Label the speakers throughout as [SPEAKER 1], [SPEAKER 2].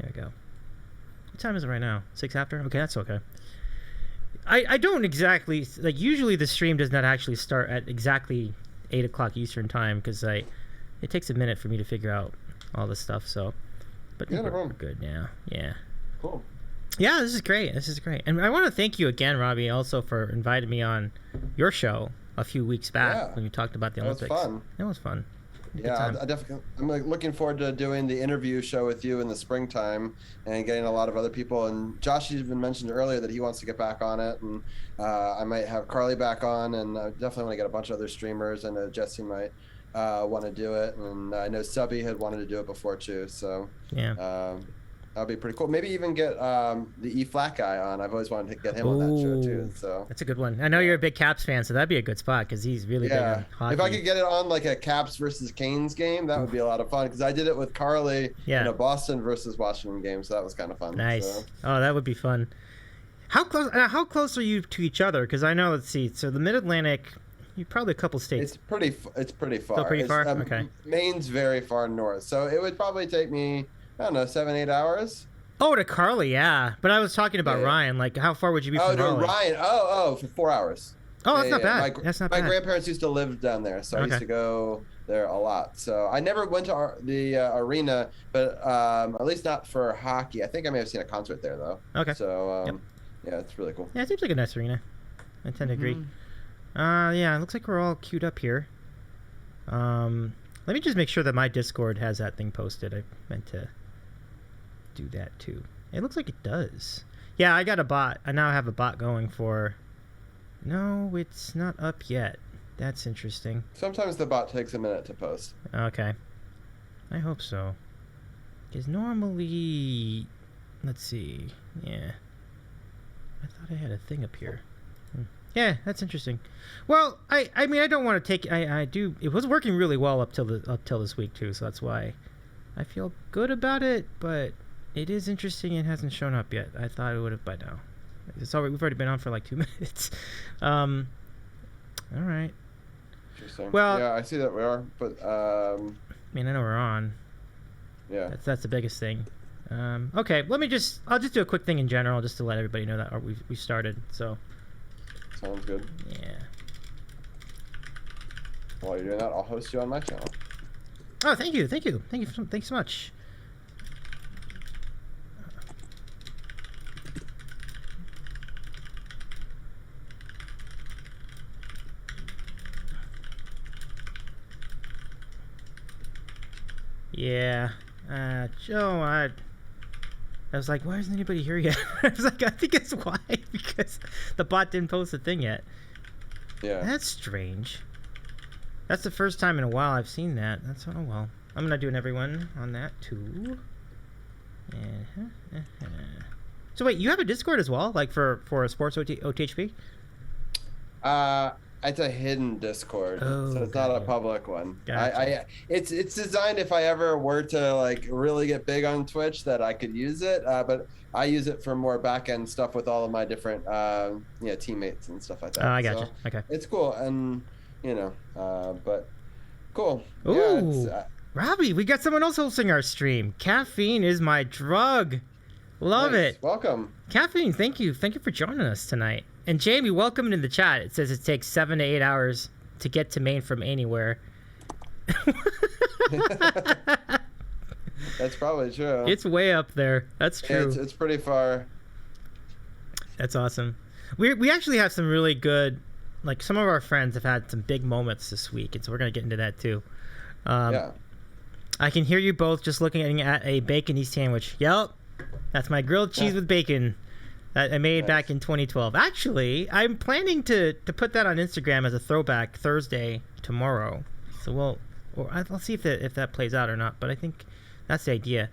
[SPEAKER 1] There we go. What time is it right now? 6 after? Okay, that's okay. I don't exactly... Like, usually the stream does not actually start at exactly 8 o'clock Eastern time, because it takes a minute for me to figure out all this stuff, so... But we're good now. Yeah.
[SPEAKER 2] Cool.
[SPEAKER 1] Yeah, this is great. And I want to thank you again, Robbie, also for inviting me on your show a few weeks back when you talked about the Olympics. It was fun.
[SPEAKER 2] Yeah, I'm like looking forward to doing the interview show with you in the springtime and getting a lot of other people. And Josh even mentioned earlier that he wants to get back on it, and I might have Carly back on, and I definitely want to get a bunch of other streamers, and Jesse might want to do it, and I know Subby had wanted to do it before too. So
[SPEAKER 1] yeah.
[SPEAKER 2] That'll be pretty cool. Maybe even get the E-Flat guy on. I've always wanted to get him on that show too. So
[SPEAKER 1] that's a good one. I know you're a big Caps fan, so that'd be a good spot because he's really big on hockey.
[SPEAKER 2] If I could get it on like a Caps versus Canes game, that would be a lot of fun because I did it with Carly in a Boston versus Washington game, so that was kind of fun.
[SPEAKER 1] Nice.
[SPEAKER 2] So.
[SPEAKER 1] Oh, that would be fun. How close are you to each other? Because I know, let's see. So the Mid-Atlantic, you're probably a couple states.
[SPEAKER 2] It's pretty far.
[SPEAKER 1] Still pretty far. Okay.
[SPEAKER 2] Maine's very far north, so it would probably take me 7-8 hours.
[SPEAKER 1] Oh, to Carly, yeah. But I was talking about Ryan. Like, how far would you be from Raleigh?
[SPEAKER 2] Ryan. For 4 hours.
[SPEAKER 1] Oh, that's not bad.
[SPEAKER 2] My grandparents used to live down there, so I used to go there a lot. So I never went to the arena, but at least not for hockey. I think I may have seen a concert there, though.
[SPEAKER 1] Okay.
[SPEAKER 2] So, yeah, it's really cool.
[SPEAKER 1] Yeah, it seems like a nice arena. I tend to agree. Yeah, it looks like we're all queued up here. Let me just make sure that my Discord has that thing posted. I meant to do that too. It looks like it does. Yeah, I got a bot. I now have a bot going for... No, it's not up yet. That's interesting.
[SPEAKER 2] Sometimes the bot takes a minute to post.
[SPEAKER 1] Okay. I hope so. Because normally... Let's see. Yeah. I thought I had a thing up here. Yeah, that's interesting. Well, I mean, I don't want to take... I do... It was working really well up till this week too, so that's why I feel good about it, but... It is interesting. It hasn't shown up yet. I thought it would have by now. It's already. We've already been on for like 2 minutes. All right.
[SPEAKER 2] Interesting.
[SPEAKER 1] Well,
[SPEAKER 2] yeah, I see that we are, but
[SPEAKER 1] I mean, I know we're on.
[SPEAKER 2] Yeah.
[SPEAKER 1] That's the biggest thing. Okay. I'll just do a quick thing in general, just to let everybody know that we started. So.
[SPEAKER 2] Sounds good.
[SPEAKER 1] Yeah.
[SPEAKER 2] While you're doing that, I'll host you on my channel.
[SPEAKER 1] Oh, thank you so much. Yeah, Joe, I was like, why isn't anybody here yet? I was like, I think it's why, because the bot didn't post a thing yet.
[SPEAKER 2] Yeah.
[SPEAKER 1] That's strange. That's the first time in a while I've seen that. That's, oh well. I'm gonna do an everyone on that too. So wait, you have a Discord as well, like for a sports OTHP?
[SPEAKER 2] It's a hidden Discord, so it's not a public one.
[SPEAKER 1] Gotcha.
[SPEAKER 2] It's designed if I ever were to like really get big on Twitch that I could use it, but I use it for more back end stuff with all of my different teammates and stuff like that.
[SPEAKER 1] Oh, I gotcha.
[SPEAKER 2] So
[SPEAKER 1] okay.
[SPEAKER 2] It's cool, and but cool.
[SPEAKER 1] Ooh,
[SPEAKER 2] yeah,
[SPEAKER 1] Robbie, we got someone else hosting our stream. Caffeine is my drug. Love it.
[SPEAKER 2] Welcome.
[SPEAKER 1] Caffeine, thank you for joining us tonight. And Jamie, welcome in the chat. It says it takes 7 to 8 hours to get to Maine from anywhere.
[SPEAKER 2] That's probably true.
[SPEAKER 1] It's way up there. That's true.
[SPEAKER 2] It's pretty far.
[SPEAKER 1] That's awesome. We actually have some really good, like some of our friends have had some big moments this week, and so we're gonna get into that too.
[SPEAKER 2] Yeah.
[SPEAKER 1] I can hear you both just looking at a bacony sandwich. Yep, that's my grilled cheese with bacon that I made back in 2012. Actually, I'm planning to put that on Instagram as a throwback Thursday tomorrow. So I'll see if that plays out or not. But I think that's the idea.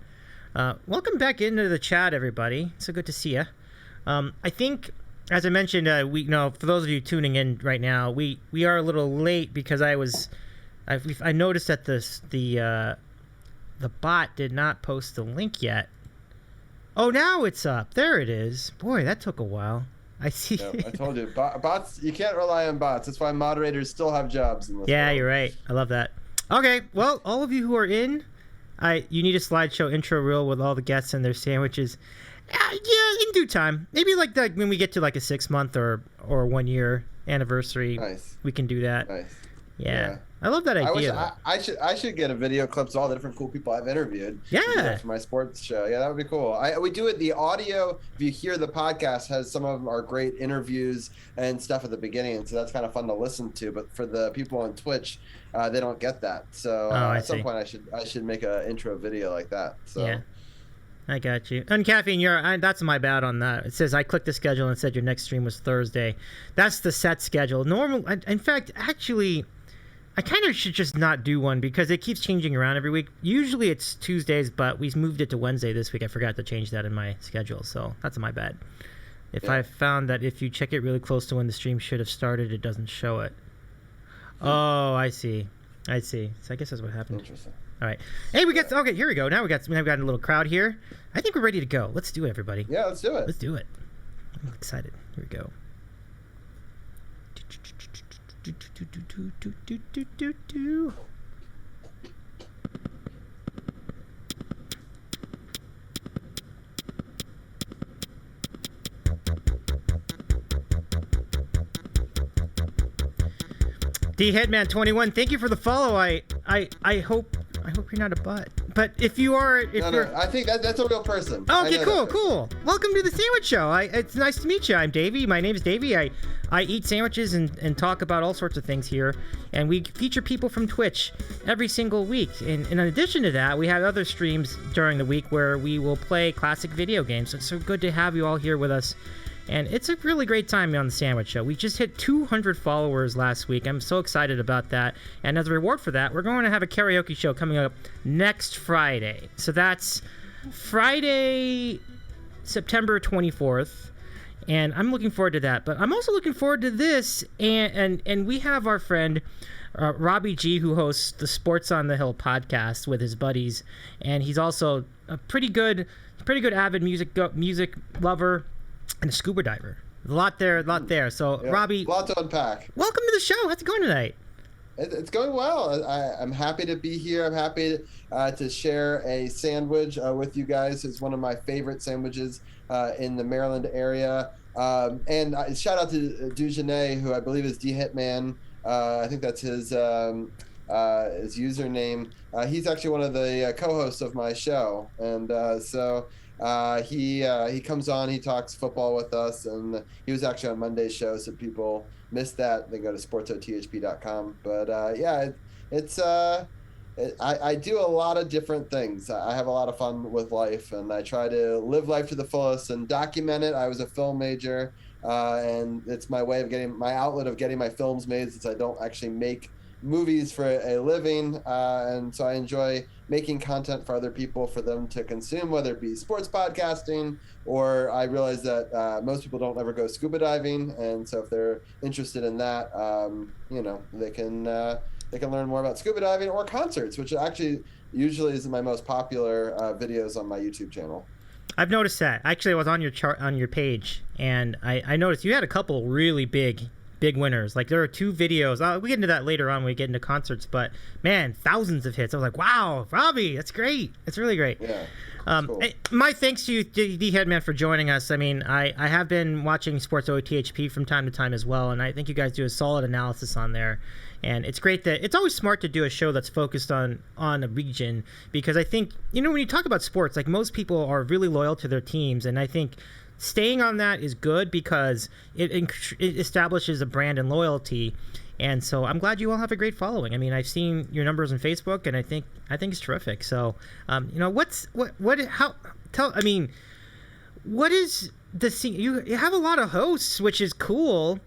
[SPEAKER 1] Welcome back into the chat, everybody. So good to see you. I think, as I mentioned, for those of you tuning in right now, we are a little late because I noticed that the bot did not post the link yet. Oh, now it's up. There it is. Boy, that took a while. I see.
[SPEAKER 2] Yep, I told you, bots. You can't rely on bots. That's why moderators still have jobs in this.
[SPEAKER 1] Yeah,
[SPEAKER 2] world.
[SPEAKER 1] You're right. I love that. Okay, well, all of you who are in, You need a slideshow intro reel with all the guests and their sandwiches. Yeah, in due time. Maybe like when we get to like a 6-month or 1 year anniversary,
[SPEAKER 2] Nice.
[SPEAKER 1] we can do that.
[SPEAKER 2] Nice.
[SPEAKER 1] Yeah. I love that idea.
[SPEAKER 2] I should get a video clips of all the different cool people I've interviewed.
[SPEAKER 1] Yeah.
[SPEAKER 2] For my sports show. Yeah, that would be cool. We do it. The audio, if you hear the podcast, has some of them are great interviews and stuff at the beginning, and so that's kind of fun to listen to. But for the people on Twitch, they don't get that. So at some point, I should make an intro video like that. So. Yeah.
[SPEAKER 1] I got you. And Caffeine, that's my bad on that. It says I clicked the schedule and it said your next stream was Thursday. That's the set schedule. In fact, actually, I kind of should just not do one because it keeps changing around every week. Usually it's Tuesdays, but we moved it to Wednesday this week. I forgot to change that in my schedule, so that's my bad. I found that if you check it really close to when the stream should have started, it doesn't show it. Oh, I see. So I guess that's what happened.
[SPEAKER 2] Interesting.
[SPEAKER 1] All right. Hey, okay, here we go. Now we got a little crowd here. I think we're ready to go. Let's do it, everybody.
[SPEAKER 2] Yeah, let's do it.
[SPEAKER 1] Let's do it. I'm excited. Here we go. D Headman 21, thank you for the follow. I hope you're not a butt. But if you are,
[SPEAKER 2] no, I think that's a real person.
[SPEAKER 1] Okay, cool. Welcome to the Sandwich Show. It's nice to meet you. I'm Davy. My name is Davy. I eat sandwiches and talk about all sorts of things here. And we feature people from Twitch every single week. And in addition to that, we have other streams during the week where we will play classic video games. It's so good to have you all here with us. And it's a really great time on the Sandwich Show. We just hit 200 followers last week. I'm so excited about that. And as a reward for that, we're going to have a karaoke show coming up next Friday. So that's Friday, September 24th. And I'm looking forward to that. But I'm also looking forward to this. And we have our friend Robbie G, who hosts the Sports on the Hill podcast with his buddies. And he's also a pretty good avid music lover. And a scuba diver. A lot there. So, yeah, Robbie...
[SPEAKER 2] A lot to unpack.
[SPEAKER 1] Welcome to the show. How's it going tonight?
[SPEAKER 2] It's going well. I'm happy to be here. I'm happy to share a sandwich with you guys. It's one of my favorite sandwiches in the Maryland area. And shout out to Dujanay, who I believe is D-Hitman. I think that's his username. He's actually one of the co-hosts of my show. And so... he comes on, he talks football with us, and he was actually on Monday's show, so people missed that, they go to sportsothp.com. But I do a lot of different things. I have a lot of fun with life, and I try to live life to the fullest and document it. I was a film major, and it's my way of my outlet of getting my films made, since I don't actually make movies for a living, and so I enjoy making content for other people for them to consume, whether it be sports podcasting, or I realize that most people don't ever go scuba diving, and so if they're interested in that, they can learn more about scuba diving or concerts, which actually usually is my most popular videos on my YouTube channel.
[SPEAKER 1] I've noticed that. Actually, I was on your page, and I noticed you had a couple really big winners. Like, there are 2 videos. We get into that later on when we get into concerts, but man, thousands of hits. I was like, wow, Robbie, that's great. It's really great.
[SPEAKER 2] Yeah. Cool.
[SPEAKER 1] My thanks to you, D Headman, for joining us. I mean, I have been watching Sports OTHP from time to time as well, and I think you guys do a solid analysis on there. And it's great that it's always smart to do a show that's focused on a region, because I think, when you talk about sports, like, most people are really loyal to their teams, and I think staying on that is good because it establishes a brand and loyalty. And so I'm glad you all have a great following. I mean, I've seen your numbers on Facebook, and I think it's terrific. So, what is the scene? You have a lot of hosts, which is cool.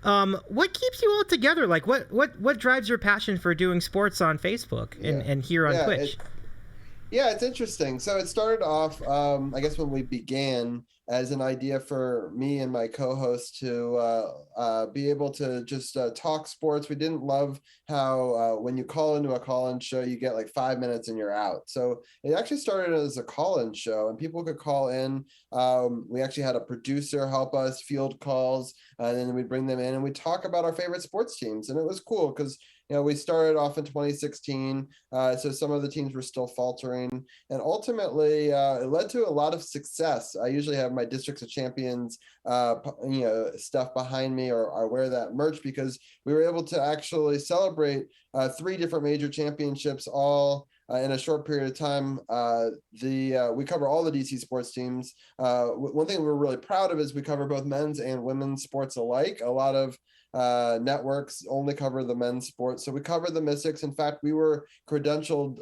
[SPEAKER 1] What keeps you all together? Like, what drives your passion for doing sports on Facebook and here on Twitch?
[SPEAKER 2] It's interesting. So it started off, I guess, when we began, as an idea for me and my co-host to be able to just talk sports. We didn't love how when you call into a call-in show, you get like 5 minutes and you're out. So it actually started as a call-in show, and people could call in. We actually had a producer help us field calls, and then we'd bring them in and we'd talk about our favorite sports teams. And it was cool because we started off in 2016, so some of the teams were still faltering, and ultimately it led to a lot of success. I usually have my Districts of Champions stuff behind me, or I wear that merch because we were able to actually celebrate 3 different major championships all in a short period of time. We cover all the DC sports teams. One thing we're really proud of is we cover both men's and women's sports alike. A lot of networks only cover the men's sports, so we cover the Mystics. In fact, we were credentialed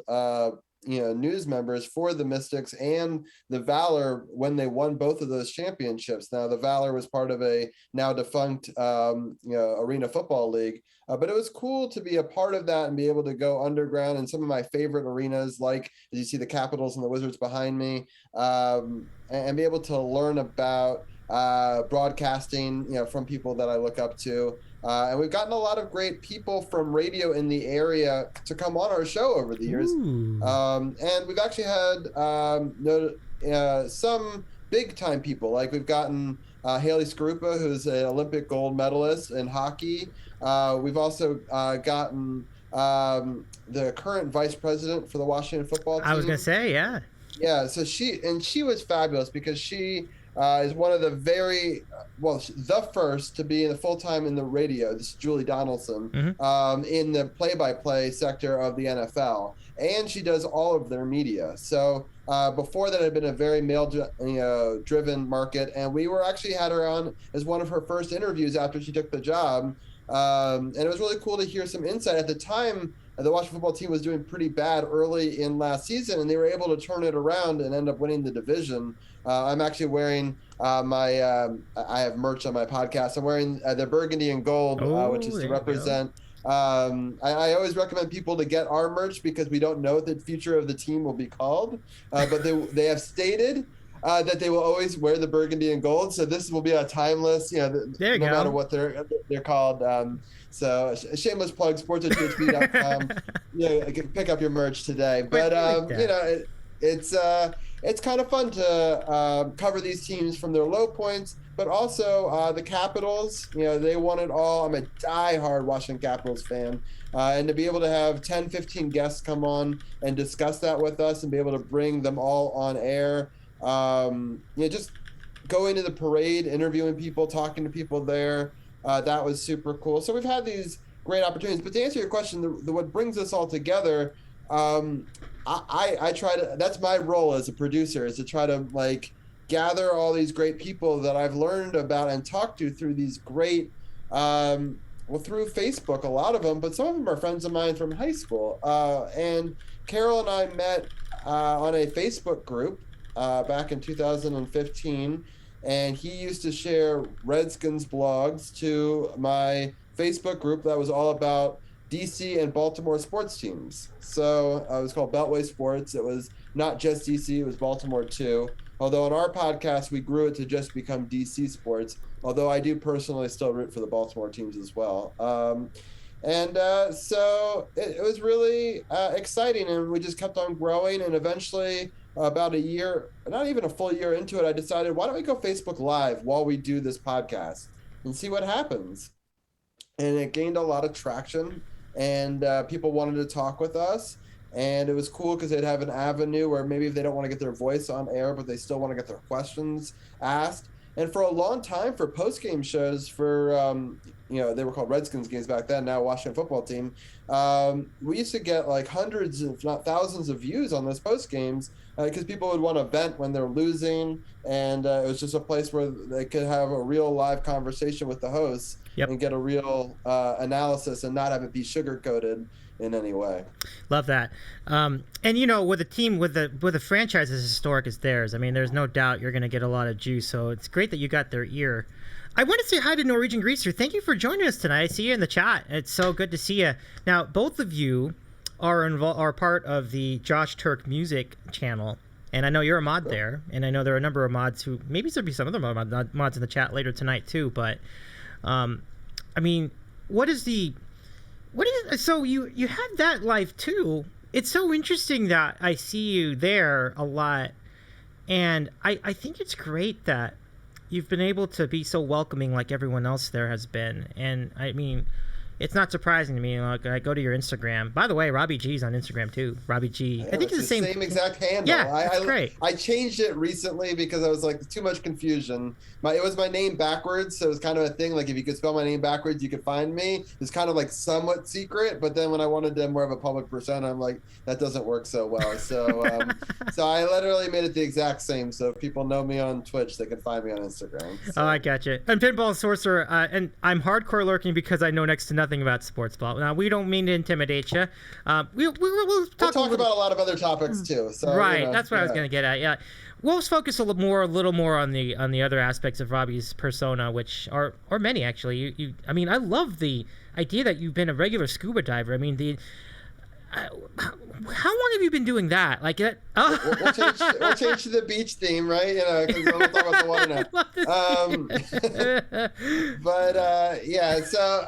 [SPEAKER 2] news members for the Mystics and the Valor when they won both of those championships. Now, the Valor was part of a now defunct Arena Football League, but it was cool to be a part of that and be able to go underground in some of my favorite arenas, like as you see the Capitals and the Wizards behind me, and be able to learn about broadcasting, from people that I look up to. And we've gotten a lot of great people from radio in the area to come on our show over the years. And we've actually had some big time people. Like we've gotten Haley Skarupa, who's an Olympic gold medalist in hockey. We've also gotten the current vice president for the Washington football team.
[SPEAKER 1] I was going to say, yeah.
[SPEAKER 2] Yeah, so she was fabulous because she is one of the the first to be in the full-time in the radio. This is Julie Donaldson, in the play-by-play sector of the NFL. And she does all of their media. So before that, it had been a very male-driven market. And we actually had her on as one of her first interviews after she took the job. And it was really cool to hear some insight. At the time, the Washington football team was doing pretty bad early in last season, and they were able to turn it around and end up winning the division. I'm actually wearing I have merch on my podcast. I'm wearing the burgundy and gold, which is to represent. I always recommend people to get our merch because we don't know what the future of the team will be called, but they have stated that they will always wear the burgundy and gold. So this will be a timeless, no matter what they're called. So shameless plug, sports@OTHP.com. Pick up your merch today. But it's kind of fun to cover these teams from their low points, but also the Capitals. They won it all. I'm a diehard Washington Capitals fan. And to be able to have 10, 15 guests come on and discuss that with us and be able to bring them all on air. Just going to the parade, interviewing people, talking to people there. That was super cool. So we've had these great opportunities. But to answer your question, what brings us all together, I try to, that's my role as a producer, is to try to gather all these great people that I've learned about and talked to through these great, through Facebook, a lot of them, but some of them are friends of mine from high school. And Carol and I met on a Facebook group back in 2015, and he used to share Redskins blogs to my Facebook group that was all about DC and Baltimore sports teams. So it was called Beltway Sports. It was not just DC, it was Baltimore too. Although on our podcast, we grew it to just become DC sports, although I do personally still root for the Baltimore teams as well. So it was really exciting, and we just kept on growing, and eventually about a year, not even a full year into it, I decided, why don't we go Facebook Live while we do this podcast and see what happens? And it gained a lot of traction, and people wanted to talk with us, and it was cool because they'd have an avenue where maybe if they don't want to get their voice on air, but they still want to get their questions asked. And for a long time, for post-game shows, for they were called Redskins games back then, now Washington football team, we used to get hundreds, if not thousands, of views on those post games because people would want to vent when they're losing, and it was just a place where they could have a real live conversation with the hosts and get a real analysis and not have it be sugar-coated in any way. Love
[SPEAKER 1] that. And with a team with a franchise as historic as theirs, I mean, there's no doubt you're going to get a lot of juice. So it's great that you got their ear. I want to say hi to Norwegian Greaser. Thank you for joining us tonight. I see you in the chat. It's so good to see you. Now, both of you are part of the Josh Turk Music channel, and I know you're a mod there, and I know there are a number of mods who maybe there'll be some other mods in the chat later tonight too. But I mean, so you had that life too. It's so interesting that I see you there a lot, and I think it's great that you've been able to be so welcoming like everyone else there has been. And I mean, it's not surprising to me. Like, I go to your Instagram. By the way, Robbie G's on Instagram too. Robbie G.
[SPEAKER 2] Yeah,
[SPEAKER 1] I think it's the same
[SPEAKER 2] exact handle.
[SPEAKER 1] Yeah, that's great.
[SPEAKER 2] I changed it recently because I was like, too much confusion. It was my name backwards, so it was kind of a thing. Like, if you could spell my name backwards, you could find me. It's kind of like somewhat secret, but then when I wanted to more of a public persona, I'm like, that doesn't work so well. So, so I literally made it the exact same. So if people know me on Twitch, they can find me on Instagram. So.
[SPEAKER 1] Oh, I gotcha. And Pinball Sorcerer, and I'm hardcore lurking because I know next to nothing about sports ball. Now, we don't mean to intimidate you. We'll talk
[SPEAKER 2] about a lot of other topics too. So,
[SPEAKER 1] right, that's what I was going to get at. Yeah, we'll focus a little more on the other aspects of Robbie's persona, which are many actually. I mean, I love the idea that you've been a regular scuba diver. I mean, how long have you been doing that? Like that? Oh.
[SPEAKER 2] We'll change to the beach theme, right? Because we'll talk about the water now. But yeah, so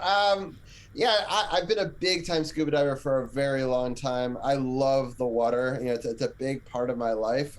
[SPEAKER 2] I've been a big time scuba diver for a very long time. I love the water. It's a big part of my life.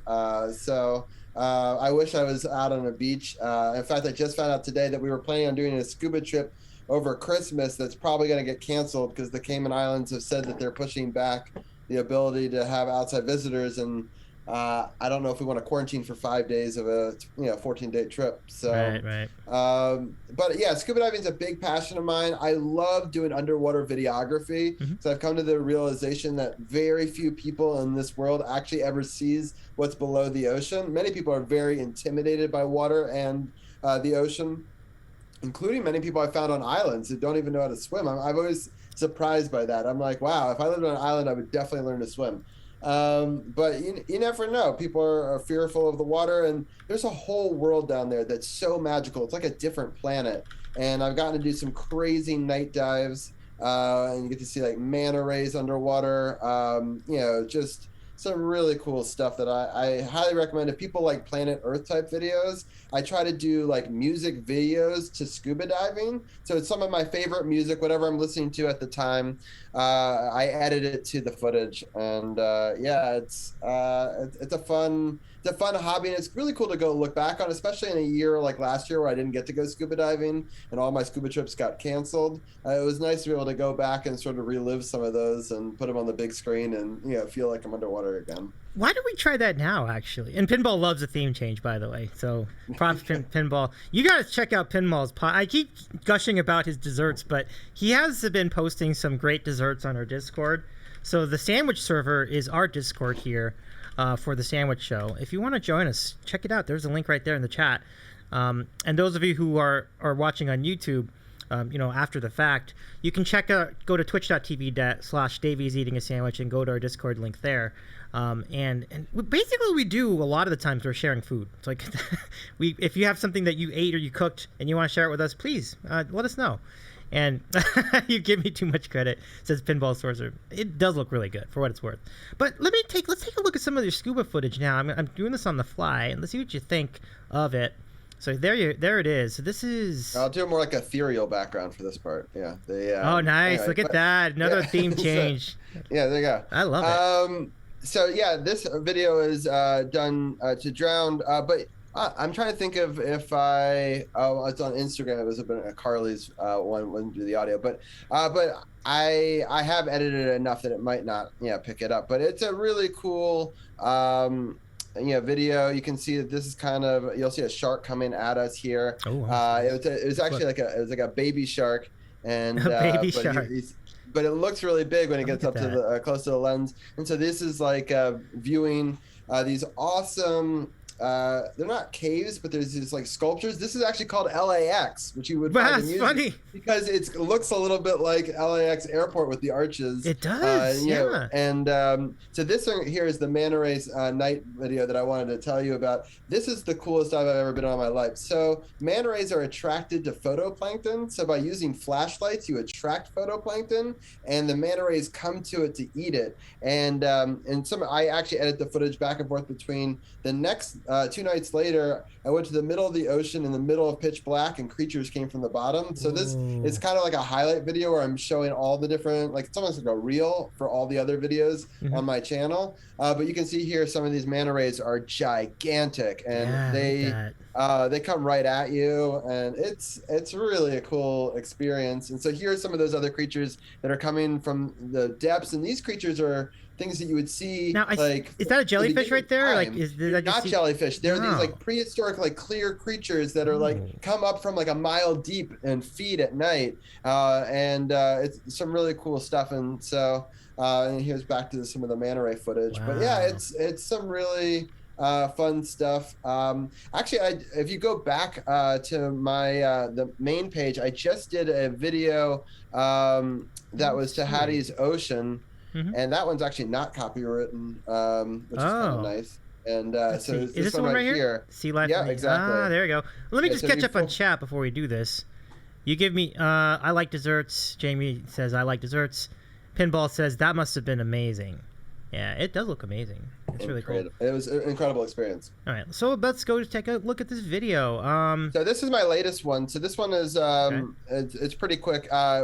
[SPEAKER 2] So I wish I was out on a beach. In fact, I just found out today that we were planning on doing a scuba trip over Christmas that's probably going to get canceled because the Cayman Islands have said that they're pushing back the ability to have outside visitors, and I don't know if we want to quarantine for 5 days of a 14-day trip. So,
[SPEAKER 1] right.
[SPEAKER 2] But yeah, scuba diving is a big passion of mine. I love doing underwater videography.
[SPEAKER 1] Mm-hmm.
[SPEAKER 2] So I've come to the realization that very few people in this world actually ever sees what's below the ocean. Many people are very intimidated by water and the ocean, including many people I found on islands who don't even know how to swim. I'm always surprised by that. I'm like, wow, if I lived on an island, I would definitely learn to swim. But you never know. People are fearful of the water, and there's a whole world down there that's so magical. It's like a different planet. And I've gotten to do some crazy night dives, and you get to see like manta rays underwater, just some really cool stuff that I highly recommend. If people like Planet Earth type videos, I try to do like music videos to scuba diving. So it's some of my favorite music, whatever I'm listening to at the time. I edit it to the footage, and it's a fun hobby, and it's really cool to go look back on, especially in a year like last year where I didn't get to go scuba diving and all my scuba trips got canceled. It was nice to be able to go back and sort of relive some of those and put them on the big screen and feel like I'm underwater again.
[SPEAKER 1] Why don't we try that now, actually? And Pinball loves a theme change, by the way. So, props Pinball. You got to check out Pinball's pod. I keep gushing about his desserts, but he has been posting some great desserts on our Discord. So, the sandwich server is our Discord here for the Sandwich Show. If you want to join us, check it out. There's a link right there in the chat. And those of you who are watching on YouTube, after the fact, you can go to twitch.tv/Davy's Eating a Sandwich and go to our Discord link there. And basically we do a lot of the times we're sharing food. It's like if you have something that you ate or you cooked and you want to share it with us, please let us know. And you give me too much credit, says Pinball Sorcerer. It does look really good for what it's worth. But let's take a look at some of your scuba footage now. I'm doing this on the fly, and let's see what you think of it. So there it is. So this is.
[SPEAKER 2] I'll do more like ethereal background for this part. Yeah.
[SPEAKER 1] Oh, nice! Anyway, look at that. Another theme change.
[SPEAKER 2] Yeah, there you go.
[SPEAKER 1] I love it.
[SPEAKER 2] So yeah, this video is done to drown, but I'm trying to think of if it's on Instagram. It was a Carly's one, wouldn't do the audio, but I have edited it enough that it might not pick it up. But it's a really cool video. You can see that this is you'll see a shark coming at us here.
[SPEAKER 1] Oh, wow.
[SPEAKER 2] It was actually like a baby shark, and
[SPEAKER 1] baby shark.
[SPEAKER 2] But it looks really big when it gets up to the close to the lens. And so this is like viewing these awesome. They're not caves, but there's these like sculptures. This is actually called LAX, which you would find amusing
[SPEAKER 1] funny
[SPEAKER 2] because it looks a little bit like LAX airport with the arches.
[SPEAKER 1] It does, yeah.
[SPEAKER 2] And so this one here is the manta rays night video that I wanted to tell you about. This is the coolest dive I've ever been on in my life. So manta rays are attracted to photoplankton. So by using flashlights, you attract photoplankton, and the manta rays come to it to eat it. And I actually edit the footage back and forth between the next 2 nights later, I went to the middle of the ocean in the middle of pitch black, and creatures came from the bottom. So this is kind of like a highlight video where I'm showing all the different, like it's almost like a reel for all the other videos on my channel. But you can see here some of these manta rays are gigantic, and they come right at you, and it's really a cool experience. And so here are some of those other creatures that are coming from the depths, and these creatures are things that you would see.
[SPEAKER 1] Now,
[SPEAKER 2] like,
[SPEAKER 1] is that a jellyfish right there? Like,
[SPEAKER 2] not jellyfish. They're these like prehistoric, like clear creatures that are like come up from like a mile deep and feed at night. It's some really cool stuff. And so, and here's back to some of the manta ray footage. But yeah, it's some really fun stuff. Actually, if you go back to my the main page, I just did a video that was Tahati's Ocean. And that one's actually not copywritten, which is kind of nice. And so
[SPEAKER 1] is this one right here? Sea life.
[SPEAKER 2] Yeah, exactly.
[SPEAKER 1] Ah, there we go. Let me just catch up on chat before we do this. You give me, I like desserts. Jamie says, I like desserts. Pinball says, that must have been amazing. Yeah, it does look amazing. It's really cool.
[SPEAKER 2] It was an incredible experience.
[SPEAKER 1] All right, so let's go take a look at this video.
[SPEAKER 2] So this is my latest one. So this one is it's pretty quick. I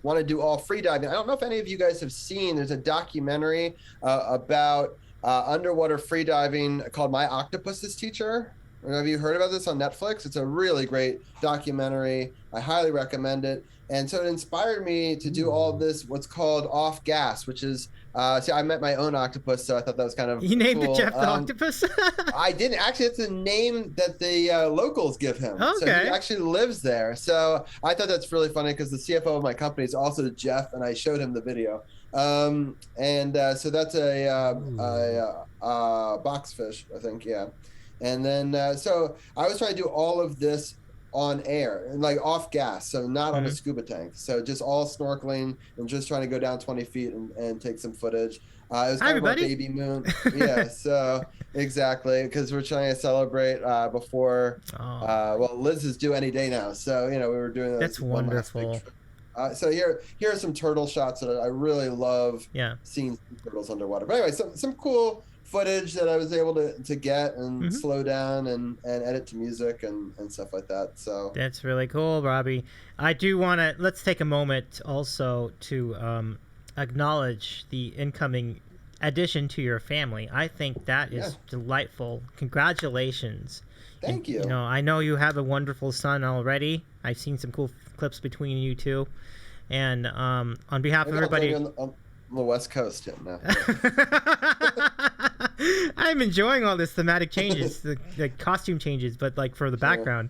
[SPEAKER 2] want to do all free diving. I don't know if any of you guys have seen. There's a documentary about underwater free diving called My Octopus's Teacher. Have you heard about this on Netflix? It's a really great documentary. I highly recommend it. And so it inspired me to do all of this, what's called off gas, which is, see, I met my own octopus, so I thought that was kind of
[SPEAKER 1] You named
[SPEAKER 2] cool.
[SPEAKER 1] it Jeff the Octopus?
[SPEAKER 2] I didn't. Actually, it's the name that the locals give him.
[SPEAKER 1] Okay.
[SPEAKER 2] So he actually lives there. So I thought that's really funny because the CFO of my company is also Jeff, and I showed him the video. So that's a boxfish, I think, yeah. And then, so I was trying to do all of this on air and like off gas, so not on a scuba tank, so just all snorkeling and just trying to go down 20 feet and take some footage. It was kind of our baby moon. Yeah, so exactly, because we're trying to celebrate before well, Liz is due any day now, so we were doing
[SPEAKER 1] that's wonderful.
[SPEAKER 2] So here are some turtle shots that I really love seeing turtles underwater. But anyway, some cool footage that I was able to get and slow down and edit to music and stuff like that. So
[SPEAKER 1] that's really cool, Robbie. I do want to let's take a moment also to acknowledge the incoming addition to your family. I think that is delightful. Congratulations.
[SPEAKER 2] Thank you.
[SPEAKER 1] I know you have a wonderful son already. I've seen some cool clips between you two, and on behalf of everybody
[SPEAKER 2] on the West Coast, no.
[SPEAKER 1] I'm enjoying all this thematic changes, the costume changes, but like for the background.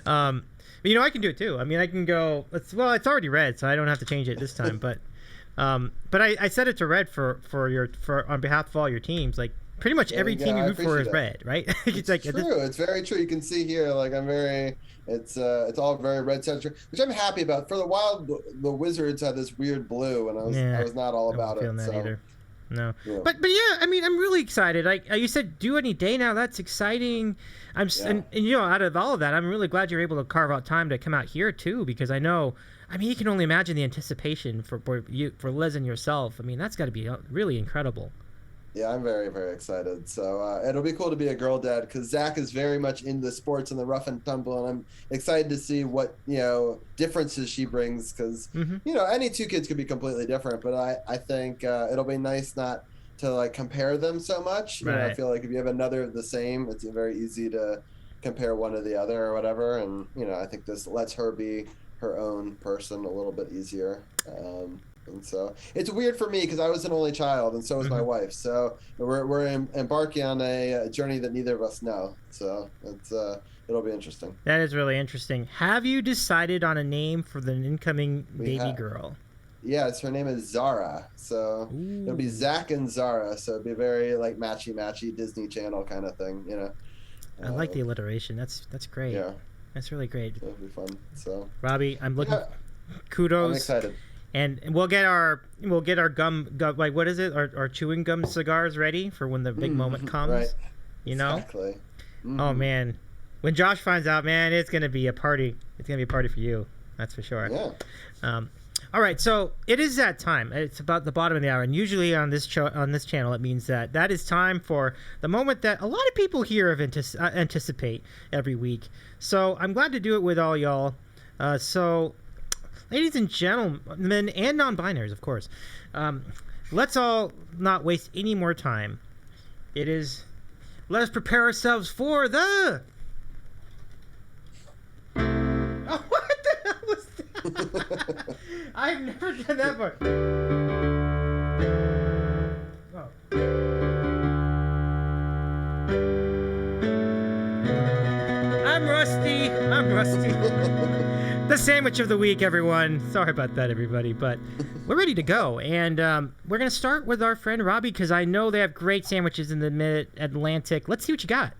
[SPEAKER 1] But I can do it too. I mean, I can go. It's already red, so I don't have to change it this time. But I set it to red for on behalf of all your teams. Like pretty much every team you root for is red, right?
[SPEAKER 2] It's like true. It's very true. You can see here, like I'm very. It's all very red centric, which I'm happy about. For the while, the Wizards had this weird blue, and I was not all about it.
[SPEAKER 1] That
[SPEAKER 2] so.
[SPEAKER 1] Either. No, but yeah, I mean, I'm really excited. Like you said, do any day now. That's exciting. And out of all of that, I'm really glad you're able to carve out time to come out here too, because I know. I mean, you can only imagine the anticipation for Liz and yourself. I mean, that's got to be really incredible.
[SPEAKER 2] Yeah, I'm very, very excited. So it'll be cool to be a girl dad because Zach is very much into sports and the rough and tumble, and I'm excited to see what differences she brings because any two kids could be completely different, but I think it'll be nice not to like compare them so much.
[SPEAKER 1] Right.
[SPEAKER 2] I feel like if you have another of the same, it's very easy to compare one to the other or whatever, and I think this lets her be her own person a little bit easier. And so it's weird for me because I was an only child and so was my wife. So we're embarking on a journey that neither of us know. So it'll be interesting.
[SPEAKER 1] That is really interesting. Have you decided on a name for the incoming baby girl?
[SPEAKER 2] Yes, her name is Zara. So it'll be Zach and Zara. So it'll be very like matchy Disney Channel kind of thing,
[SPEAKER 1] I like the alliteration. That's great. Yeah. That's really great.
[SPEAKER 2] It'll be fun. So
[SPEAKER 1] Robbie, I'm looking kudos.
[SPEAKER 2] I'm excited.
[SPEAKER 1] And we'll get our gum like what is it? Our chewing gum cigars ready for when the big moment comes.
[SPEAKER 2] Right.
[SPEAKER 1] Exactly. Oh man, when Josh finds out, man, it's gonna be a party. It's gonna be a party for you. That's for sure.
[SPEAKER 2] Yeah.
[SPEAKER 1] All All right, so it is that time. It's about the bottom of the hour, and usually on this channel, it means that is time for the moment that a lot of people here anticipate every week. So I'm glad to do it with all y'all. So, ladies and gentlemen, and non-binaries, of course, let's all not waste any more time. Let us prepare ourselves for the... Oh, what the hell was that? I've never done that before. Oh. I'm rusty. The sandwich of the week, everyone. Sorry about that, everybody, but we're ready to go. And we're going to start with our friend Robbie, because I know they have great sandwiches in the Mid-Atlantic. Let's see what you got.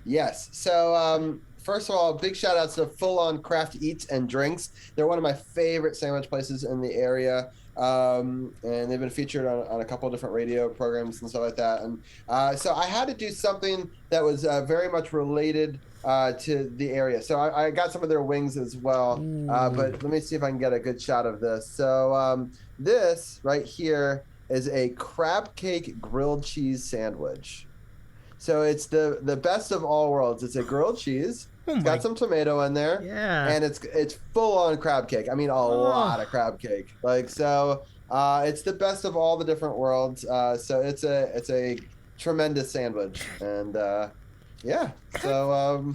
[SPEAKER 2] Yes. So, first of all, big shout outs to Full On Craft Eats and Drinks. They're one of my favorite sandwich places in the area. And they've been featured on a couple of different radio programs and stuff like that. And so I had to do something that was very much related to the area. So I got some of their wings as well. But let me see if I can get a good shot of this. So this right here is a crab cake grilled cheese sandwich. So it's the best of all worlds. It's a grilled cheese. It's got some tomato in there.
[SPEAKER 1] Yeah.
[SPEAKER 2] And it's full on crab cake. I mean, a lot of crab cake. It's the best of all the different worlds. So it's a tremendous sandwich. And yeah. So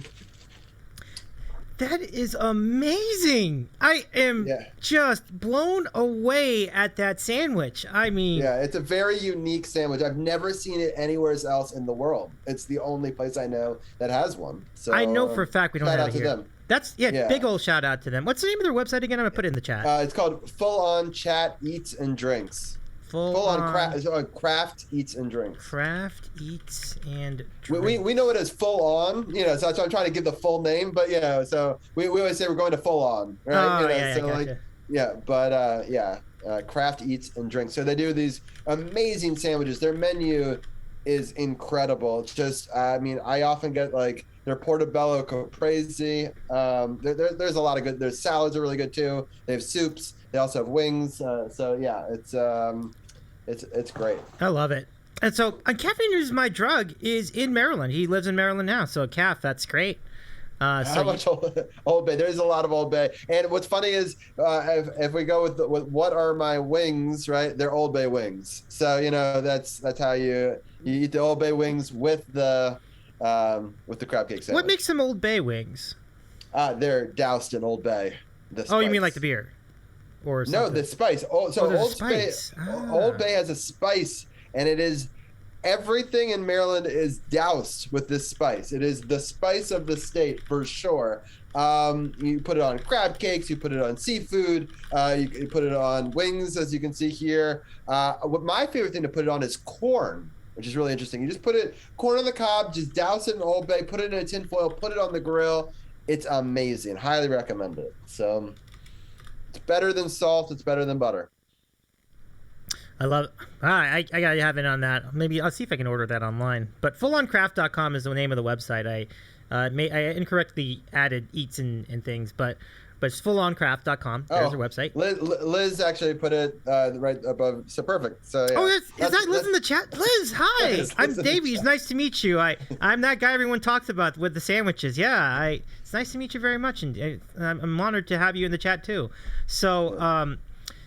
[SPEAKER 1] that is amazing. I am just blown away at that sandwich. I mean...
[SPEAKER 2] Yeah, it's a very unique sandwich. I've never seen it anywhere else in the world. It's the only place I know that has one. So
[SPEAKER 1] I know for a fact we don't have it here.
[SPEAKER 2] Them.
[SPEAKER 1] That's big old shout out to them. What's the name of their website again? I'm going to put it in the chat.
[SPEAKER 2] It's called Full On Chat Eats and Drinks. Full on Craft Eats and Drinks.
[SPEAKER 1] Craft Eats and Drinks.
[SPEAKER 2] We know it as Full On, so that's why I'm trying to give the full name, but so we always say we're going to Full On, right? Craft Eats and Drinks. So they do these amazing sandwiches. Their menu is incredible. It's just, I often get their portobello caprese. There's a lot of good. Their salads are really good too. They have soups. They also have wings. It's great.
[SPEAKER 1] I love it. And so, Caffeine is My Drug is in Maryland. He lives in Maryland now. So, Calf, that's great.
[SPEAKER 2] How much Old Bay? There's a lot of Old Bay. And what's funny is if we go with what are my wings, right? They're Old Bay wings. So that's how you eat the Old Bay wings with the crab cake sandwich.
[SPEAKER 1] What makes them Old Bay wings?
[SPEAKER 2] They're doused in Old Bay.
[SPEAKER 1] Oh, you mean like the beer? Or something?
[SPEAKER 2] No, the spice. Old Bay has a spice, and it is everything in Maryland is doused with this spice. It is the spice of the state for sure. You put it on crab cakes, you put it on seafood, you put it on wings, as you can see here. What my favorite thing to put it on is corn, which is really interesting. You just put corn on the cob, just douse it in Old Bay, put it in a tin foil, put it on the grill. It's amazing. Highly recommend it. So it's better than salt. It's better than butter.
[SPEAKER 1] I love it. I gotta have it on that. Maybe I'll see if I can order that online. But fulloncraft.com is the name of the website. I incorrectly added eats and things, but it's fulloncraft.com. There's their website.
[SPEAKER 2] Liz actually put it right above. So perfect. So yeah.
[SPEAKER 1] Oh, is that Liz in the chat? Liz, hi. I'm Davy. It's nice to meet you. I'm that guy everyone talks about with the sandwiches. Yeah, it's nice to meet you very much, and I'm honored to have you in the chat too. So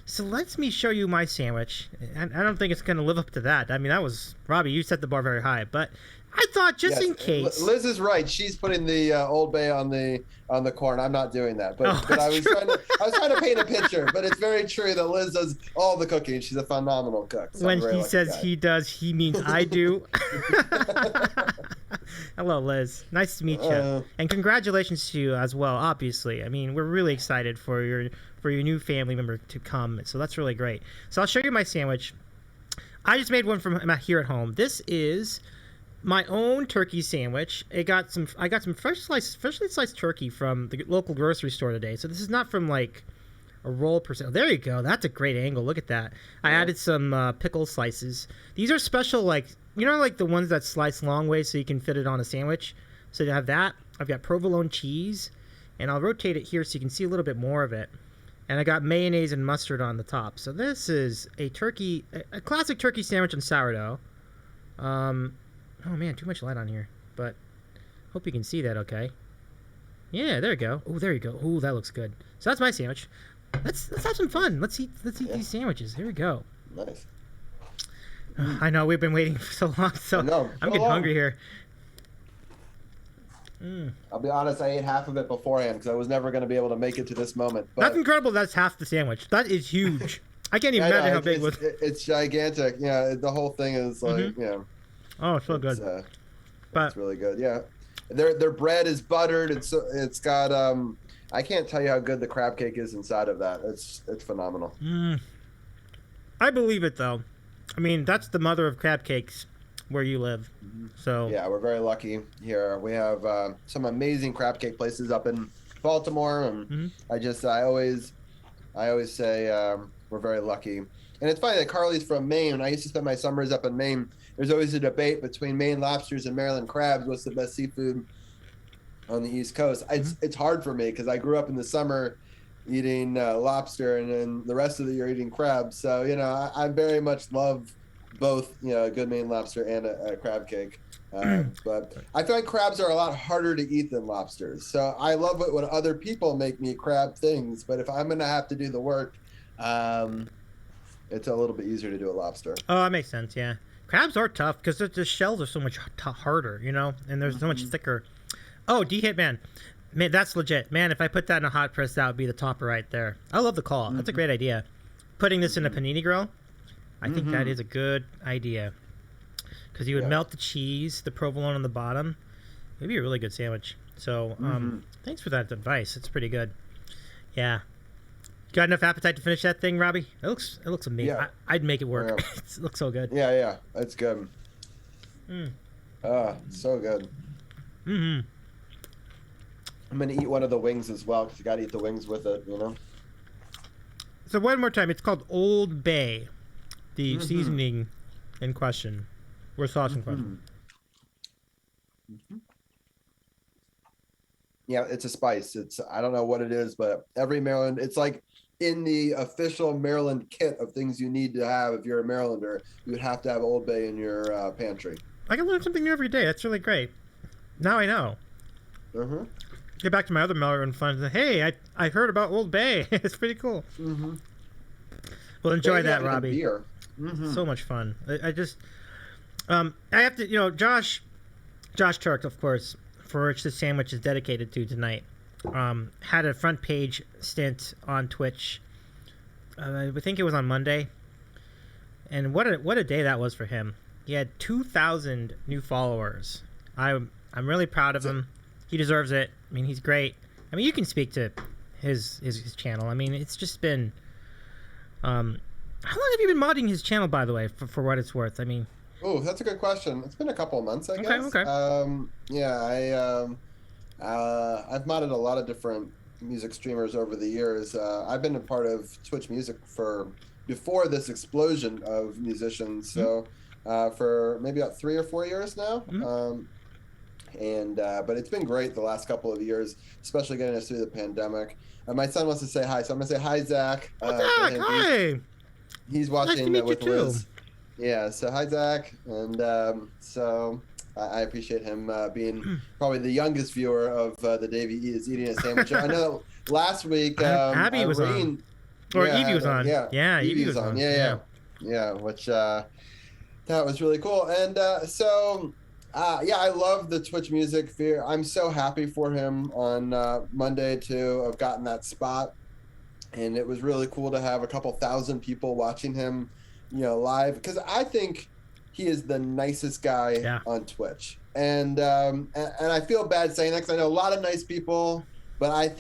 [SPEAKER 1] So let me show you my sandwich. I don't think it's going to live up to that. I mean, that was Robbie. You set the bar very high, but I thought just in case.
[SPEAKER 2] Liz is right. She's putting the Old Bay on the corn. I'm not doing that, but I was trying to paint a picture. But it's very true that Liz does all the cooking. She's a phenomenal cook. So
[SPEAKER 1] when he says he does, he means I do. Hello, Liz. Nice to meet you, and congratulations to you as well. Obviously, I mean, we're really excited for your new family member to come. So that's really great. So I'll show you my sandwich. I just made one from here at home. This is my own turkey sandwich. I got some freshly sliced turkey from the local grocery store today. So this is not from like a roll per se. Oh, there you go. That's a great angle. Look at that. I added some pickle slices. These are special, like the ones that slice long ways so you can fit it on a sandwich. So to have that, I've got provolone cheese, and I'll rotate it here so you can see a little bit more of it. and I got mayonnaise and mustard on the top. So this is a classic turkey sandwich on sourdough. Oh man, too much light on here, but hope you can see that okay. Yeah, there you go. Oh, there you go. Oh, that looks good. So that's my sandwich. Let's have some fun. Let's eat these sandwiches. Here we go.
[SPEAKER 2] Nice.
[SPEAKER 1] I know we've been waiting for so long, so I'm getting hungry here.
[SPEAKER 2] I'll be honest, I ate half of it beforehand because I was never going to be able to make it to this moment. But
[SPEAKER 1] that's incredible. That's half the sandwich. That is huge. I can't even imagine how big it was.
[SPEAKER 2] It's gigantic. Yeah, the whole thing is like,
[SPEAKER 1] Oh, it's so good.
[SPEAKER 2] It's really good. Yeah, their bread is buttered. It's got I can't tell you how good the crab cake is inside of that. It's phenomenal.
[SPEAKER 1] I believe it though. I mean, that's the mother of crab cakes where you live. So
[SPEAKER 2] yeah, we're very lucky here. We have some amazing crab cake places up in Baltimore, and I always say we're very lucky. And it's funny that Carly's from Maine. I used to spend my summers up in Maine. There's always a debate between Maine lobsters and Maryland crabs. What's the best seafood on the East Coast? It's hard for me because I grew up in the summer eating lobster, and then the rest of the year eating crabs. So I very much love both, a good Maine lobster and a crab cake. But I feel like crabs are a lot harder to eat than lobsters. So I love it when other people make me crab things, but if I'm going to have to do the work, it's a little bit easier to do a lobster.
[SPEAKER 1] Oh, that makes sense, yeah. Crabs are tough because the shells are so much harder, and they're so much thicker. Oh, D-Hit, Man, that's legit. Man, if I put that in a hot press, that would be the topper right there. I love the call. That's a great idea. Putting this in a panini grill, I think that is a good idea. Because you would melt the cheese, the provolone on the bottom. It'd be a really good sandwich. So, thanks for that advice. It's pretty good. Yeah. Got enough appetite to finish that thing, Robbie? It looks amazing. Yeah. I'd make it work.
[SPEAKER 2] Yeah.
[SPEAKER 1] It looks so good.
[SPEAKER 2] Yeah. It's good. So good. I'm going to eat one of the wings as well because you got to eat the wings with it,
[SPEAKER 1] So one more time. It's called Old Bay, the seasoning in question. Or sauce in question.
[SPEAKER 2] Yeah, it's a spice. I don't know what it is, but every Maryland, it's like in the official Maryland kit of things you need to have if you're a Marylander, you would have to have Old Bay in your pantry.
[SPEAKER 1] I can learn something new every day. That's really great. Now I know. Get back to my other Maryland fun. Hey, I heard about Old Bay. It's pretty cool. Well, enjoy that, Robbie.
[SPEAKER 2] Beer.
[SPEAKER 1] So much fun. I just, I have to, Josh Turk, of course, for which this sandwich is dedicated to tonight, had a front page stint on Twitch. I think it was on Monday. And what a day that was for him. He had 2,000 new followers. I'm really proud of him. He deserves it. I mean, he's great. I mean, you can speak to his channel. I mean, it's just been. How long have you been modding his channel, by the way, for what it's worth? I mean.
[SPEAKER 2] Oh, that's a good question. It's been a couple of months, I guess.
[SPEAKER 1] Okay.
[SPEAKER 2] I've modded a lot of different music streamers over the years. I've been a part of Twitch Music before this explosion of musicians. So for maybe about 3 or 4 years now. But it's been great the last couple of years, especially getting us through the pandemic. My son wants to say hi, so I'm gonna say hi, Zach.
[SPEAKER 1] Zach, hi.
[SPEAKER 2] He's watching
[SPEAKER 1] nice to meet
[SPEAKER 2] with
[SPEAKER 1] you
[SPEAKER 2] Liz.
[SPEAKER 1] too.
[SPEAKER 2] Yeah, so hi, Zach, and so I appreciate him being probably the youngest viewer of the Davy is eating a sandwich. I know last week
[SPEAKER 1] Abby was on, or Evie was on. Yeah, Evie was on.
[SPEAKER 2] Yeah, which that was really cool, and I love the Twitch Music fear. I'm so happy for him on Monday to have gotten that spot, and it was really cool to have a couple thousand people watching him, live, because I think he is the nicest guy on Twitch, and I feel bad saying that because I know a lot of nice people, but I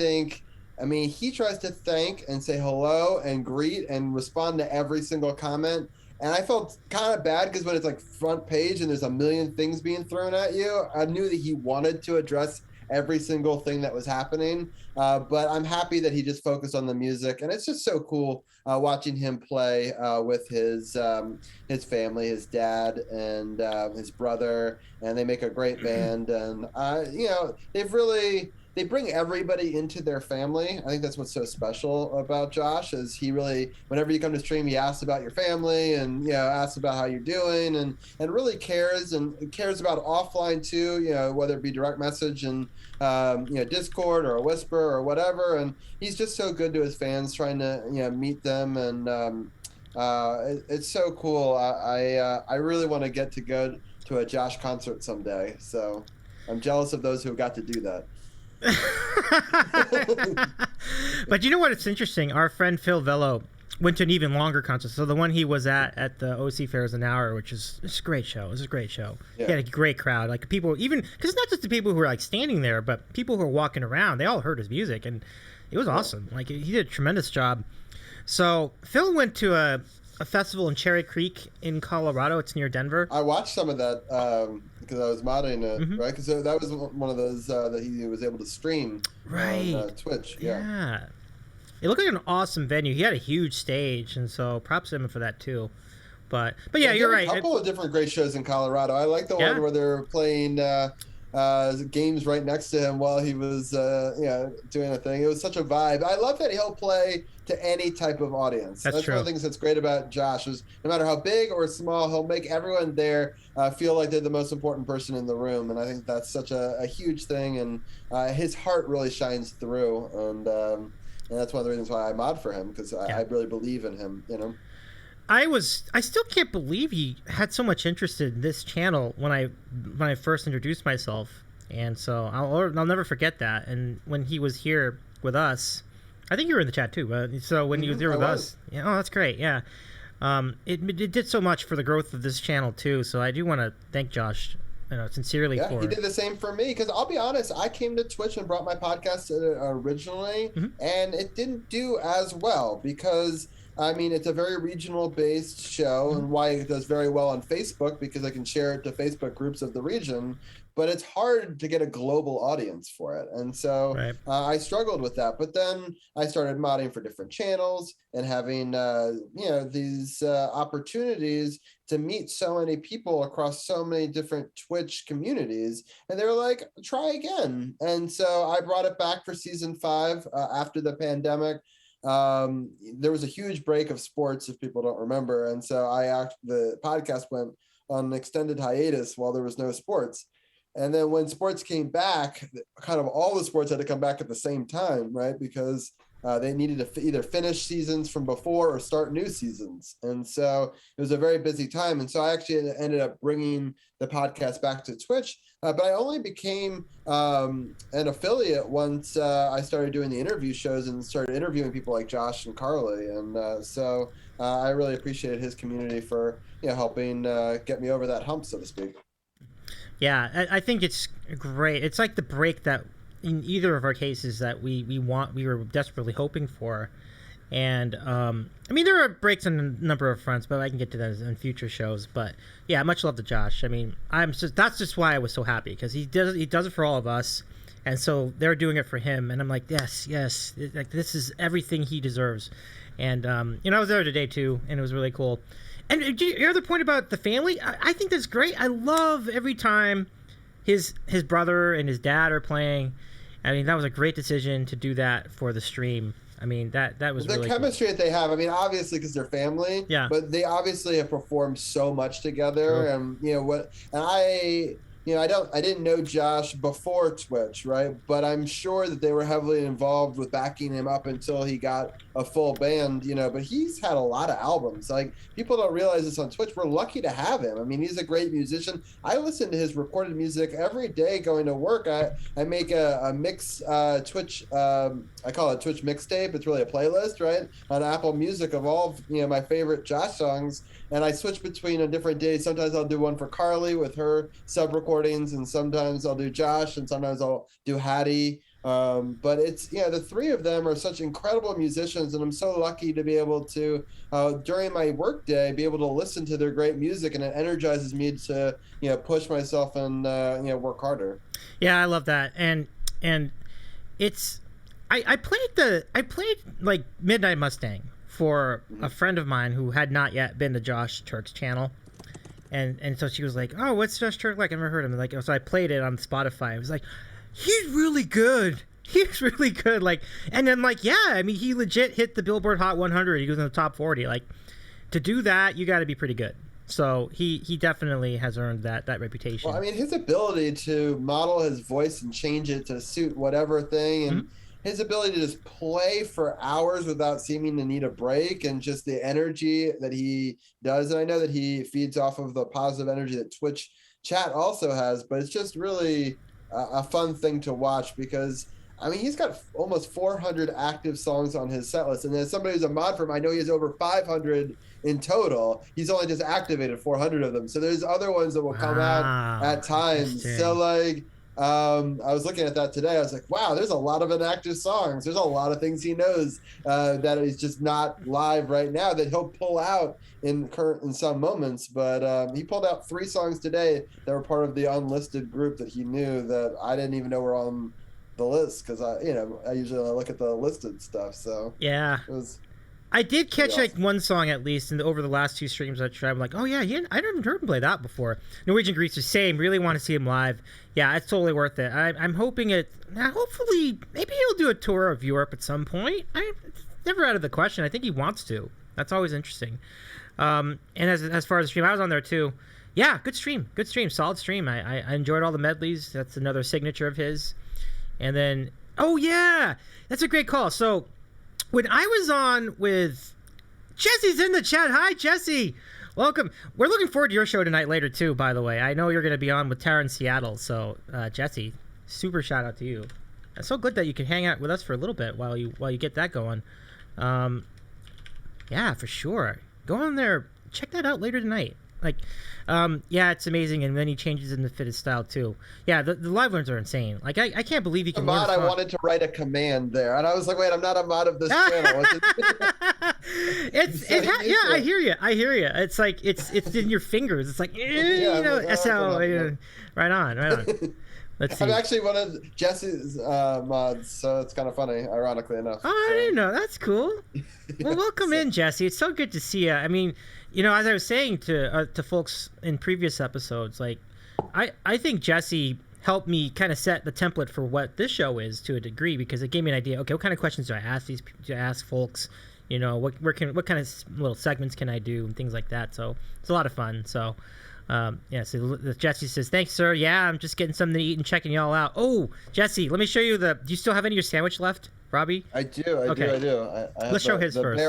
[SPEAKER 2] mean, he tries to thank and say hello and greet and respond to every single comment. And I felt kind of bad because when it's like front page and there's a million things being thrown at you, I knew that he wanted to address every single thing that was happening. But I'm happy that he just focused on the music. And it's just so cool watching him play with his family, his dad and his brother. And they make a great band. And, they've they bring everybody into their family. I think that's what's so special about Josh is he really, whenever you come to stream, he asks about your family and, you know, asks about how you're doing and really cares and cares about offline too, you know, whether it be direct message and, you know, Discord or a whisper or whatever. And he's just so good to his fans, trying to, you know, meet them. And it's so cool. I really want to get to go to a Josh concert someday. So I'm jealous of those who got to do that.
[SPEAKER 1] But you know what? It's interesting. Our friend Phil Vello went to an even longer concert. So the one he was at the OC Fair is an hour, which is it's a great show. It was a great show. Yeah. He had a great crowd. Like people, even because it's not just the people who were like standing there, but people who were walking around. They all heard his music, and it was awesome. Like he did a tremendous job. So Phil went to a festival in Cherry Creek in Colorado. It's near Denver.
[SPEAKER 2] I watched some of that because I was modding it, right? Because that was one of those that he was able to stream on Twitch. Yeah. It
[SPEAKER 1] looked like an awesome venue. He had a huge stage, and so props to him for that too. But yeah, you're right.
[SPEAKER 2] A couple of different great shows in Colorado. I like the one where they're playing games right next to him while he was doing a thing. It was such a vibe. I love that he'll play to any type of audience. That's true. One of the things that's great about Josh is no matter how big or small, he'll make everyone there feel like they're the most important person in the room. And I think that's such a huge thing. And his heart really shines through. And that's one of the reasons why I mod for him, because I really believe in him, you know.
[SPEAKER 1] I still can't believe he had so much interest in this channel when I first introduced myself, and so I'll never forget that. And when he was here with us, I think you were in the chat too. So when he was here with us, that's great. Yeah, it did so much for the growth of this channel too. So I do want to thank Josh, sincerely.
[SPEAKER 2] Yeah, he did the same for me, because I'll be honest, I came to Twitch and brought my podcast originally, and it didn't do as well because. I mean, it's a very regional-based show, and why it does very well on Facebook, because I can share it to Facebook groups of the region, but it's hard to get a global audience for it. And so I struggled with that. But then I started modding for different channels and having, these opportunities to meet so many people across so many different Twitch communities. And they were like, try again. And so I brought it back for season 5 after the pandemic. There was a huge break of sports, if people don't remember, and so the podcast went on an extended hiatus while there was no sports. And then when sports came back, kind of all the sports had to come back at the same time, right? Because they needed to either finish seasons from before or start new seasons. And so it was a very busy time. And so I actually ended up bringing the podcast back to Twitch. But I only became an affiliate once I started doing the interview shows and started interviewing people like Josh and Carly. And so I really appreciated his community for helping get me over that hump, so to speak.
[SPEAKER 1] Yeah, I think it's great. It's like the break that in either of our cases that we were desperately hoping for. And I mean, there are breaks on a number of fronts, but I can get to that in future shows. But yeah, much love to Josh. I mean, that's just why I was so happy, because he does it for all of us, and so they're doing it for him. And I'm like, yes, like this is everything he deserves. And I was there today too, and it was really cool. And your other point about the family, I think that's great. I love every time his brother and his dad are playing. I mean, that was a great decision to do that for the stream. I mean, that was
[SPEAKER 2] the
[SPEAKER 1] really
[SPEAKER 2] chemistry
[SPEAKER 1] cool.
[SPEAKER 2] that they have. I mean, obviously because they're family. Yeah. But they obviously have performed so much together, and I didn't know Josh before Twitch, right? But I'm sure that they were heavily involved with backing him up until he got a full band, But he's had a lot of albums. Like, people don't realize this on Twitch. We're lucky to have him. I mean, he's a great musician. I listen to his recorded music every day going to work. I make a mix Twitch. I call it Twitch mixtape. It's really a playlist, right, on Apple Music of all my favorite Josh songs. And I switch between on different days. Sometimes I'll do one for Carly with her sub recordings, and sometimes I'll do Josh, and sometimes I'll do Hattie. But it's the three of them are such incredible musicians, and I'm so lucky to be able to during my work day be able to listen to their great music, and it energizes me to push myself and work harder.
[SPEAKER 1] Yeah, I love that. And it's I played like Midnight Mustang for a friend of mine who had not yet been to Josh Turk's channel. And so she was like, "Oh, what's Josh Turk like? I've never heard him." Like, so I played it on Spotify. It was like, he's really good. He's really good. Like, and I'm like, yeah, I mean, he legit hit the Billboard Hot 100. He was in the top 40. Like, to do that, you got to be pretty good. So he definitely has earned that reputation.
[SPEAKER 2] Well, I mean, his ability to model his voice and change it to suit whatever thing, and his ability to just play for hours without seeming to need a break, and just the energy that he does. And I know that he feeds off of the positive energy that Twitch chat also has, but it's just really a fun thing to watch because, I mean, he's got almost 400 active songs on his set list. And as somebody who's a mod for him, I know he has over 500 in total. He's only just activated 400 of them. So there's other ones that will come out at times. So, like, I was looking at that today. I was like, wow, there's a lot of inactive songs. There's a lot of things he knows that he's just not live right now that he'll pull out in some moments. But he pulled out 3 songs today that were part of the unlisted group that he knew that I didn't even know were on the list, because I usually look at the listed stuff. So
[SPEAKER 1] yeah, I did catch awesome. Like one song at least, and over the last 2 streams I tried, I'm like, oh yeah, I haven't heard him play that before. Norwegian Greaser, same. Really want to see him live. Yeah, it's totally worth it. I'm hoping hopefully maybe he'll do a tour of Europe at some point. It's never out of the question. I think he wants to. That's always interesting. And as far as the stream, I was on there too. Yeah, good stream, solid stream. I enjoyed all the medleys. That's another signature of his. And then, oh yeah, that's a great call. So when I was on with Jesse's in the chat. Hi, Jesse. Welcome. We're looking forward to your show tonight later too, by the way. I know you're going to be on with Tara in Seattle. So Jesse, super shout out to you. It's so good that you can hang out with us for a little bit while you get that going. Yeah, for sure. Go on there. Check that out later tonight. Like, yeah, it's amazing, and then he changes into fit his style too. Yeah, the live ones are insane. Like, I can't believe he can.
[SPEAKER 2] I wanted to write a command there, and I was like, wait, I'm not a mod of this channel.
[SPEAKER 1] Yeah, I hear you. It's like it's in your fingers. It's like SL. Right on. Let's see.
[SPEAKER 2] I'm actually one of Jesse's mods, so it's kind of funny, ironically enough.
[SPEAKER 1] Oh, I didn't know. That's cool. Well, welcome in, Jesse. It's so good to see you. I mean, as I was saying to folks in previous episodes, like, I think Jesse helped me kind of set the template for what this show is to a degree, because it gave me an idea. Okay, what kind of questions do I ask folks? What kind of little segments can I do and things like that. So it's a lot of fun. So. So Jesse says, thanks, sir. Yeah, I'm just getting something to eat and checking y'all out. Oh, Jesse, let me show you do you still have any of your sandwich left, Robbie?
[SPEAKER 2] I do. I do.
[SPEAKER 1] Let's show his first.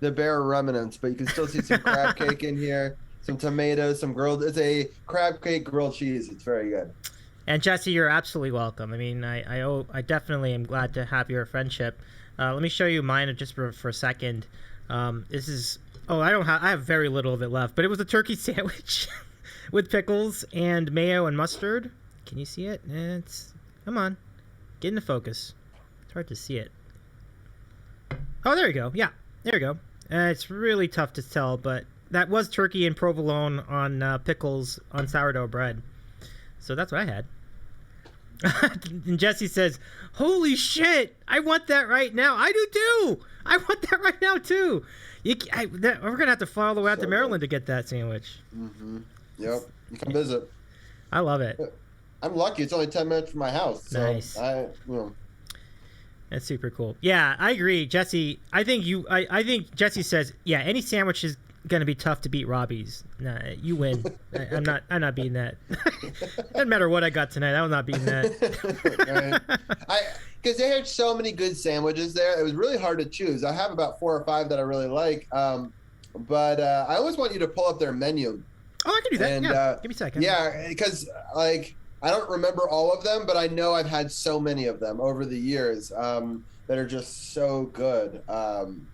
[SPEAKER 2] The bear remnants, but you can still see some crab cake in here, some tomatoes, some grilled. It's a crab cake grilled cheese. It's very good.
[SPEAKER 1] And Jesse, you're absolutely welcome. I mean, I definitely am glad to have your friendship. Let me show you mine just for a second. This is, I have very little of it left, but it was a turkey sandwich. With pickles and mayo and mustard. Can you see it? Come on. Get into focus. It's hard to see it. Oh, there you go. Yeah, there you go. It's really tough to tell, but that was turkey and provolone on pickles on sourdough bread. So that's what I had. And Jesse says, holy shit, I want that right now. I do too. I want that right now too. We're going to have to fly all the way out to Maryland to get that sandwich.
[SPEAKER 2] Mm-hmm. Yep, you come visit.
[SPEAKER 1] I love it.
[SPEAKER 2] I'm lucky. It's only 10 minutes from my house. So
[SPEAKER 1] nice. That's super cool. Yeah, I agree, Jesse. I think Jesse says, yeah, any sandwich is gonna be tough to beat Robbie's. Nah, you win. I'm not beating that. Doesn't matter what I got tonight. I was not beating that.
[SPEAKER 2] Right. Because they had so many good sandwiches there. It was really hard to choose. I have about 4 or 5 that I really like. But I always want you to pull up their menu.
[SPEAKER 1] Oh, I can do that. And, give me a second.
[SPEAKER 2] Yeah, because I don't remember all of them, but I know I've had so many of them over the years that are just so good. But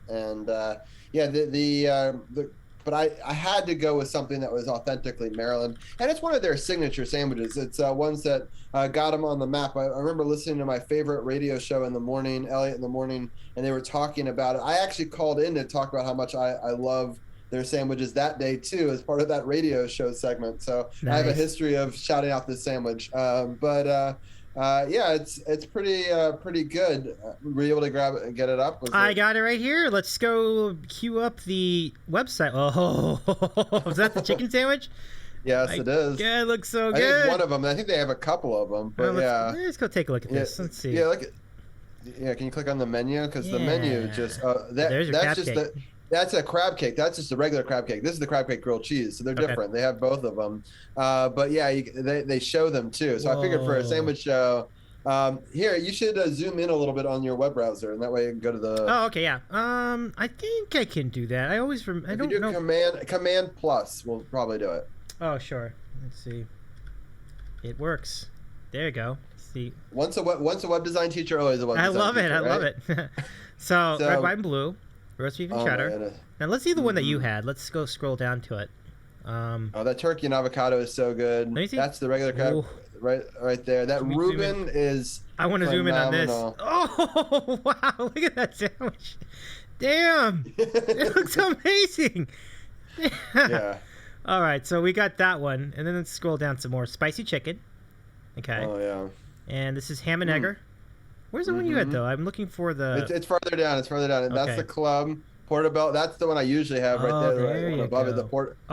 [SPEAKER 2] I had to go with something that was authentically Maryland, and it's one of their signature sandwiches. It's ones that got them on the map. I remember listening to my favorite radio show in the morning, Elliot in the Morning, and they were talking about it. I actually called in to talk about how much I love their sandwiches that day too, as part of that radio show segment. So nice. I have a history of shouting out this sandwich. Yeah, it's pretty good. Were you able to grab it and get it up?
[SPEAKER 1] Got it right here. Let's go queue up the website. Oh, is that the chicken sandwich?
[SPEAKER 2] Yes, it is.
[SPEAKER 1] Yeah, it looks so
[SPEAKER 2] I
[SPEAKER 1] good.
[SPEAKER 2] think one of them. I think they have a couple of them, but
[SPEAKER 1] let's go take a look at this. Let's see.
[SPEAKER 2] Yeah, can you click on the menu? Because the menu just
[SPEAKER 1] there's your
[SPEAKER 2] that's
[SPEAKER 1] crab
[SPEAKER 2] just
[SPEAKER 1] cake.
[SPEAKER 2] that's a crab cake. That's just a regular crab cake. This is the crab cake grilled cheese, so they're different. They have both of them, but yeah, they show them too. So I figured for a sandwich show, here you should zoom in a little bit on your web browser, and that way you can go to the.
[SPEAKER 1] Oh, okay, yeah. I think I can do that. I don't know.
[SPEAKER 2] Command plus will probably do it.
[SPEAKER 1] Oh, sure. Let's see. It works. There you go. See.
[SPEAKER 2] Once a web design teacher, always a web design teacher.
[SPEAKER 1] I love it. So red, white, and blue, roast beef and cheddar. Now let's see the one that you had. Let's go scroll down to it.
[SPEAKER 2] That turkey and avocado is so good. That's the regular crab, right there. That Reuben is.
[SPEAKER 1] I want to zoom in on this. Oh wow! Look at that sandwich. Damn, it looks amazing.
[SPEAKER 2] Yeah.
[SPEAKER 1] All right, so we got that one, and then let's scroll down some more. Spicy chicken. Okay.
[SPEAKER 2] Oh yeah.
[SPEAKER 1] And this is ham and egger. Where's the one you had though? I'm looking for the.
[SPEAKER 2] It's further down. It's further down. And that's the club portobello. That's the one I usually have right there. Right above it.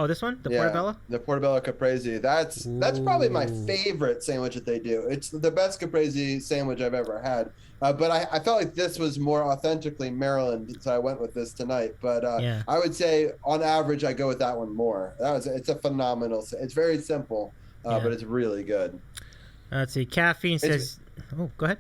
[SPEAKER 1] This one, the portobello.
[SPEAKER 2] The portobello caprese. That's probably my favorite sandwich that they do. It's the best caprese sandwich I've ever had. But I felt like this was more authentically Maryland, so I went with this tonight. But I would say on average I go with that one more. It's a phenomenal. It's very simple, but it's really good.
[SPEAKER 1] Let's see. Caffeine says. Oh, go ahead.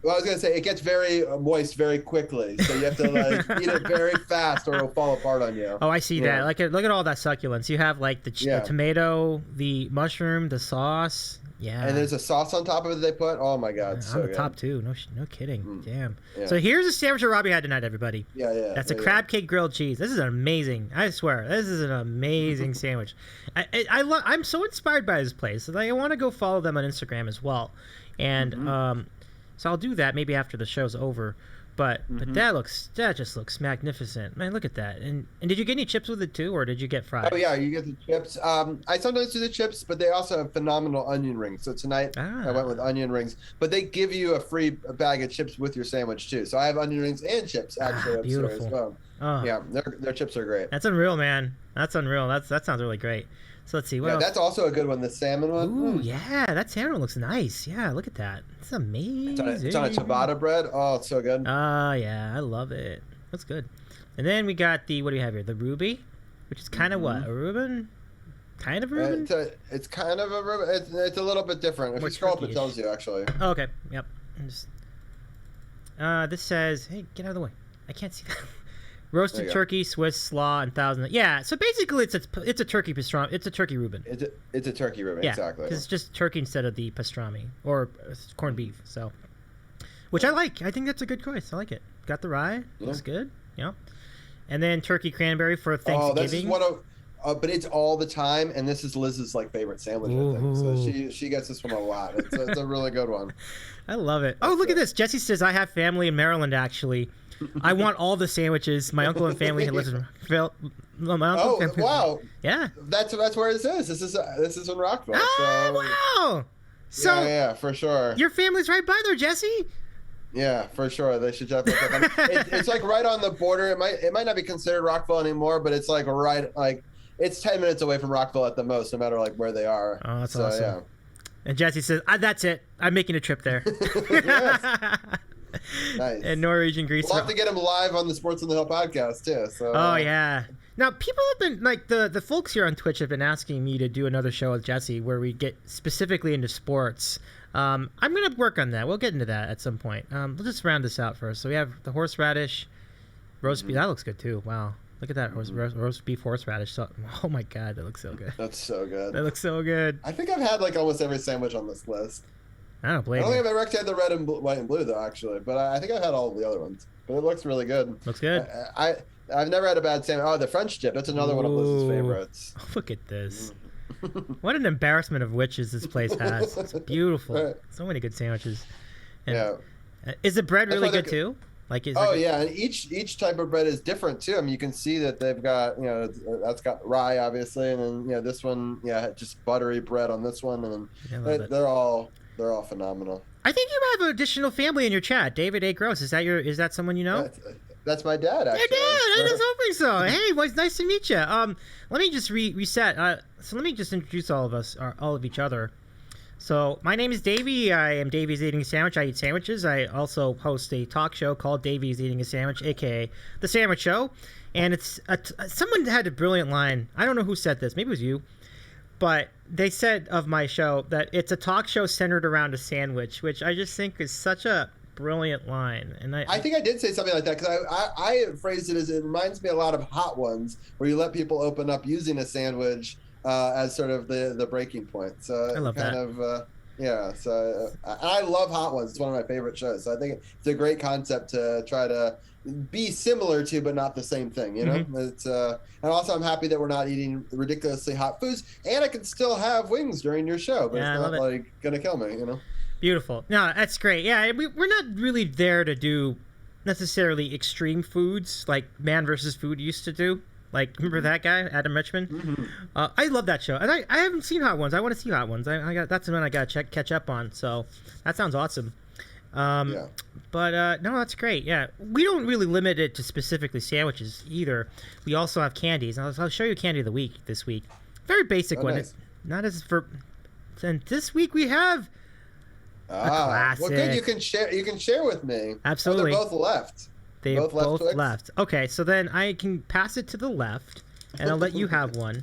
[SPEAKER 2] Well, I was gonna say it gets very moist very quickly, so you have to eat it very fast, or it'll fall apart on you.
[SPEAKER 1] Oh, I see that. Look at all that succulence. You have like the tomato, the mushroom, the sauce. Yeah.
[SPEAKER 2] And there's a sauce on top of it they put. Oh my God, so
[SPEAKER 1] on the top too. No kidding. Damn. Yeah. So here's a sandwich that Robbie had tonight, everybody.
[SPEAKER 2] Yeah.
[SPEAKER 1] That's a crab cake grilled cheese. This is amazing. I swear, this is an amazing sandwich. I'm so inspired by this place. Like, I want to go follow them on Instagram as well, and so I'll do that maybe after the show's over. But that just looks magnificent. Man, look at that. And did you get any chips with it too, or did you get fries?
[SPEAKER 2] Oh yeah, you get the chips. I sometimes do the chips, but they also have phenomenal onion rings. So tonight I went with onion rings. But they give you a free bag of chips with your sandwich too. So I have onion rings and chips actually upstairs as well. Yeah, their chips are great.
[SPEAKER 1] That's unreal, man. That's unreal. That sounds really great. So let's see. What else?
[SPEAKER 2] That's also a good one. The salmon one.
[SPEAKER 1] Ooh, yeah, that salmon looks nice. Yeah, look at that. It's amazing.
[SPEAKER 2] It's on a ciabatta bread. Oh, it's so good.
[SPEAKER 1] Yeah, I love it. That's good. And then we got what do you have here? The Ruby, which is kind of what? A Reuben? Kind of Reuben?
[SPEAKER 2] It's kind of a Reuben. It's a little bit different. If you scroll up, it tells you actually.
[SPEAKER 1] Oh, okay. Yep. This says, hey, get out of the way. I can't see that. Roasted turkey, Swiss slaw, and thousand. Yeah, so basically it's a turkey pastrami. It's a turkey Reuben.
[SPEAKER 2] It's a turkey Reuben, exactly.
[SPEAKER 1] Because it's just turkey instead of the pastrami or corned beef. So, which I like. I think that's a good choice. I like it. Got the rye. Looks good. Yeah. And then turkey cranberry for Thanksgiving.
[SPEAKER 2] Oh, this is one of. But it's all the time, and this is Liz's favorite sandwich. I think. So she gets this one a lot. It's a really good one.
[SPEAKER 1] I love it. Oh, look at this. Jesse says I have family in Maryland actually. I want all the sandwiches. My uncle and family lives in Rockville.
[SPEAKER 2] Wow!
[SPEAKER 1] Yeah,
[SPEAKER 2] that's where this is. This is in Rockville.
[SPEAKER 1] Wow! So
[SPEAKER 2] yeah, for sure.
[SPEAKER 1] Your family's right by there, Jesse.
[SPEAKER 2] Yeah, for sure. They should definitely. It's like right on the border. It might not be considered Rockville anymore, but it's like it's 10 minutes away from Rockville at the most, no matter where they are.
[SPEAKER 1] Oh, that's awesome. Yeah. And Jesse says, "That's it. I'm making a trip there."
[SPEAKER 2] Nice.
[SPEAKER 1] And Norwegian grease.
[SPEAKER 2] We'll have to get him live on the Sports on the Hill podcast too. So.
[SPEAKER 1] Oh yeah. Now people have been the folks here on Twitch have been asking me to do another show with Jesse where we get specifically into sports. I'm gonna work on that. We'll get into that at some point. We'll just round this out first. So we have the horseradish, roast beef. That looks good too. Wow. Look at that roast beef horseradish. So, oh my God, that looks so good.
[SPEAKER 2] That's so good.
[SPEAKER 1] That looks so good.
[SPEAKER 2] I think I've had almost every sandwich on this list.
[SPEAKER 1] I don't blame you.
[SPEAKER 2] I don't think I've ever actually had the red and white and blue though, actually. But I think I've had all of the other ones. But it looks really good.
[SPEAKER 1] Looks good.
[SPEAKER 2] I've never had a bad sandwich. Oh, the French dip. That's another one of Liz's favorites.
[SPEAKER 1] Look at this. What an embarrassment of witches this place has. It's beautiful. Right. So many good sandwiches. And is the bread really good too?
[SPEAKER 2] Yeah, and each type of bread is different too. I mean, you can see that they've got, that's got rye obviously, and then this one, just buttery bread on this one, and they're all phenomenal.
[SPEAKER 1] I think you have an additional family in your chat. David A. Gross. Is that someone you know?
[SPEAKER 2] That's my dad, actually.
[SPEAKER 1] Your dad. I was hoping so. Hey, well, it's nice to meet you. Let me just reset. So let me just introduce all of each other. So my name is Davy. I am Davy's Eating a Sandwich. I eat sandwiches. I also host a talk show called Davy's Eating a Sandwich, aka The Sandwich Show. And it's someone had a brilliant line. I don't know who said this. Maybe it was you. But they said of my show that it's a talk show centered around a sandwich, which I just think is such a brilliant line. And I
[SPEAKER 2] think I did say something like that because I phrased it as it reminds me a lot of Hot Ones, where you let people open up using a sandwich as sort of the breaking point. So
[SPEAKER 1] I love
[SPEAKER 2] kind
[SPEAKER 1] that.
[SPEAKER 2] of yeah. So I love Hot Ones. It's one of my favorite shows. So I think it's a great concept to try to be similar to, but not the same thing. You know, it's and also I'm happy that we're not eating ridiculously hot foods, and I can still have wings during your show, but it's not like gonna kill me. You know.
[SPEAKER 1] Beautiful. No, that's great. Yeah, we're not really there to do necessarily extreme foods like Man vs. Food used to do. Like, remember that guy, Adam Richman? Mm-hmm. I love that show. And I haven't seen Hot Ones. I want to see Hot Ones. That's the one I got to catch up on. So that sounds awesome. Yeah. But, no, that's great. Yeah. We don't really limit it to specifically sandwiches either. We also have candies. I'll show you Candy of the Week this week. Very basic one. Nice. Not as for... And this week we have... classic.
[SPEAKER 2] Well, good. You can share with me.
[SPEAKER 1] Absolutely.
[SPEAKER 2] Oh, they're both left.
[SPEAKER 1] They both left. Okay, so then I can pass it to the left, and I'll let you have one.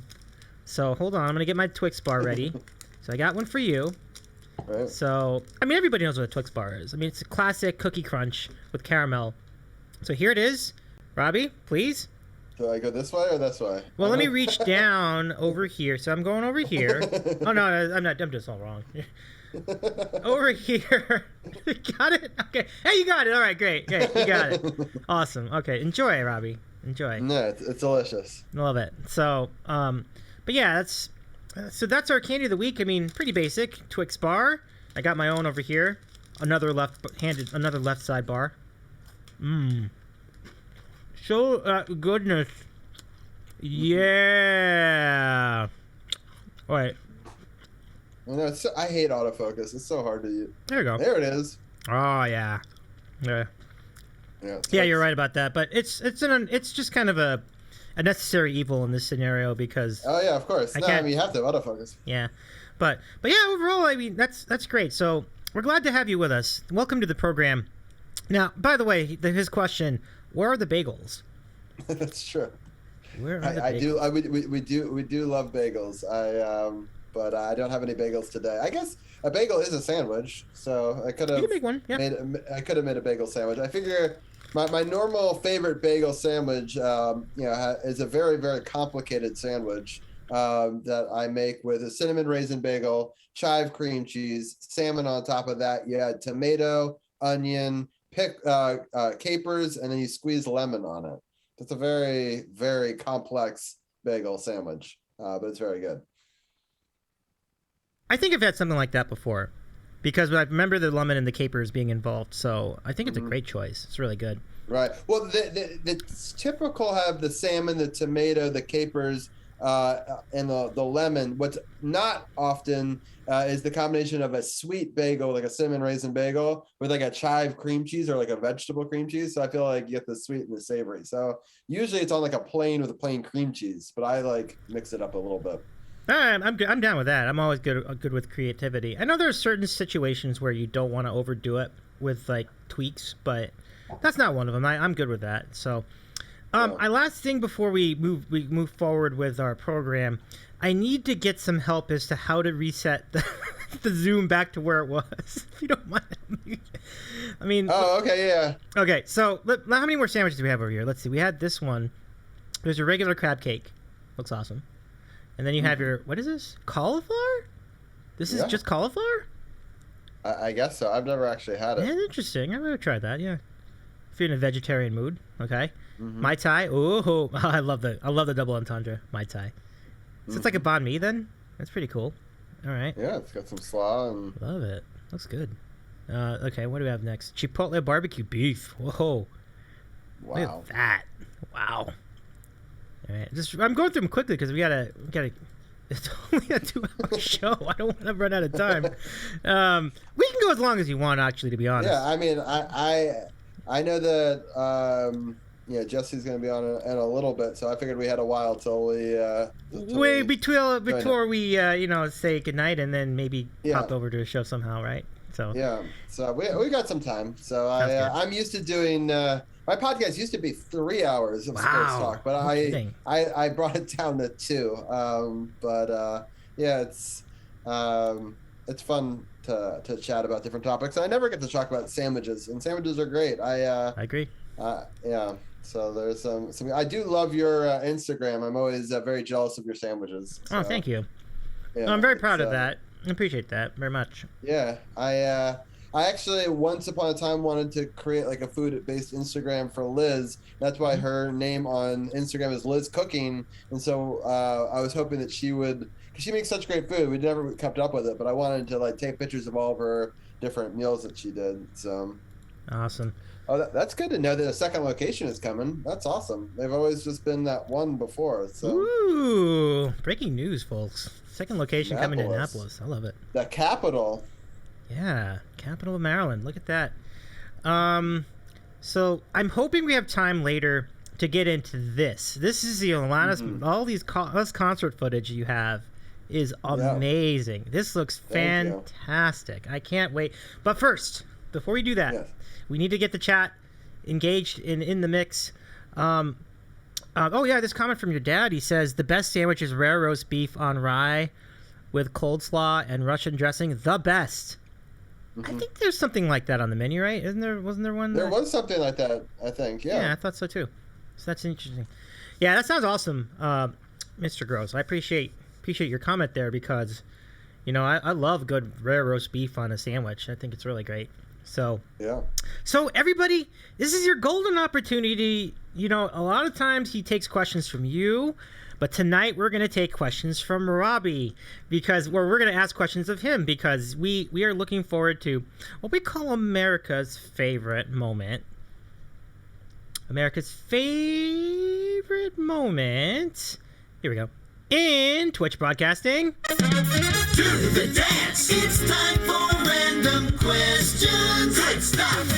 [SPEAKER 1] So hold on, I'm gonna get my Twix bar ready. So I got one for you. Right. So I mean, everybody knows what a Twix bar is. I mean, it's a classic cookie crunch with caramel. So here it is, Robbie, please.
[SPEAKER 2] Do I go this way or this way?
[SPEAKER 1] Well, let me reach down over here. So I'm going over here. Oh no, I'm not. I'm just all wrong. Over here. Got it? Okay. Hey, you got it. All right, great. You got it. Awesome. Okay, enjoy, Robbie. Enjoy.
[SPEAKER 2] No, it's delicious.
[SPEAKER 1] Love it. So, but yeah, that's our candy of the week. I mean, pretty basic. Twix bar. I got my own over here. Another left side bar. So, goodness. Yeah. All right.
[SPEAKER 2] I hate autofocus. It's so hard to use.
[SPEAKER 1] There you go.
[SPEAKER 2] There it is.
[SPEAKER 1] Oh yeah. Yeah, you're right about that. But it's just kind of a necessary evil in this scenario because.
[SPEAKER 2] Oh yeah, of course. I mean, you have to have autofocus.
[SPEAKER 1] Yeah, but yeah, overall, I mean, that's great. So we're glad to have you with us. Welcome to the program. Now, by the way, his question: where are the bagels?
[SPEAKER 2] That's true.
[SPEAKER 1] Where are the bagels?
[SPEAKER 2] We do love bagels. But I don't have any bagels today. I guess a bagel is a sandwich, so I could have.
[SPEAKER 1] You can make one. Yeah.
[SPEAKER 2] I could have made a bagel sandwich. I figure my normal favorite bagel sandwich, is a very, very complicated sandwich that I make with a cinnamon raisin bagel, chive cream cheese, salmon on top of that. You add tomato, onion, capers, and then you squeeze lemon on it. It's a very, very complex bagel sandwich, but it's very good.
[SPEAKER 1] I think I've had something like that before because I remember the lemon and the capers being involved. So I think it's a great choice. It's really good.
[SPEAKER 2] Right. Well, the typical have the salmon, the tomato, the capers, and the lemon. What's not often is the combination of a sweet bagel, like a cinnamon raisin bagel, with like a chive cream cheese or like a vegetable cream cheese. So I feel like you get the sweet and the savory. So usually it's on like a plain with a plain cream cheese, but I like mix it up a little bit.
[SPEAKER 1] I'm good. I'm down with that. I'm always good with creativity. I know there are certain situations where you don't want to overdo it with like tweaks, but that's not one of them. I'm good with that. So, last thing before we move forward with our program, I need to get some help as to how to reset the Zoom back to where it was. If you don't mind. I mean.
[SPEAKER 2] Oh, okay, yeah.
[SPEAKER 1] Okay, so how many more sandwiches do we have over here? Let's see. We had this one. There's a regular crab cake. Looks awesome. And then you have your, what is this? Cauliflower? This is just cauliflower?
[SPEAKER 2] I guess so. I've never actually had it.
[SPEAKER 1] Yeah, interesting. I'm going to try that, yeah. If you're in a vegetarian mood, okay. Mai Tai. Oh, I love the double entendre. Mai Tai. So it's like a banh mi then? That's pretty cool. All right.
[SPEAKER 2] Yeah, it's got some slaw and...
[SPEAKER 1] Love it. Looks good. Okay, what do we have next? Chipotle barbecue beef. Whoa.
[SPEAKER 2] Wow.
[SPEAKER 1] Look at that. Wow. All right, I'm going through them quickly because we gotta. It's only a 2-hour show. I don't want to run out of time. We can go as long as you want, actually. To be honest.
[SPEAKER 2] Yeah, I mean, I know that yeah, Jesse's going to be on in a little bit, so I figured we had a while till we.
[SPEAKER 1] Wait, before we say goodnight and then maybe pop over to a show somehow, right? So
[SPEAKER 2] yeah, so we got some time. So I'm used to doing. My podcast used to be 3 hours of sports talk, but I brought it down to 2. Yeah, it's fun to chat about different topics. I never get to talk about sandwiches, and sandwiches are great. I
[SPEAKER 1] agree.
[SPEAKER 2] Yeah. So there's some. I do love your Instagram. I'm always very jealous of your sandwiches. So,
[SPEAKER 1] oh, thank you.
[SPEAKER 2] Yeah,
[SPEAKER 1] no, I'm very proud of that. I appreciate that very much.
[SPEAKER 2] Yeah, I actually once upon a time wanted to create like a food-based Instagram for Liz. That's why her name on Instagram is Liz Cooking, and so I was hoping that she would, because she makes such great food. We never kept up with it, but I wanted to like take pictures of all of her different meals that she did. So
[SPEAKER 1] awesome.
[SPEAKER 2] Oh, that's good to know that a second location is coming. That's awesome. They've always just been that one before. So.
[SPEAKER 1] Ooh, breaking news, folks. Second location coming to Annapolis. I love it.
[SPEAKER 2] The capital.
[SPEAKER 1] Yeah, capital of Maryland. Look at that. So I'm hoping we have time later to get into this. This is the Alanis. All these concert footage you have is amazing. Yeah. This looks fantastic. I can't wait. But first, before we do that, we need to get the chat engaged in the mix. This comment from your dad. He says the best sandwich is rare roast beef on rye with cold slaw and Russian dressing. The best. I think there's something like that on the menu, right? Wasn't there one?
[SPEAKER 2] There was something like that, I think. Yeah,
[SPEAKER 1] I thought so too. So that's interesting. Yeah, that sounds awesome, Mr. Gross. I appreciate your comment there because, I love good rare roast beef on a sandwich. I think it's really great. So
[SPEAKER 2] yeah.
[SPEAKER 1] So everybody, this is your golden opportunity. A lot of times he takes questions from you, but tonight we're going to take questions from Robbie because we're going to ask questions of him because we are looking forward to what we call America's favorite moment. America's favorite moment. Here we go. In Twitch broadcasting.
[SPEAKER 3] Do the dance. It's time for random questions. Great stuff.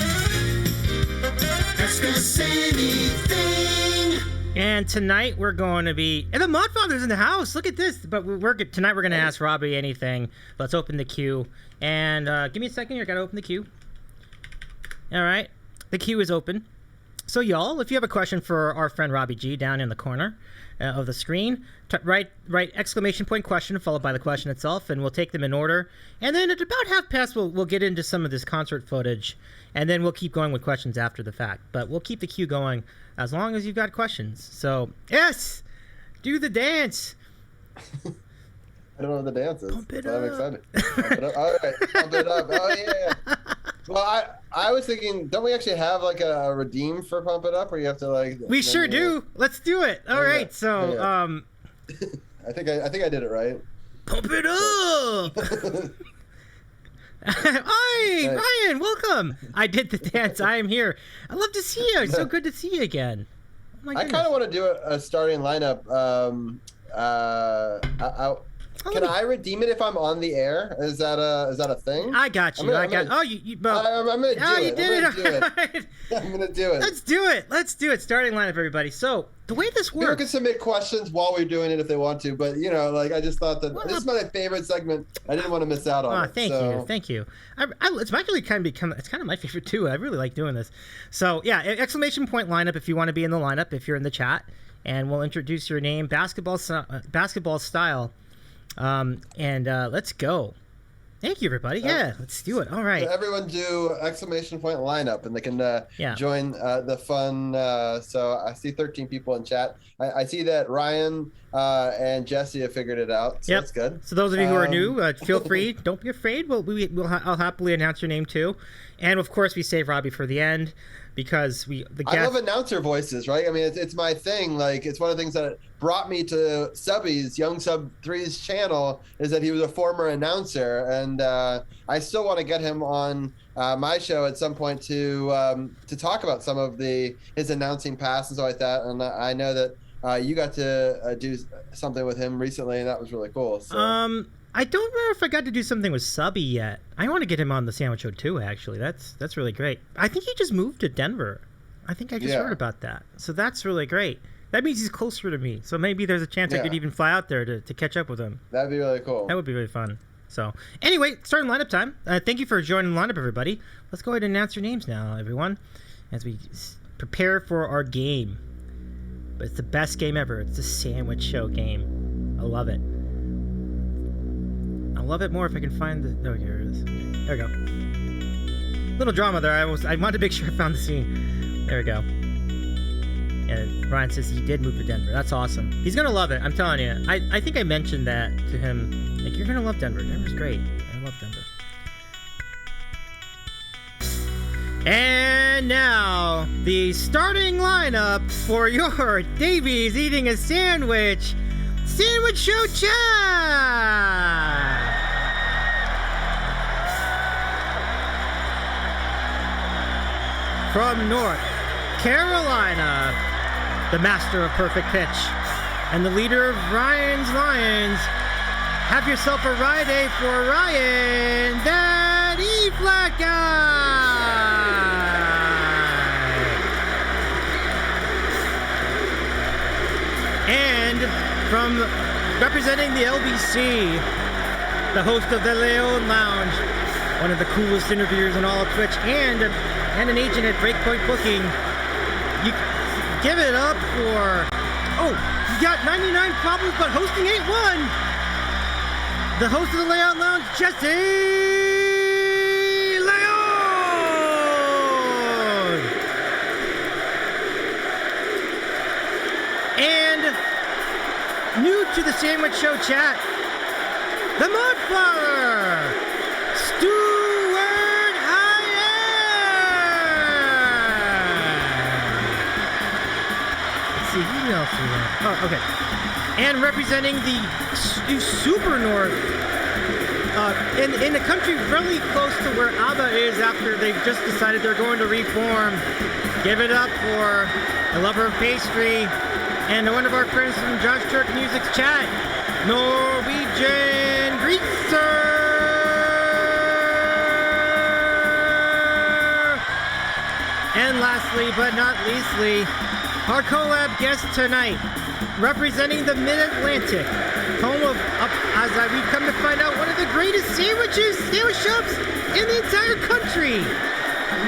[SPEAKER 3] Ask us anything.
[SPEAKER 1] And tonight we're going to be, and the Modfather's in the house. Look at this. But tonight we're going to ask Robbie anything. Let's open the queue. And give me a second here. Got to open the queue. All right. The queue is open. So y'all, if you have a question for our friend Robbie G down in the corner of the screen, write exclamation point question followed by the question itself, and we'll take them in order. And then at about half past, we'll get into some of this concert footage, and then we'll keep going with questions after the fact. But we'll keep the queue going as long as you've got questions. So yes, do the dance.
[SPEAKER 2] I don't know what the dance is.
[SPEAKER 1] Pump it
[SPEAKER 2] but
[SPEAKER 1] up.
[SPEAKER 2] I'm excited. Pump it up. All right, pump it up. Oh yeah. Well, I was thinking, don't we actually have like a redeem for Pump It Up, or you have to like?
[SPEAKER 1] We sure do. Let's do it. All right. So
[SPEAKER 2] I think I did it right.
[SPEAKER 1] Pump it up. Hi, Ryan. Welcome. I did the dance. I am here. I love to see you. It's so good to see you again. Oh my goodness.
[SPEAKER 2] I kind of want to do a starting lineup. Can I redeem it if I'm on the air? Is that a thing?
[SPEAKER 1] I got you. I'm gonna do
[SPEAKER 2] it. You did it. I'm gonna do it.
[SPEAKER 1] Let's do it. Starting lineup, everybody. So the way this works.
[SPEAKER 2] People can submit questions while we're doing it if they want to, but I just thought that this is my favorite segment. I didn't want to miss out on it.
[SPEAKER 1] Thank you. It's actually kind of my favorite too. I really like doing this. So yeah, exclamation point lineup if you want to be in the lineup. If you're in the chat, and we'll introduce your name, basketball style. Let's go. Thank you, everybody. Yeah, let's do it. All right.
[SPEAKER 2] So everyone do exclamation point lineup, and they can join the fun. So I see 13 people in chat. I see that Ryan and Jesse have figured it out. So that's good.
[SPEAKER 1] So those of you who are new, feel free. Don't be afraid. I'll happily announce your name too. And of course, we save Robbie for the end because I love
[SPEAKER 2] announcer voices, right? I mean, it's my thing. Like, it's one of the things that brought me to Subby's Young Sub 3's channel is that he was a former announcer, and I still want to get him on my show at some point to talk about some of his announcing past and stuff like that. And I know that you got to do something with him recently, and that was really cool. So.
[SPEAKER 1] I don't remember if I got to do something with Subby yet. I want to get him on the Sandwich Show too, actually. That's really great. I think he just moved to Denver. I think I just heard about that. So that's really great. That means he's closer to me. So maybe there's a chance I could even fly out there to catch up with him.
[SPEAKER 2] That'd be really cool.
[SPEAKER 1] That would be really fun. So anyway, starting lineup time. Thank you for joining the lineup, everybody. Let's go ahead and announce your names now, everyone, as we prepare for our game. But it's the best game ever. It's the Sandwich Show game. I love it. I'll love it more if I can find the... Oh, here it is. There we go. Little drama there. I wanted to make sure I found the scene. There we go. And Ryan says he did move to Denver. That's awesome. He's going to love it. I'm telling you. I think I mentioned that to him. Like, you're going to love Denver. Denver's great. I love Denver. And now, the starting lineup for your Davy's Eating a Sandwich Sandwich Show Chat! From North Carolina, the master of perfect pitch, and the leader of Ryan's Lions. Have yourself a ride day for Ryan, that E-Flat guy! And from representing the LBC, the host of the Leon Lounge, one of the coolest interviewers in all of Twitch, and an agent at Breakpoint Booking. You give it up for, you got 99 problems, but hosting ain't one. The host of the Layout Lounge, Jesse Leon! And new to the Sandwich Show chat, the Mudflower, Stuart Hyatt! Let's see, who else we have? Oh, okay. And representing the super north, in the country really close to where ABBA is after they've just decided they're going to reform. Give it up for a lover of pastry and one of our friends from Josh Turk Music's chat, Norwegian Greaser. And lastly, but not leastly, our collab guest tonight, representing the Mid-Atlantic, home of, as we've come to find out, one of the greatest sandwich shops in the entire country.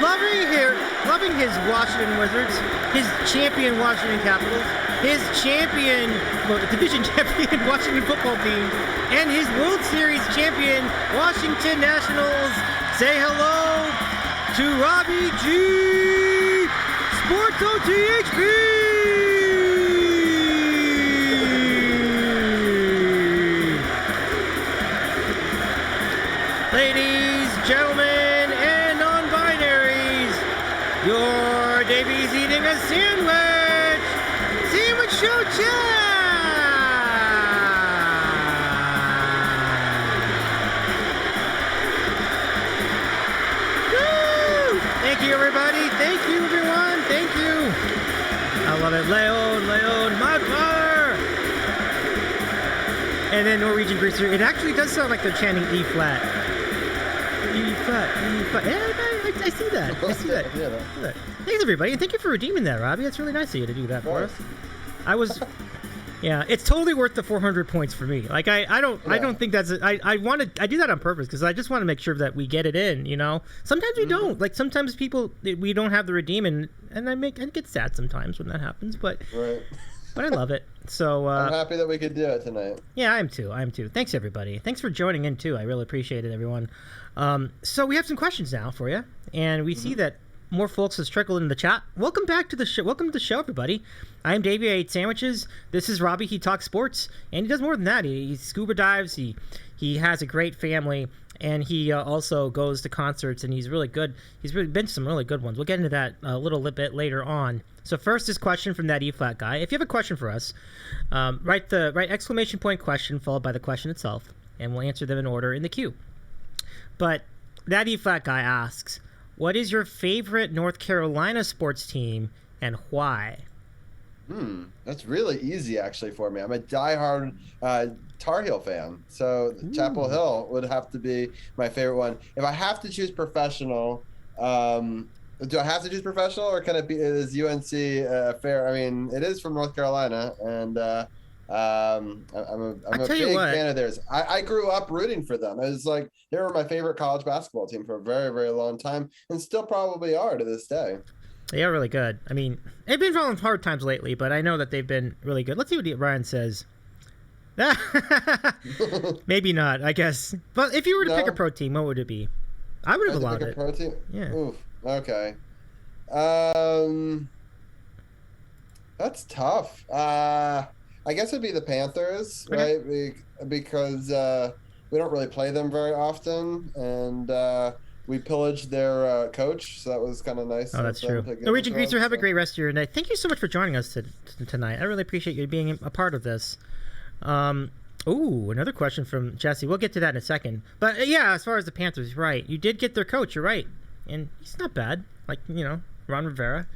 [SPEAKER 1] Loving his Washington Wizards, his champion Washington Capitals, his division champion Washington football team, and his World Series champion Washington Nationals. Say hello to Robbie G, Sports OTHP. Ladies, gentlemen, and non-binaries, your Davy's Eating a Sandwich Show Chat! Woo! Thank you, everybody. Thank you, everyone. Thank you. I love it. Leon, my father! And then Norwegian Greaser. It actually does sound like they're chanting E-flat. E-flat. Yeah, I see that. Yeah. Thanks, everybody, and thank you for redeeming that, Robbie. That's really nice of you to do that for us. It's totally worth the 400 points for me. Like I don't think that's I do that on purpose because I just want to make sure that we get it in. You know, sometimes we don't. Like sometimes we don't have the redeem, and I get sad sometimes when that happens. But I love it. So
[SPEAKER 2] I'm happy that we could do it tonight.
[SPEAKER 1] Yeah, I am too. Thanks, everybody. Thanks for joining in too. I really appreciate it, everyone. So we have some questions now for you, and we see that more folks has trickled in the chat. Welcome back to the show. Welcome to the show, everybody. I am Davy. I eat sandwiches. This is Robbie. He talks sports, and he does more than that. He scuba dives. He has a great family, and he also goes to concerts, and he's really good. He's really been to some really good ones. We'll get into that a little bit later on. So first, this question from that E-flat guy. If you have a question for us, write exclamation point question followed by the question itself, and we'll answer them in order in the queue. But that E-flat guy asks, what is your favorite North Carolina sports team and why?
[SPEAKER 2] That's really easy actually for me. I'm a diehard Tar Heel fan, so Chapel Hill would have to be my favorite one. If I have to choose professional, Do I have to choose professional, or can it be? Is UNC fair? I mean, it is from North Carolina, and I'm a big fan of theirs. I grew up rooting for them. It was like they were my favorite college basketball team for a very, very long time, and still probably are to this day.
[SPEAKER 1] They are really good. I mean, they've been falling hard times lately, but I know that they've been really good. Let's see what Ryan says. Maybe not, I guess. But if you were to pick a pro team, what would it be? I would have allowed it.
[SPEAKER 2] Pro team?
[SPEAKER 1] Yeah.
[SPEAKER 2] Oof. Okay. That's tough. I guess it'd be the Panthers, right? Because we don't really play them very often, and we pillaged their coach, so that was kind of nice.
[SPEAKER 1] Oh, that's true. Norwegian Greaser, have a great rest of your night. Thank you so much for joining us tonight. I really appreciate you being a part of this. Another question from Jesse. We'll get to that in a second. But yeah, as far as the Panthers, right. You did get their coach, you're right. And he's not bad. Like, Ron Rivera.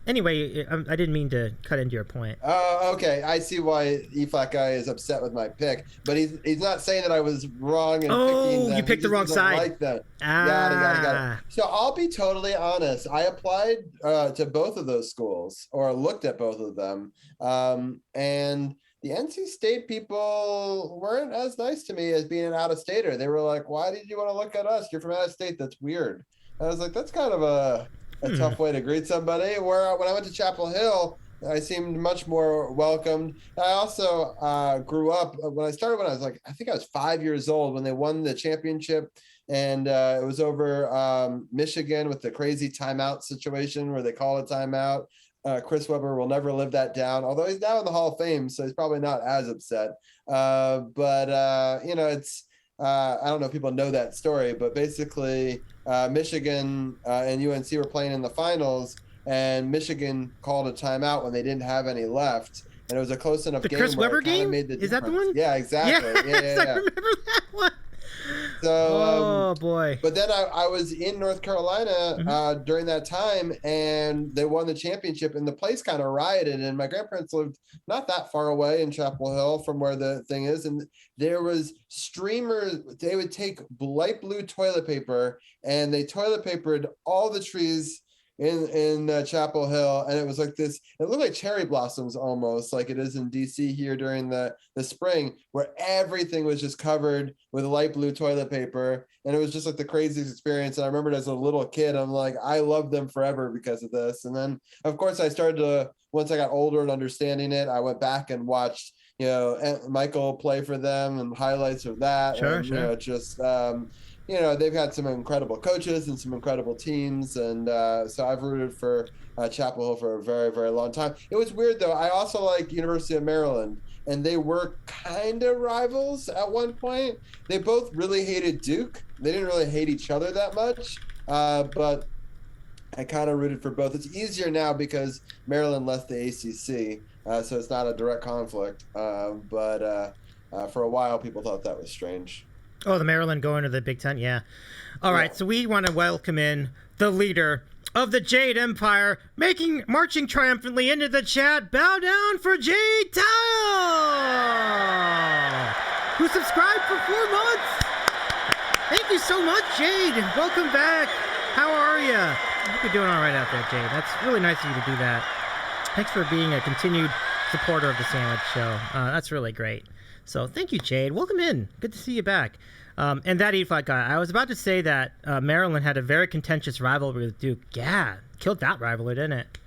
[SPEAKER 1] Anyway, I didn't mean to cut into your point.
[SPEAKER 2] Okay. I see why E-Flat Guy is upset with my pick. But he's not saying that I was wrong in picking them.
[SPEAKER 1] You picked the wrong side.
[SPEAKER 2] Like that. Got it. So I'll be totally honest. I applied to both of those schools, or looked at both of them. And the NC State people weren't as nice to me as being an out-of-stater. They were like, why did you want to look at us? You're from out-of-state. That's weird. And I was like, that's kind of a tough way to greet somebody. Where when I went to Chapel Hill, I seemed much more welcomed. I also grew up, when I was like, I think I was 5 years old when they won the championship. And it was over Michigan with the crazy timeout situation where they call a timeout. Chris Webber will never live that down, although he's now in the Hall of Fame, so he's probably not as upset. It's I don't know if people know that story, but basically Michigan and UNC were playing in the finals, and Michigan called a timeout when they didn't have any left, and it was a close enough game.
[SPEAKER 1] The Chris Webber game? Is that the one?
[SPEAKER 2] Yeah, exactly.
[SPEAKER 1] Yes, I remember that one.
[SPEAKER 2] So,
[SPEAKER 1] boy.
[SPEAKER 2] But then I was in North Carolina during that time, and they won the championship, and the place kind of rioted. And my grandparents lived not that far away in Chapel Hill from where the thing is. And there was streamers. They would take light blue toilet paper, and they toilet papered all the trees in Chapel Hill, and it was like this. It looked like cherry blossoms almost, like it is in DC here during the spring, where everything was just covered with light blue toilet paper, and it was just like the craziest experience. And I remember as a little kid, I'm like, I love them forever because of this. And then, of course, I started to, once I got older and understanding it, I went back and watched, Michael play for them and highlights of that.
[SPEAKER 1] Sure.
[SPEAKER 2] They've had some incredible coaches and some incredible teams. And so I've rooted for Chapel Hill for a very, very long time. It was weird, though. I also like University of Maryland, and they were kind of rivals at one point. They both really hated Duke. They didn't really hate each other that much, but I kind of rooted for both. It's easier now because Maryland left the ACC, so it's not a direct conflict. But for a while, people thought that was strange.
[SPEAKER 1] Oh, the Maryland going to the Big Ten? Yeah. All right, so we want to welcome in the leader of the Jade Empire, marching triumphantly into the chat. Bow down for Jade Tile, who subscribed for 4 months. Thank you so much, Jade. Welcome back. How are you? I hope you're doing all right out there, Jade. That's really nice of you to do that. Thanks for being a continued supporter of the Sandwich Show. That's really great. So thank you, Jade. Welcome in. Good to see you back. And that E-Flat guy, I was about to say that Maryland had a very contentious rivalry with Duke. Yeah, killed that rivalry, didn't it?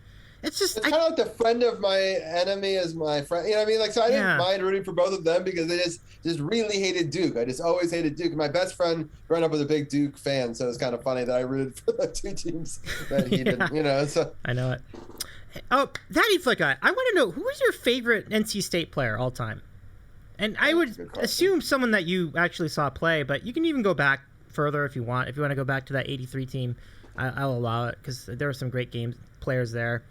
[SPEAKER 1] It's
[SPEAKER 2] kind of like the friend of my enemy is my friend. You know what I mean? Like, so I didn't mind rooting for both of them because they just really hated Duke. I just always hated Duke. My best friend growing up was a big Duke fan, so it's kind of funny that I rooted for the two teams that he didn't. So
[SPEAKER 1] I know it. Oh, that E-Flat guy, I want to know, who is your favorite NC State player all time? And I would assume someone that you actually saw play, but you can even go back further if you want. If you want to go back to that 83 team, I'll allow it because there were some great players there.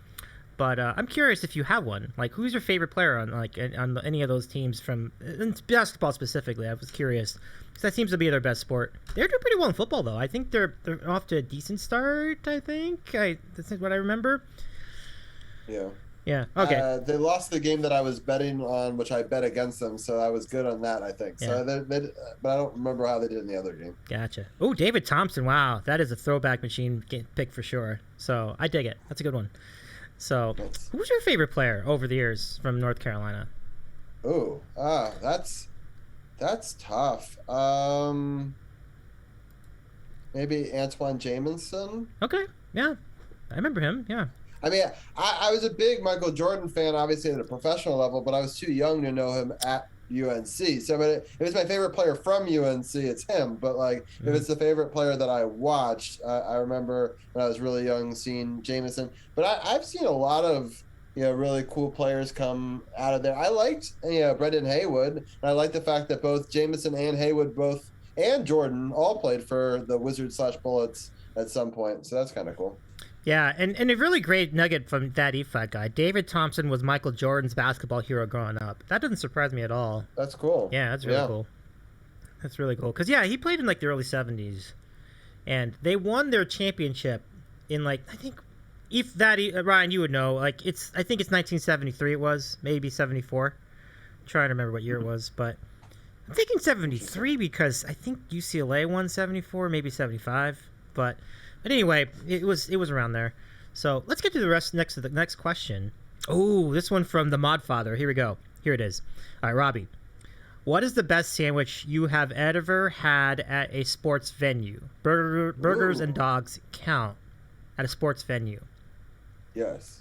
[SPEAKER 1] But I'm curious if you have one. Like, who's your favorite player on any of those teams from basketball specifically? I was curious because that seems to be their best sport. They're doing pretty well in football, though. I think they're off to a decent start. I think that's what I remember.
[SPEAKER 2] Yeah.
[SPEAKER 1] Yeah. Okay.
[SPEAKER 2] They lost the game that I was betting on, which I bet against them, so I was good on that, I think.
[SPEAKER 1] Yeah.
[SPEAKER 2] So but I don't remember how they did in the other game.
[SPEAKER 1] Gotcha. Oh, David Thompson. Wow, that is a throwback machine pick for sure. So I dig it. That's a good one. So,
[SPEAKER 2] Nice.
[SPEAKER 1] who's your favorite player over the years from North Carolina?
[SPEAKER 2] Oh, that's tough. Maybe Antoine Jamison.
[SPEAKER 1] Okay. Yeah, I remember him. Yeah.
[SPEAKER 2] I mean, I was a big Michael Jordan fan, obviously at a professional level, but I was too young to know him at UNC. So, but if it's my favorite player from UNC, it's him. But like, if it's the favorite player that I watched, I remember when I was really young seeing Jamison. But I've seen a lot of really cool players come out of there. I liked Brendan Haywood, and I like the fact that both Jamison and Haywood and Jordan all played for the Wizards/Bullets at some point. So that's kind of cool.
[SPEAKER 1] Yeah, and a really great nugget from that EFAT guy. David Thompson was Michael Jordan's basketball hero growing up. That doesn't surprise me at all.
[SPEAKER 2] That's cool.
[SPEAKER 1] Yeah, that's really cool. That's really cool. Because, he played in, like, the early 70s. And they won their championship in, like, I think, Ryan, you would know. Like, I think it's 1973 it was. Maybe 74. I'm trying to remember what year it was. But I'm thinking 73 because I think UCLA won 74, maybe 75. But anyway, it was around there. So let's get to the next question. Oh, this one from the Mod Father. Here we go. Here it is. All right, Robbie. What is the best sandwich you have ever had at a sports venue? Burgers and dogs count at a sports venue.
[SPEAKER 2] Yes.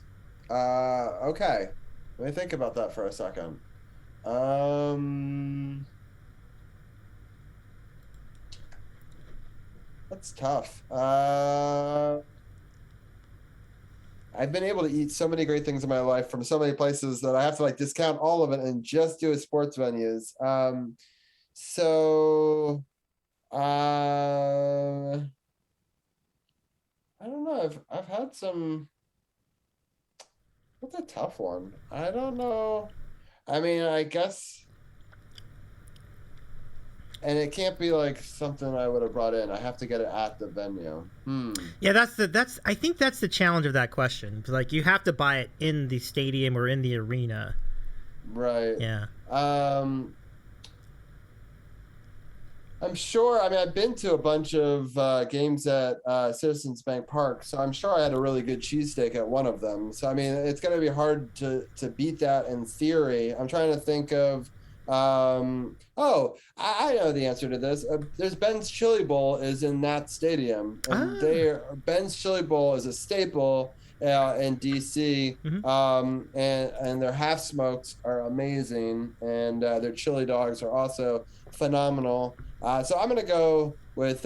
[SPEAKER 2] Okay. Let me think about that for a second. That's tough. I've been able to eat so many great things in my life from so many places that I have to like discount all of it and just do sports venues. I don't know. I've had some. What's a tough one? I don't know. I mean, I guess. And it can't be like something I would have brought in. I have to get it at the venue.
[SPEAKER 1] Yeah, I think that's the challenge of that question. Like, you have to buy it in the stadium or in the arena.
[SPEAKER 2] Right.
[SPEAKER 1] Yeah.
[SPEAKER 2] I'm sure. I mean, I've been to a bunch of games at Citizens Bank Park, so I'm sure I had a really good cheesesteak at one of them. So I mean, it's going to be hard to beat that in theory. I'm trying to think of. I know the answer to this. There's Ben's Chili Bowl is in that stadium, and Ben's Chili Bowl is a staple in DC. Mm-hmm. And their half smokes are amazing, and their chili dogs are also phenomenal. So I'm gonna go with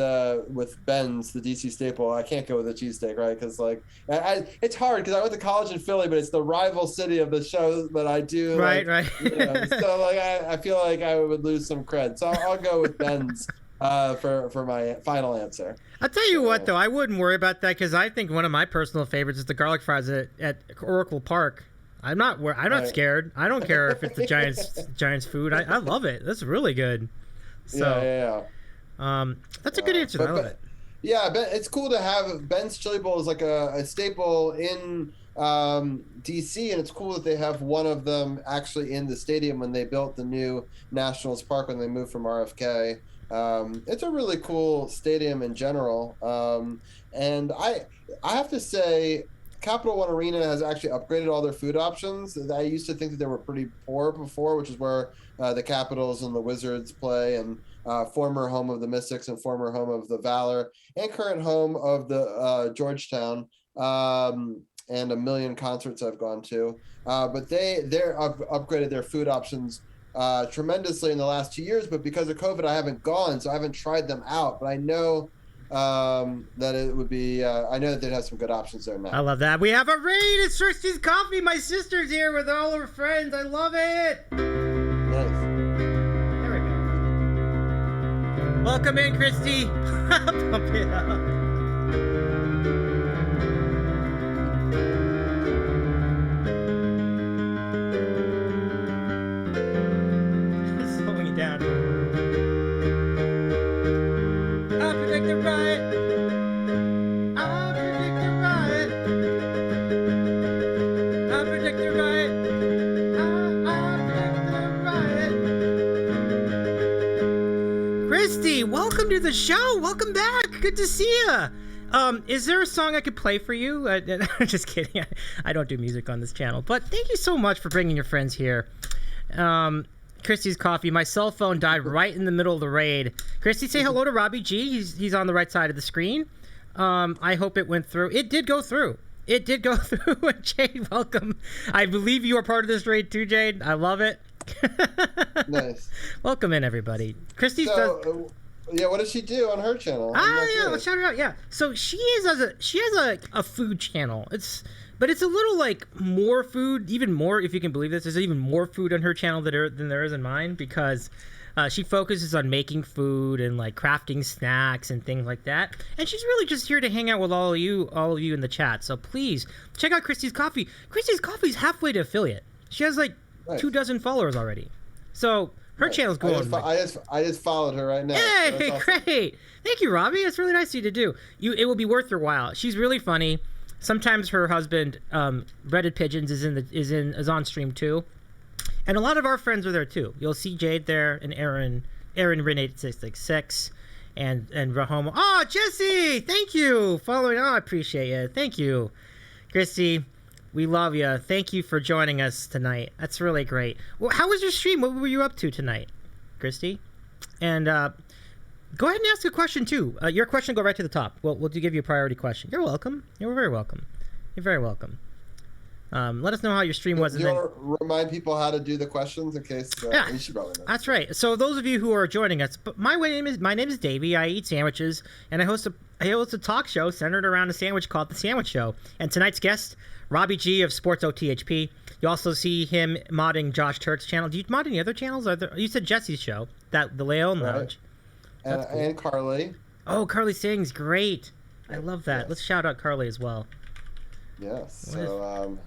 [SPEAKER 2] Ben's, the DC staple. I can't go with a cheesesteak, right? Because like it's hard because I went to college in Philly, but it's the rival city of the show that I do.
[SPEAKER 1] Right.
[SPEAKER 2] So like I feel like I would lose some cred. So I'll go with Ben's for my final answer.
[SPEAKER 1] I'll tell you what, though, I wouldn't worry about that because I think one of my personal favorites is the garlic fries at Oracle Park. I'm not scared. I don't care if it's the Giants food. I love it. That's really good. So, that's a good answer. I love it.
[SPEAKER 2] Yeah, it's cool to have Ben's Chili Bowl is like a staple in DC, and it's cool that they have one of them actually in the stadium when they built the new Nationals Park when they moved from RFK. It's a really cool stadium in general, and I have to say, Capital One Arena has actually upgraded all their food options. I used to think that they were pretty poor before, which is where the Capitals and the Wizards play, and former home of the Mystics and former home of the Valor, and current home of the Georgetown, and a million concerts I've gone to. But they're upgraded their food options tremendously in the last 2 years. But because of COVID, I haven't gone, so I haven't tried them out. But I know that it would be I know that they'd have some good options there now.
[SPEAKER 1] I love that. We have a raid at Thirsty's Coffee. My sister's here with all her friends. I love it.
[SPEAKER 2] Nice.
[SPEAKER 1] There we go. Welcome in, Christy. Pump it up. Slowing it down. I'll predict the riot. I'll predict the riot. I'll predict the welcome to the show. Welcome back. Good to see you. Is there a song I could play for you? Just kidding. I don't do music on this channel. But thank you so much for bringing your friends here. Christy's coffee. My cell phone died right in the middle of the raid. Christy, say hello to Robbie G. He's on the right side of the screen. I hope it went through. It did go through. It did go through. Jade, welcome. I believe you are part of this raid too, Jade. I love it.
[SPEAKER 2] Nice.
[SPEAKER 1] Welcome in, everybody. Christy
[SPEAKER 2] yeah, what does she do on her channel?
[SPEAKER 1] Yeah, let's shout her out. Yeah, so she has a food channel. But it's a little like more food, even more, if you can believe this. There's even more food on her channel than there is in mine, because she focuses on making food and like crafting snacks and things like that. And she's really just here to hang out with all of you in the chat. So please check out Christy's Coffee. Christy's Coffee's halfway to affiliate. She has like 24 followers already. So her channel's going.
[SPEAKER 2] I just followed her right now.
[SPEAKER 1] Hey,
[SPEAKER 2] so awesome.
[SPEAKER 1] Great! Thank you, Robbie. That's really nice of you to do. It will be worth your while. She's really funny. Sometimes her husband, Breaded Pigeons, is on stream too, and a lot of our friends are there too. You'll see Jade there, and Aaron Rin8666, and Rahoma. Oh, Jesse! Thank you. Following. Oh, I appreciate you. Thank you, Christy. We love you. Thank you for joining us tonight. That's really great. Well, how was your stream? What were you up to tonight, Christy? And go ahead and ask a question too. Your question will go right to the top. We'll give you a priority question. You're welcome. You're very welcome. You're very welcome. Let us know how your stream was.
[SPEAKER 2] You'll remind people how to do the questions in case.
[SPEAKER 1] Yeah,
[SPEAKER 2] you should probably know.
[SPEAKER 1] That's right. So those of you who are joining us, but my name is Davy. I eat sandwiches, and I host a talk show centered around a sandwich called The Sandwich Show. And tonight's guest, Robbie G of Sports OTHP. You also see him modding Josh Turk's channel. Do you mod any other channels? You said Jesse's show, the Leon Lounge.
[SPEAKER 2] Right.
[SPEAKER 1] Cool.
[SPEAKER 2] And Carly.
[SPEAKER 1] Oh, Carly sings. Great. I love that. Yes. Let's shout out Carly as well.
[SPEAKER 2] Yes. So,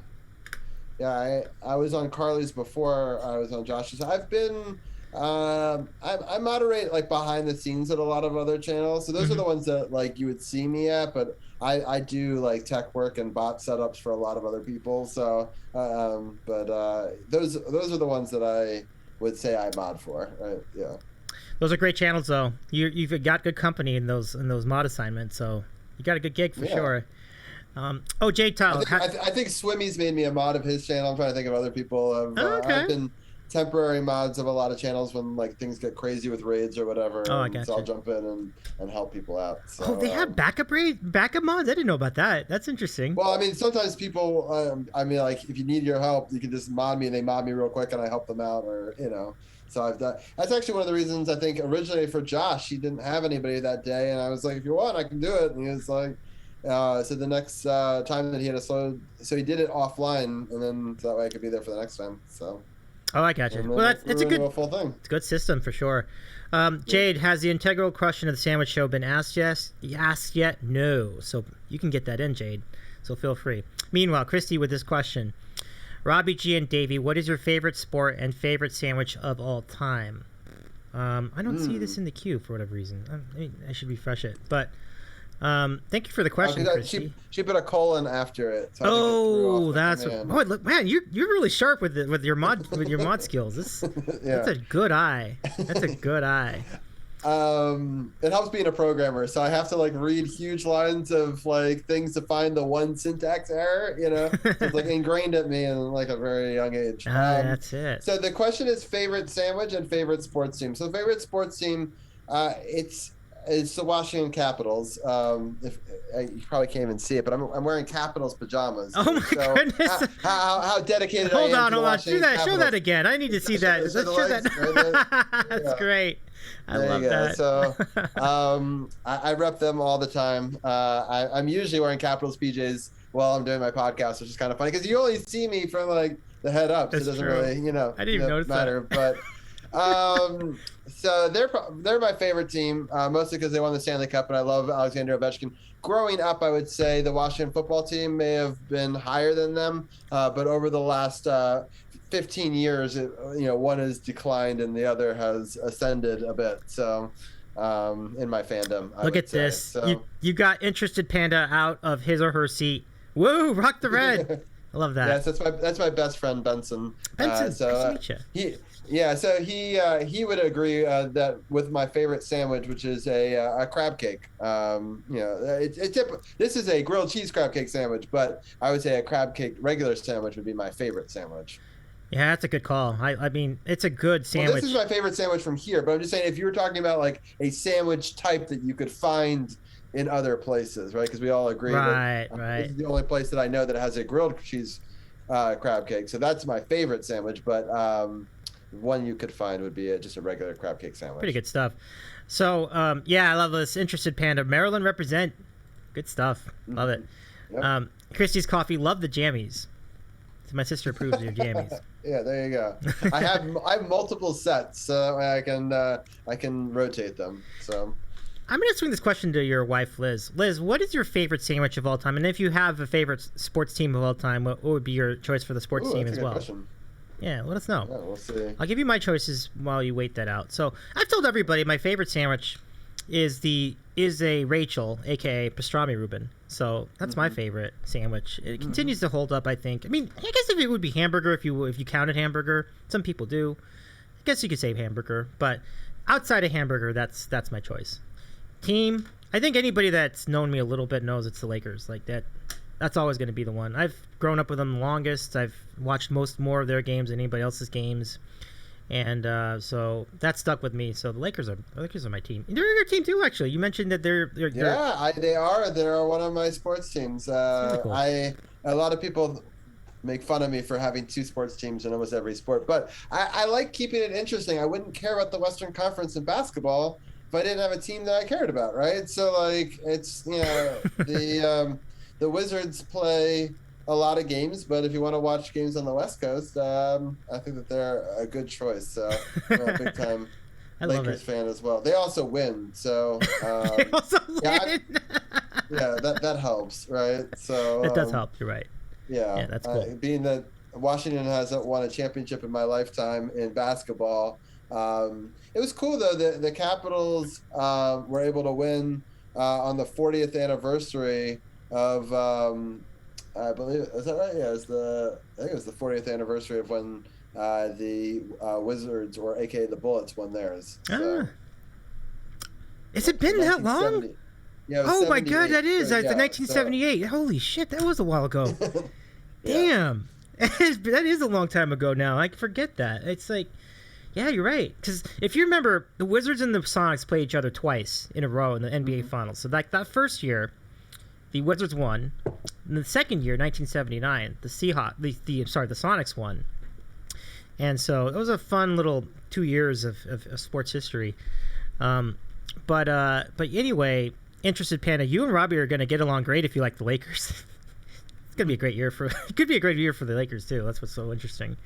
[SPEAKER 2] yeah, I was on Carly's before I was on Josh's. I've been, I moderate like behind the scenes at a lot of other channels. So those are the ones that like you would see me at, but I do like tech work and bot setups for a lot of other people. So, those are the ones that I would say I mod for. Right? Yeah.
[SPEAKER 1] Those are great channels, though. You've got good company in those mod assignments, so you got a good gig for sure. Jay Tyler.
[SPEAKER 2] I think Swimmy's made me a mod of his channel. I'm trying to think of other people. I've been temporary mods of a lot of channels when like things get crazy with raids or whatever.
[SPEAKER 1] Oh, I got
[SPEAKER 2] so I'll jump in and help people out. So,
[SPEAKER 1] they have backup mods? I didn't know about that. That's interesting.
[SPEAKER 2] Well, I mean, sometimes people, like if you need your help, you can just mod me and they mod me real quick and I help them out, or So I've done. That's actually one of the reasons I think originally for Josh, he didn't have anybody that day, and I was like, if you want, I can do it. And he was like, so the next time that he had a slow, so he did it offline, and then so that way I could be there for the next time. So.
[SPEAKER 1] Oh, I got you. Well, it's a good
[SPEAKER 2] full thing.
[SPEAKER 1] It's a good system for sure. Jade, has the integral question of the Sandwich Show been asked yet? No. So you can get that in, Jade. So feel free. Meanwhile, Christy with this question. Robbie G and Davy, what is your favorite sport and favorite sandwich of all time? I don't see this in the queue for whatever reason. I should refresh it. But thank you for the question, Christy.
[SPEAKER 2] She put a colon after it. So
[SPEAKER 1] that's what. Oh, look, man, you're really sharp with your mod skills. That's a good eye. That's a good eye.
[SPEAKER 2] It helps being a programmer, so I have to like read huge lines of like things to find the one syntax error, so it's like ingrained at me in like a very young age.
[SPEAKER 1] That's it.
[SPEAKER 2] So the question is favorite sandwich and favorite sports team. So favorite sports team, it's the Washington Capitals. If you probably can't even see it, but I'm wearing Capitals pajamas.
[SPEAKER 1] Oh my goodness!
[SPEAKER 2] How dedicated
[SPEAKER 1] hold
[SPEAKER 2] I am.
[SPEAKER 1] Hold on. Show that again. I need to see that. Let's show that. That's great. I love that.
[SPEAKER 2] So I rep them all the time. I'm usually wearing Capitals PJs while I'm doing my podcast, which is kind of funny because you only see me from like the head up.
[SPEAKER 1] That's
[SPEAKER 2] so it doesn't
[SPEAKER 1] true.
[SPEAKER 2] really,
[SPEAKER 1] I didn't even notice
[SPEAKER 2] matter.
[SPEAKER 1] That.
[SPEAKER 2] But so they're my favorite team, mostly because they won the Stanley Cup, and I love Alexander Ovechkin. Growing up, I would say the Washington football team may have been higher than them, but over the last 15 years, one has declined and the other has ascended a bit. So, in my fandom,
[SPEAKER 1] look at this. So, you got Interested Panda out of his or her seat. Whoa, rock the red. I love that.
[SPEAKER 2] Yes, that's my best friend Benson.
[SPEAKER 1] Benson, nice to meet you.
[SPEAKER 2] He would agree that with my favorite sandwich, which is a crab cake. This is a grilled cheese crab cake sandwich, but I would say a crab cake regular sandwich would be my favorite sandwich.
[SPEAKER 1] Yeah, that's a good call. I mean, it's a good sandwich.
[SPEAKER 2] Well, this is my favorite sandwich from here, but I'm just saying if you were talking about like a sandwich type that you could find in other places, right? Because we all agree that this is the only place that I know that has a grilled cheese crab cake. So that's my favorite sandwich, but one you could find would be just a regular crab cake sandwich.
[SPEAKER 1] Pretty good stuff. So, I love this. Interested Panda. Maryland represent. Good stuff. Love it.
[SPEAKER 2] Yep.
[SPEAKER 1] Christie's Coffee. Love the jammies. So my sister approves of your jammies.
[SPEAKER 2] Yeah, there you go. I have multiple sets, so that way I can rotate them. So
[SPEAKER 1] I'm going to swing this question to your wife, Liz. Liz, what is your favorite sandwich of all time? And if you have a favorite sports team of all time, what would be your choice for the sports team as well?
[SPEAKER 2] Question.
[SPEAKER 1] Yeah, let us know.
[SPEAKER 2] Yeah, we'll see.
[SPEAKER 1] I'll give you my choices while you wait that out. So I've told everybody my favorite sandwich is a Rachel, aka pastrami Reuben. So that's my favorite sandwich. It continues to hold up, I think. I mean, I guess if it would be hamburger, if you counted hamburger, some people do. I guess you could say hamburger, but outside of hamburger, that's my choice. Team, I think anybody that's known me a little bit knows it's the Lakers. Like that. That's always going to be the one. I've grown up with them the longest. I've watched more of their games than anybody else's games, and so that stuck with me. So the Lakers are my team. They're your team too, actually. You mentioned that they're
[SPEAKER 2] they are. They're one of my sports teams.
[SPEAKER 1] Cool.
[SPEAKER 2] A lot of people make fun of me for having two sports teams in almost every sport, but I like keeping it interesting. I wouldn't care about the Western Conference in basketball if I didn't have a team that I cared about, right? So like it's the Wizards play a lot of games, but if you want to watch games on the West Coast, I think that they're a good choice. So I'm a big time Lakers fan as well. They also win, so
[SPEAKER 1] they also win.
[SPEAKER 2] That helps, right? So
[SPEAKER 1] it does help. You're right.
[SPEAKER 2] Yeah,
[SPEAKER 1] that's cool.
[SPEAKER 2] Being that Washington hasn't won a championship in my lifetime in basketball, it was cool though. The Capitals were able to win on the 40th anniversary of I believe, is that right? Yeah, I think it was the 40th anniversary of when the Wizards, or aka the Bullets, won theirs. So,
[SPEAKER 1] has it been that long?
[SPEAKER 2] Yeah.
[SPEAKER 1] Oh my God, that is.
[SPEAKER 2] So,
[SPEAKER 1] the 1978. Holy shit, that was a while ago. Damn. That is a long time ago now. I forget that. It's like, yeah, you're right. Because if you remember, the Wizards and the Sonics played each other twice in a row in the NBA Finals. So that first year, the Wizards won. In the second year, 1979, the Sonics won. And so it was a fun little 2 years of sports history. But anyway, Interested Panda, you and Robbie are going to get along great if you like the Lakers. It's going to be a great year it could be a great year for the Lakers too. That's what's so interesting.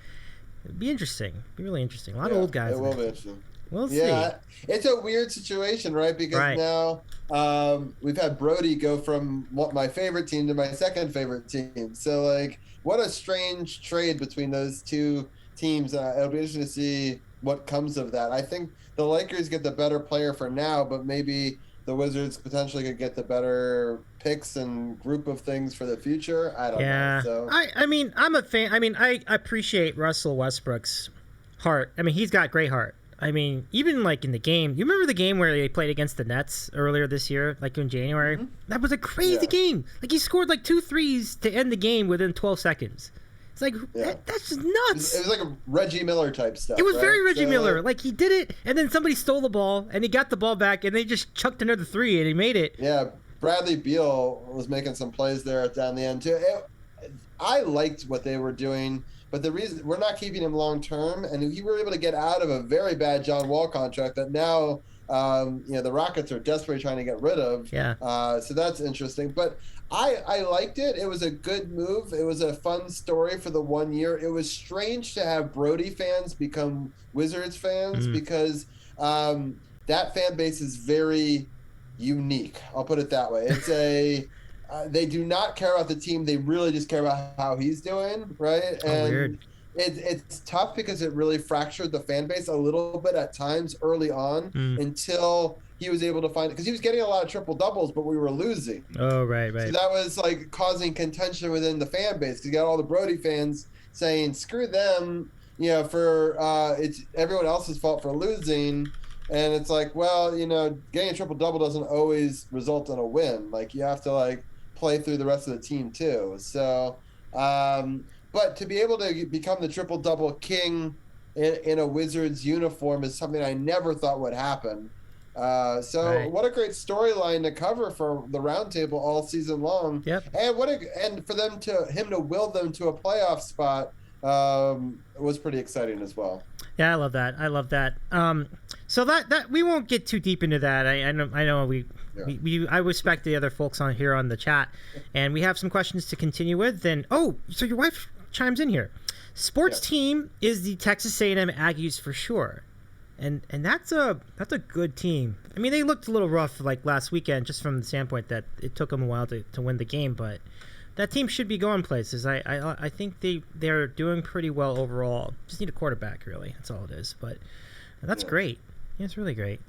[SPEAKER 1] It'd be interesting. It'd be really interesting. A lot of old guys.
[SPEAKER 2] It will be interesting.
[SPEAKER 1] We'll see.
[SPEAKER 2] Yeah, it's a weird situation, right? Because now we've had Brody go from my favorite team to my second favorite team. So, like, what a strange trade between those two teams. It'll be interesting to see what comes of that. I think the Lakers get the better player for now, but maybe the Wizards potentially could get the better picks and group of things for the future. I don't know. So.
[SPEAKER 1] I mean, I'm a fan. I mean, I appreciate Russell Westbrook's heart. I mean, he's got great heart. I mean, even like in the game, you remember the game where they played against the Nets earlier this year, like in January? Mm-hmm. That was a crazy game. Like he scored like 2 threes to end the game within 12 seconds. It's like, that's just nuts.
[SPEAKER 2] It was like a Reggie Miller type stuff.
[SPEAKER 1] It was very Reggie Miller. Like he did it, and then somebody stole the ball, and he got the ball back, and they just chucked another 3, and he made it.
[SPEAKER 2] Yeah, Bradley Beal was making some plays there down the end too. I liked what they were doing. But the reason we're not keeping him long term, and we were able to get out of a very bad John Wall contract that now, the Rockets are desperately trying to get rid of.
[SPEAKER 1] Yeah.
[SPEAKER 2] So that's interesting. But I liked it. It was a good move. It was a fun story for the 1 year. It was strange to have Brody fans become Wizards fans because that fan base is very unique. I'll put it that way. It's they do not care about the team. They really just care about how he's doing, right? And
[SPEAKER 1] weird.
[SPEAKER 2] It's tough because it really fractured the fan base a little bit at times early on until he was able to find it because he was getting a lot of triple doubles, but we were losing.
[SPEAKER 1] Oh, right.
[SPEAKER 2] So that was like causing contention within the fan base because you got all the Brody fans saying, "Screw them," for it's everyone else's fault for losing. And it's like, well, getting a triple double doesn't always result in a win. Like you have to like play through the rest of the team too. So, but to be able to become the triple double king in a Wizards uniform is something I never thought would happen.
[SPEAKER 1] Right.
[SPEAKER 2] What a great storyline to cover for the roundtable all season long.
[SPEAKER 1] Yep.
[SPEAKER 2] And for him to will them to a playoff spot was pretty exciting as well.
[SPEAKER 1] Yeah, I love that. So that we won't get too deep into that. I know I respect the other folks on here on the chat, and we have some questions to continue with. And so your wife chimes in here. Sports team is the Texas A&M Aggies for sure, and that's a good team. I mean, they looked a little rough like last weekend, just from the standpoint that it took them a while to win the game, but that team should be going places. I think they're doing pretty well overall. Just need a quarterback, really. That's all it is. But that's great. Yeah, it's really great.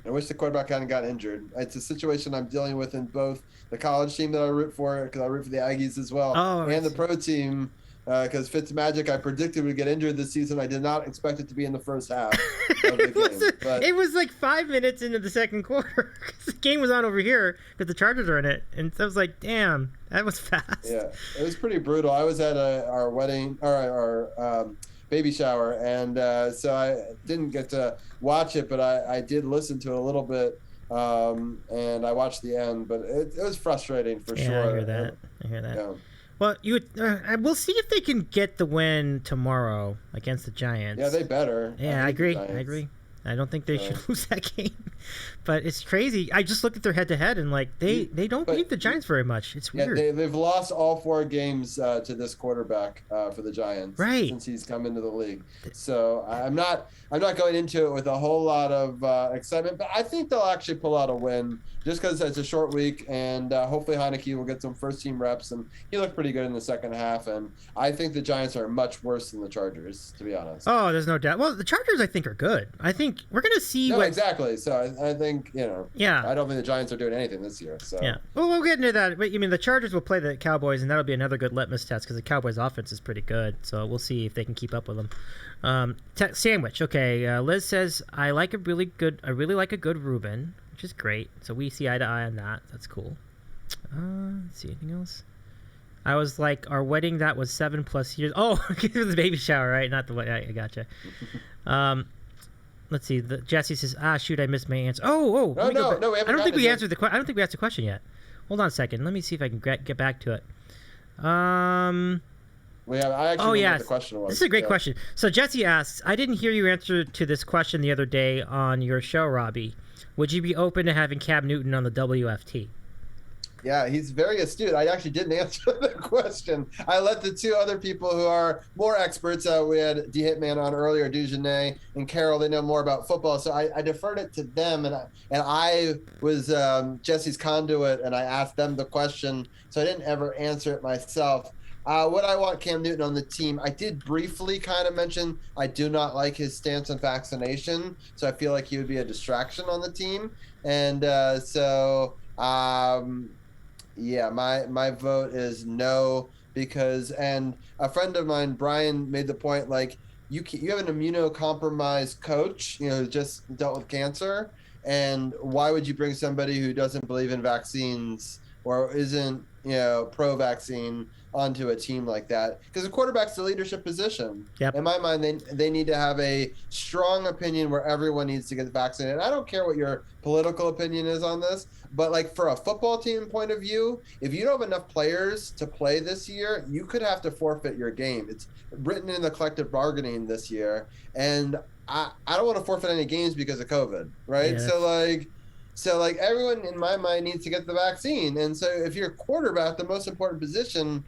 [SPEAKER 2] I wish the quarterback hadn't got injured. It's a situation I'm dealing with in both the college team that I root for, because I root for the Aggies as well, and the pro team, because Fitzmagic I predicted would get injured this season. I did not expect it to be in the first half of the game.
[SPEAKER 1] It was like 5 minutes into the second quarter. The game was on over here because the Chargers are in it. And so I was like, damn, that was fast.
[SPEAKER 2] Yeah, it was pretty brutal. I was at our wedding, or our baby shower, and so I didn't get to watch it, but I did listen to it a little bit, and I watched the end, but it was frustrating for sure.
[SPEAKER 1] I hear that.
[SPEAKER 2] Yeah.
[SPEAKER 1] Well, we'll see if they can get the win tomorrow against the Giants.
[SPEAKER 2] Yeah, they better.
[SPEAKER 1] Yeah, I agree. I don't think they should lose that game. But it's crazy. I just looked at their head-to-head, and like they don't beat the Giants very much. It's weird.
[SPEAKER 2] Yeah, they've lost all 4 games to this quarterback for the Giants since he's come into the league. So I'm not going into it with a whole lot of excitement, but I think they'll actually pull out a win just because it's a short week, and hopefully Heineke will get some first-team reps, and he looked pretty good in the second half, and I think the Giants are much worse than the Chargers, to be honest.
[SPEAKER 1] Oh, there's no doubt. Well, the Chargers, I think, are good. I think we're going to see
[SPEAKER 2] exactly. So I think, I don't think the Giants are doing anything this year. So
[SPEAKER 1] yeah. Well, we'll get into that. But, the Chargers will play the Cowboys, and that'll be another good litmus test because the Cowboys' offense is pretty good. So we'll see if they can keep up with them. Sandwich. Okay. Liz says, I really like a good Reuben, which is great. So we see eye to eye on that. That's cool. Let's see, anything else? I was like, our wedding, that was 7+ years. Oh, it was the baby shower, right? Not the wedding. I gotcha. Let's see. Jesse says, shoot, I missed my answer. No, we haven't. I don't think we answered I don't think we asked the question yet. Hold on a second. Let me see if I can get back to it.
[SPEAKER 2] I actually know what the question was.
[SPEAKER 1] This is a great question. So Jesse asks, I didn't hear you answer to this question the other day on your show, Robbie. Would you be open to having Cam Newton on the WFT?
[SPEAKER 2] Yeah, he's very astute. I actually didn't answer the question. I let the 2 other people who are more experts. We had D Hitman on earlier, Dujanet and Carol. They know more about football, so I deferred it to them, and I was Jesse's conduit, and I asked them the question, so I didn't ever answer it myself. Would I want Cam Newton on the team? I did briefly kind of mention I do not like his stance on vaccination, so I feel like he would be a distraction on the team, and yeah, my vote is no, because, and a friend of mine, Brian, made the point, like, you have an immunocompromised coach, who just dealt with cancer, and why would you bring somebody who doesn't believe in vaccines or isn't, pro-vaccine onto a team like that? Because the quarterback's the leadership position.
[SPEAKER 1] Yep.
[SPEAKER 2] In my mind, they need to have a strong opinion where everyone needs to get vaccinated. I don't care what your political opinion is on this, but like for a football team point of view, if you don't have enough players to play this year, you could have to forfeit your game. It's written in the collective bargaining this year, and I don't want to forfeit any games because of COVID, right? Yeah. So everyone in my mind needs to get the vaccine, and so if you're a quarterback, the most important position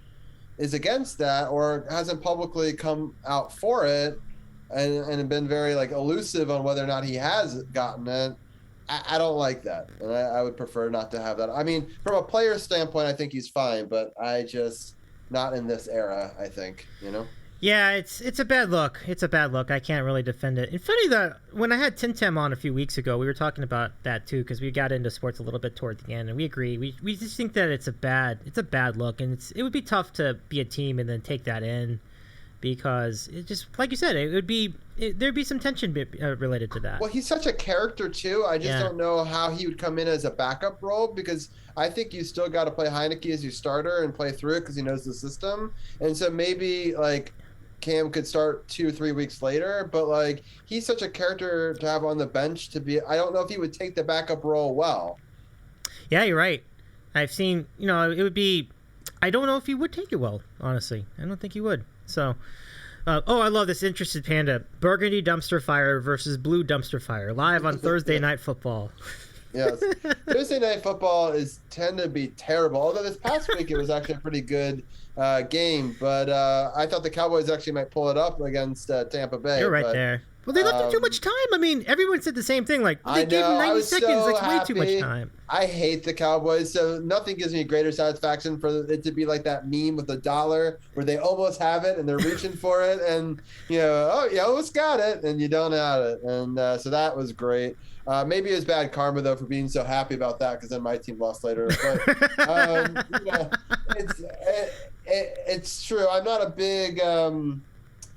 [SPEAKER 2] is against that or hasn't publicly come out for it and been very elusive on whether or not he has gotten it, I don't like that, and I would prefer not to have that. I mean, from a player standpoint, I think he's fine, but I just not in this era, I think,
[SPEAKER 1] Yeah, it's a bad look. It's a bad look. I can't really defend it. And funny that when I had Tim Tam on a few weeks ago, we were talking about that too because we got into sports a little bit toward the end, and we agree. We just think that it's a bad look, and it would be tough to be a team and then take that in because it just like you said, there'd be some tension related to that.
[SPEAKER 2] Well, he's such a character too. I just
[SPEAKER 1] Yeah.
[SPEAKER 2] don't know how he would come in as a backup role because I think you still got to play Heineke as your starter and play through it because he knows the system. And so maybe like Cam could start 2 or 3 weeks later, but like he's such a character to have on the bench to be. I don't know if he would take the backup role well.
[SPEAKER 1] Yeah, you're right. I've seen, it would be. I don't know if he would take it well. Honestly, I don't think he would. So. I love this Interested Panda. Burgundy dumpster fire versus blue dumpster fire live on Thursday Night Football.
[SPEAKER 2] Yes. Thursday Night Football tend to be terrible. Although this past week it was actually a pretty good game, but I thought the Cowboys actually might pull it up against Tampa Bay.
[SPEAKER 1] You're right there. Well, they left him too much time. I mean, everyone said the same thing. Like they gave him 90 seconds. Like way too much time.
[SPEAKER 2] I hate the Cowboys, so nothing gives me greater satisfaction for it to be like that meme with $1 where they almost have it and they're reaching for it, and you almost got it, and you don't have it, and so that was great. Maybe it was bad karma though for being so happy about that because then my team lost later. But it's true. I'm not a big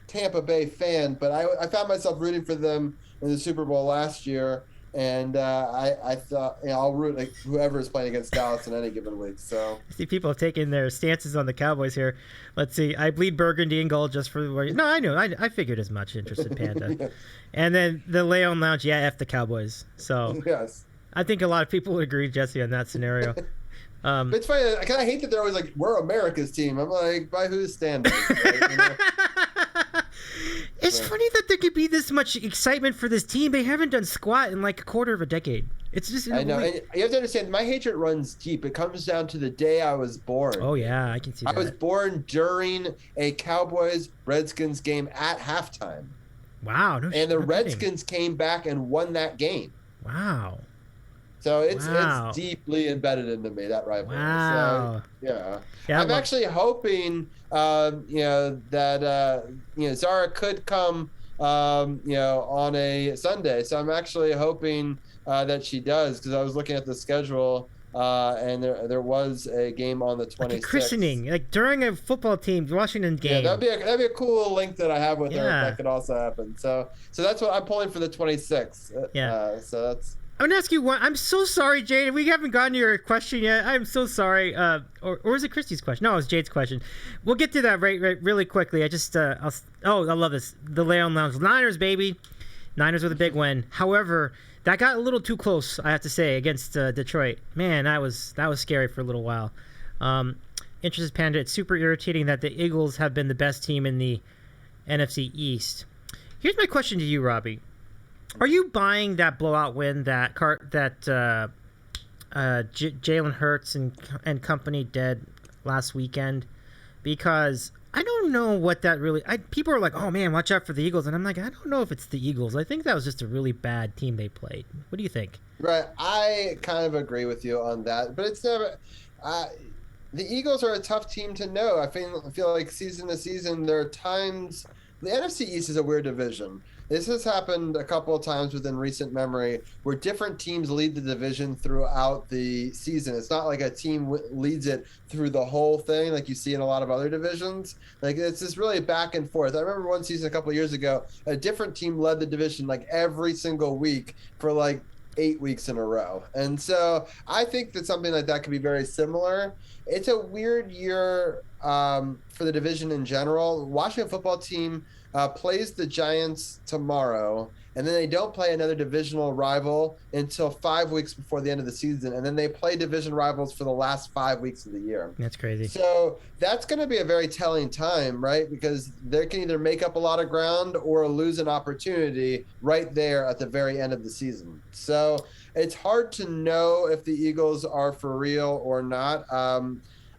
[SPEAKER 2] Tampa Bay fan, but I found myself rooting for them in the Super Bowl last year, and I thought I'll root like whoever is playing against Dallas in any given week. So
[SPEAKER 1] I see people have taken their stances on the Cowboys here. Let's see. I bleed burgundy and gold just for no. I knew. I figured as much. Interested Panda.
[SPEAKER 2] Yes.
[SPEAKER 1] And then the Leon Lounge. Yeah, F the Cowboys. So
[SPEAKER 2] yes.
[SPEAKER 1] I think a lot of people would agree, Jesse, on that scenario.
[SPEAKER 2] But it's funny. I kind of hate that they're always like, "We're America's team." I'm like, by whose standards? Right?
[SPEAKER 1] It's funny that there could be this much excitement for this team. They haven't done squat in like a quarter of a decade. It's just
[SPEAKER 2] I know. And you have to understand, my hatred runs deep. It comes down to the day I was born.
[SPEAKER 1] Oh yeah, I can see that.
[SPEAKER 2] I was born during a Cowboys-Redskins game at halftime.
[SPEAKER 1] Wow.
[SPEAKER 2] And the Redskins came back and won that game.
[SPEAKER 1] Wow.
[SPEAKER 2] So it's deeply embedded into me, that rivalry.
[SPEAKER 1] Wow.
[SPEAKER 2] So, yeah. I'm actually hoping, that Zara could come, on a Sunday. So I'm actually hoping that she does, because I was looking at the schedule, and there was a game on the 26th. Like a
[SPEAKER 1] christening, like during a football team Washington game.
[SPEAKER 2] Yeah, that'd be a cool link that I have with her. That could also happen. So that's what I'm pulling for the 26th.
[SPEAKER 1] Yeah.
[SPEAKER 2] So that's.
[SPEAKER 1] I'm gonna ask you one. I'm so sorry, Jade. We haven't gotten to your question yet. I'm so sorry. Or is it Christy's question? No, it was Jade's question. We'll get to that right really quickly. I just I love this. The Leon Lounge, Niners, baby. Niners with a big win. However, that got a little too close, I have to say, against Detroit. Man, that was scary for a little while. Interested Panda, it's super irritating that the Eagles have been the best team in the NFC East. Here's my question to you, Robbie. Are you buying that blowout win that Jalen Hurts and company did last weekend? Because I don't know what that really. People are like, "Oh man, watch out for the Eagles," and I'm like, I don't know if it's the Eagles. I think that was just a really bad team they played. What do you think?
[SPEAKER 2] Right, I kind of agree with you on that, but it's never. The Eagles are a tough team to know. I feel like season to season, there are times. The NFC East is a weird division. This has happened a couple of times within recent memory where different teams lead the division throughout the season. It's not like a team leads it through the whole thing like you see in a lot of other divisions. Like it's just really back and forth. I remember one season a couple of years ago, a different team led the division like every single week for like 8 weeks in a row. And so I think that something like that could be very similar. It's a weird year for the division in general. Washington football team plays the Giants tomorrow, and then they don't play another divisional rival until 5 weeks before the end of the season, and then they play division rivals for the last 5 weeks of the year.
[SPEAKER 1] That's crazy.
[SPEAKER 2] So that's going to be a very telling time, right? Because they can either make up a lot of ground or lose an opportunity right there at the very end of the season. So it's hard to know if the Eagles are for real or not.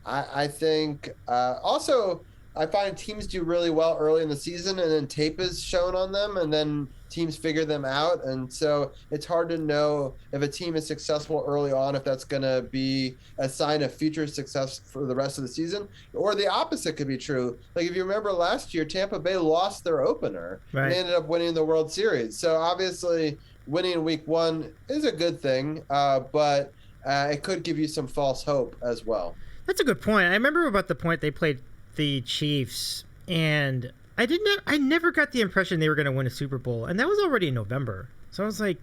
[SPEAKER 2] I think also I find teams do really well early in the season, and then tape is shown on them, and then teams figure them out. And so it's hard to know if a team is successful early on, if that's going to be a sign of future success for the rest of the season, or the opposite could be true. Like if you remember last year, Tampa Bay lost their opener,
[SPEAKER 1] right,
[SPEAKER 2] and they ended up winning the World Series. So obviously winning week 1 is a good thing, but it could give you some false hope as well.
[SPEAKER 1] That's a good point. I remember about the point they played the Chiefs, and I never got the impression they were going to win a Super Bowl, and that was already in November. So I was like,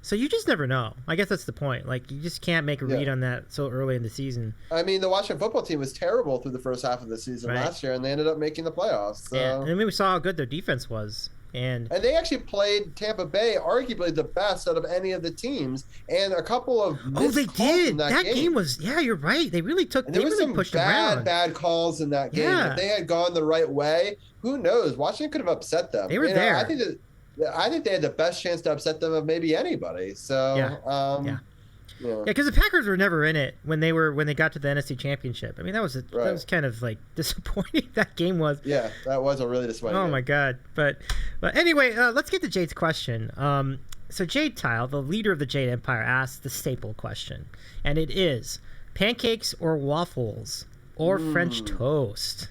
[SPEAKER 1] so you just never know. I guess that's the point. Like, you just can't make a read on that so early in the season.
[SPEAKER 2] I mean, the Washington football team was terrible through the first half of the season last year, and they ended up making the playoffs. So.
[SPEAKER 1] Yeah, and I mean, we saw how good their defense was. And
[SPEAKER 2] they actually played Tampa Bay arguably the best out of any of the teams, and a couple of
[SPEAKER 1] they did. That game was you're right. They really took. There was really pushed
[SPEAKER 2] bad calls in that game.
[SPEAKER 1] Yeah.
[SPEAKER 2] If they had gone the right way, who knows? Washington could have upset them.
[SPEAKER 1] They were there.
[SPEAKER 2] I think they had the best chance to upset them of maybe anybody. So
[SPEAKER 1] yeah, because the Packers were never in it when they got to the NFC Championship. I mean, that was kind of like disappointing. That game was.
[SPEAKER 2] Yeah, that was a really disappointing.
[SPEAKER 1] Oh my God! But anyway, let's get to Jade's question. So Jade Tile, the leader of the Jade Empire, asked the staple question, and it is: pancakes or waffles or French toast?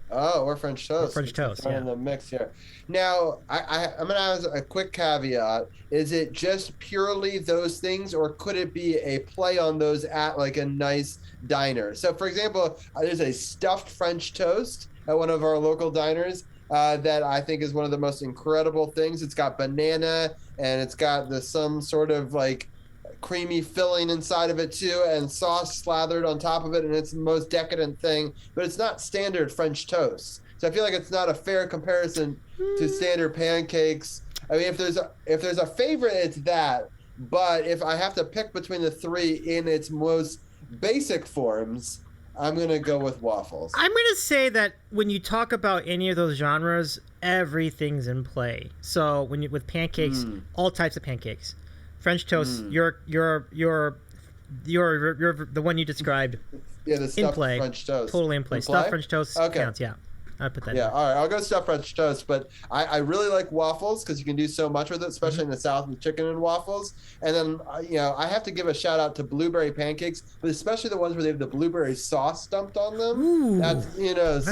[SPEAKER 2] Oh, or French toast.
[SPEAKER 1] Or French toast, yeah.
[SPEAKER 2] In the mix here. Now, I'm going to ask a quick caveat. Is it just purely those things, or could it be a play on those at like a nice diner? So, for example, there's a stuffed French toast at one of our local diners that I think is one of the most incredible things. It's got banana, and it's got some sort of like creamy filling inside of it too, and sauce slathered on top of it, and it's the most decadent thing, but it's not standard French toast. So I feel like it's not a fair comparison to standard pancakes. I mean, if there's a favorite, it's that. But if I have to pick between the three in its most basic forms, I'm going to go with waffles.
[SPEAKER 1] I'm going to say that when you talk about any of those genres, everything's in play. So with pancakes, all types of pancakes. French toast, you're the one you described.
[SPEAKER 2] Yeah, the stuffed French toast.
[SPEAKER 1] Totally in play. Stuffed French toast counts, yeah. I put that in.
[SPEAKER 2] All right, I'll go stuffed French toast, but I really like waffles because you can do so much with it, especially in the South with chicken and waffles. And then, I have to give a shout out to blueberry pancakes, but especially the ones where they have the blueberry sauce dumped on them.
[SPEAKER 1] Ooh,
[SPEAKER 2] that's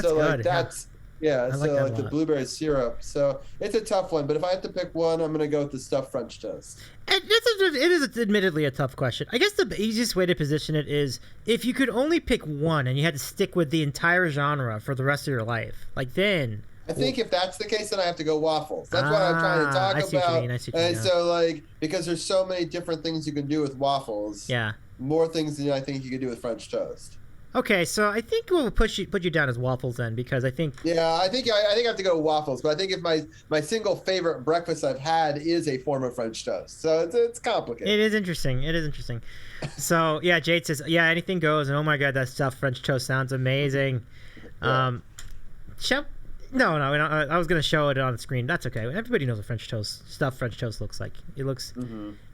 [SPEAKER 1] so
[SPEAKER 2] like
[SPEAKER 1] good.
[SPEAKER 2] that's. Yeah, so like the blueberry syrup. So it's a tough one, but if I have to pick one, I'm going to go with the stuffed French toast.
[SPEAKER 1] It is admittedly a tough question. I guess the easiest way to position it is if you could only pick one and you had to stick with the entire genre for the rest of your life, like then...
[SPEAKER 2] I think if that's the case, then I have to go waffles. That's what I'm trying to talk
[SPEAKER 1] I see
[SPEAKER 2] about.
[SPEAKER 1] What you mean. I see what you mean.
[SPEAKER 2] And so, like, because there's so many different things you can do with waffles.
[SPEAKER 1] Yeah.
[SPEAKER 2] More things than I think you could do with French toast.
[SPEAKER 1] Okay, so I think we'll put you down as waffles then, because I think...
[SPEAKER 2] Yeah, I think I have to go waffles, but I think if my single favorite breakfast I've had is a form of French toast, so it's complicated.
[SPEAKER 1] It is interesting. So yeah, Jade says, yeah, anything goes, and oh my God, that stuffed French toast sounds amazing.
[SPEAKER 2] Yeah.
[SPEAKER 1] No, I was gonna show it on the screen. That's okay. Everybody knows what stuffed French toast looks like. It looks,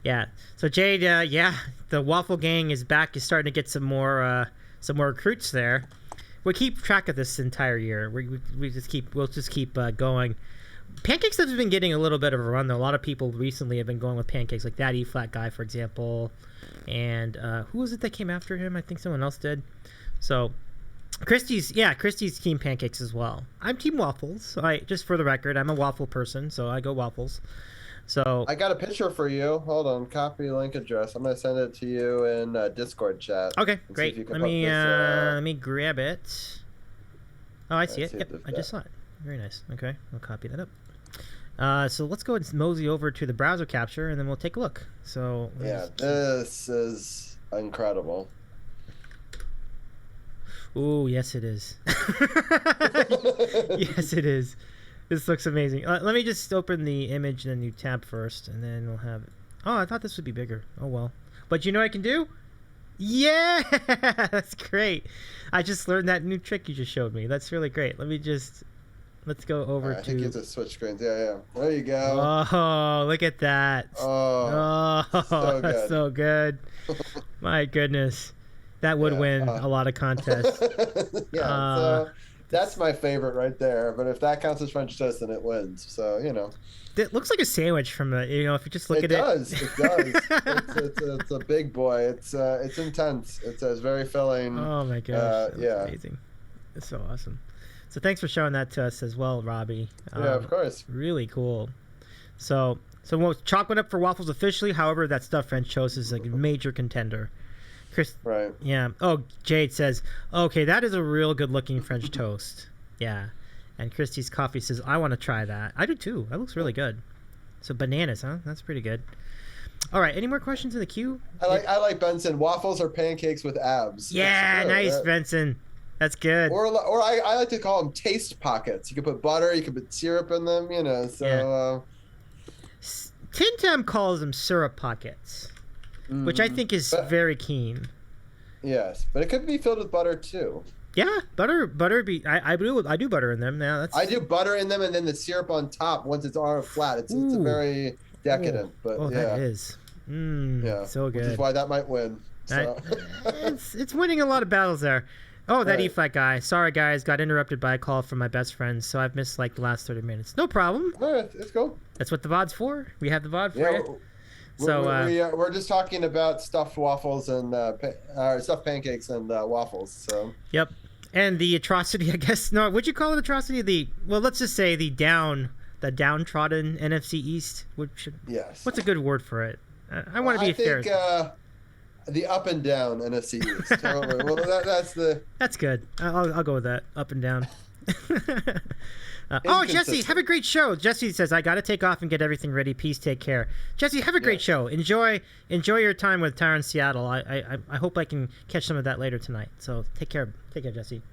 [SPEAKER 1] yeah. So Jade, the waffle gang is back. Is starting to get some more recruits there. We keep track of this entire year. We'll just keep going. Pancakes have been getting a little bit of a run though. A lot of people recently have been going with pancakes, like that E-flat guy, for example. And who was it that came after him? I think someone else did. So Christie's team pancakes as well. I'm team waffles. Just for the record, I'm a waffle person, so I go waffles. So
[SPEAKER 2] I got a picture for you. Hold on, copy link address. I'm gonna send it to you in Discord chat.
[SPEAKER 1] Okay, great. Let me grab it. Oh, I see it. Yep, I just saw it. Very nice. Okay, I'll copy that up. So let's go and mosey over to the browser capture, and then we'll take a look. So
[SPEAKER 2] this is incredible.
[SPEAKER 1] Ooh, yes, it is. Yes, it is. This looks amazing. Let me just open the image in a new tab first, and then we'll have it. Oh, I thought this would be bigger. Oh, well. But you know what I can do? Yeah! That's great. I just learned that new trick you just showed me. That's really great. Let's go over to...
[SPEAKER 2] I think you have to switch screens. Yeah. There you go.
[SPEAKER 1] Oh, look at that.
[SPEAKER 2] Oh, so good.
[SPEAKER 1] That's so good. My goodness. That would win a lot of contests.
[SPEAKER 2] Yeah, That's my favorite right there. But if that counts as French toast, then it wins. So,
[SPEAKER 1] It looks like a sandwich from if you just look at it.
[SPEAKER 2] It does. It's a big boy. It's intense. It's very filling.
[SPEAKER 1] Oh my gosh.
[SPEAKER 2] Yeah.
[SPEAKER 1] Amazing. It's so awesome. So thanks for showing that to us as well, Robbie.
[SPEAKER 2] Yeah, of course.
[SPEAKER 1] Really cool. So chocolate up for waffles officially. However, that stuffed French toast is like a major contender. Chris.
[SPEAKER 2] Right.
[SPEAKER 1] Yeah. Oh, Jade says, okay, that is a real good looking French toast. Yeah. And Christy's Coffee says, I want to try that. I do too. That looks really good. So bananas, huh? That's pretty good. All right. Any more questions in the queue?
[SPEAKER 2] I like Benson. Waffles or pancakes with abs.
[SPEAKER 1] Yeah. Nice, Benson. That's good.
[SPEAKER 2] Or I like to call them taste pockets. You can put butter, you can put syrup in them, So.
[SPEAKER 1] Yeah. Tim Tam calls them syrup pockets, which I think is very keen.
[SPEAKER 2] Yes, but it could be filled with butter too.
[SPEAKER 1] Yeah, butter. I do butter in them. Yeah,
[SPEAKER 2] I do butter in them, and then the syrup on top once it's all flat. It's a very decadent, but
[SPEAKER 1] that is. So good.
[SPEAKER 2] Which is why that might win. So.
[SPEAKER 1] It's winning a lot of battles there. Oh, that
[SPEAKER 2] Right.
[SPEAKER 1] E-Flat guy. Sorry, guys. Got interrupted by a call from my best friend, so I've missed like the last 30 minutes. No problem.
[SPEAKER 2] All right, let's go.
[SPEAKER 1] That's what the VOD's for. We have the VOD for
[SPEAKER 2] Yeah,
[SPEAKER 1] you. So
[SPEAKER 2] we're just talking about stuffed waffles and stuffed pancakes and waffles. So.
[SPEAKER 1] Yep. And the atrocity, I guess. No, would you call it atrocity? Let's just say the downtrodden NFC East.
[SPEAKER 2] Yes.
[SPEAKER 1] What's a good word for it? I want to be fair.
[SPEAKER 2] I think the up and down NFC East. Totally. Well, that's the.
[SPEAKER 1] That's good. I'll go with that. Up and down. Jesse, have a great show. Jesse says, I got to take off and get everything ready. Peace, take care. Jesse, have a great show. Enjoy your time with Tyron Seattle. I hope I can catch some of that later tonight. So take care, Jesse.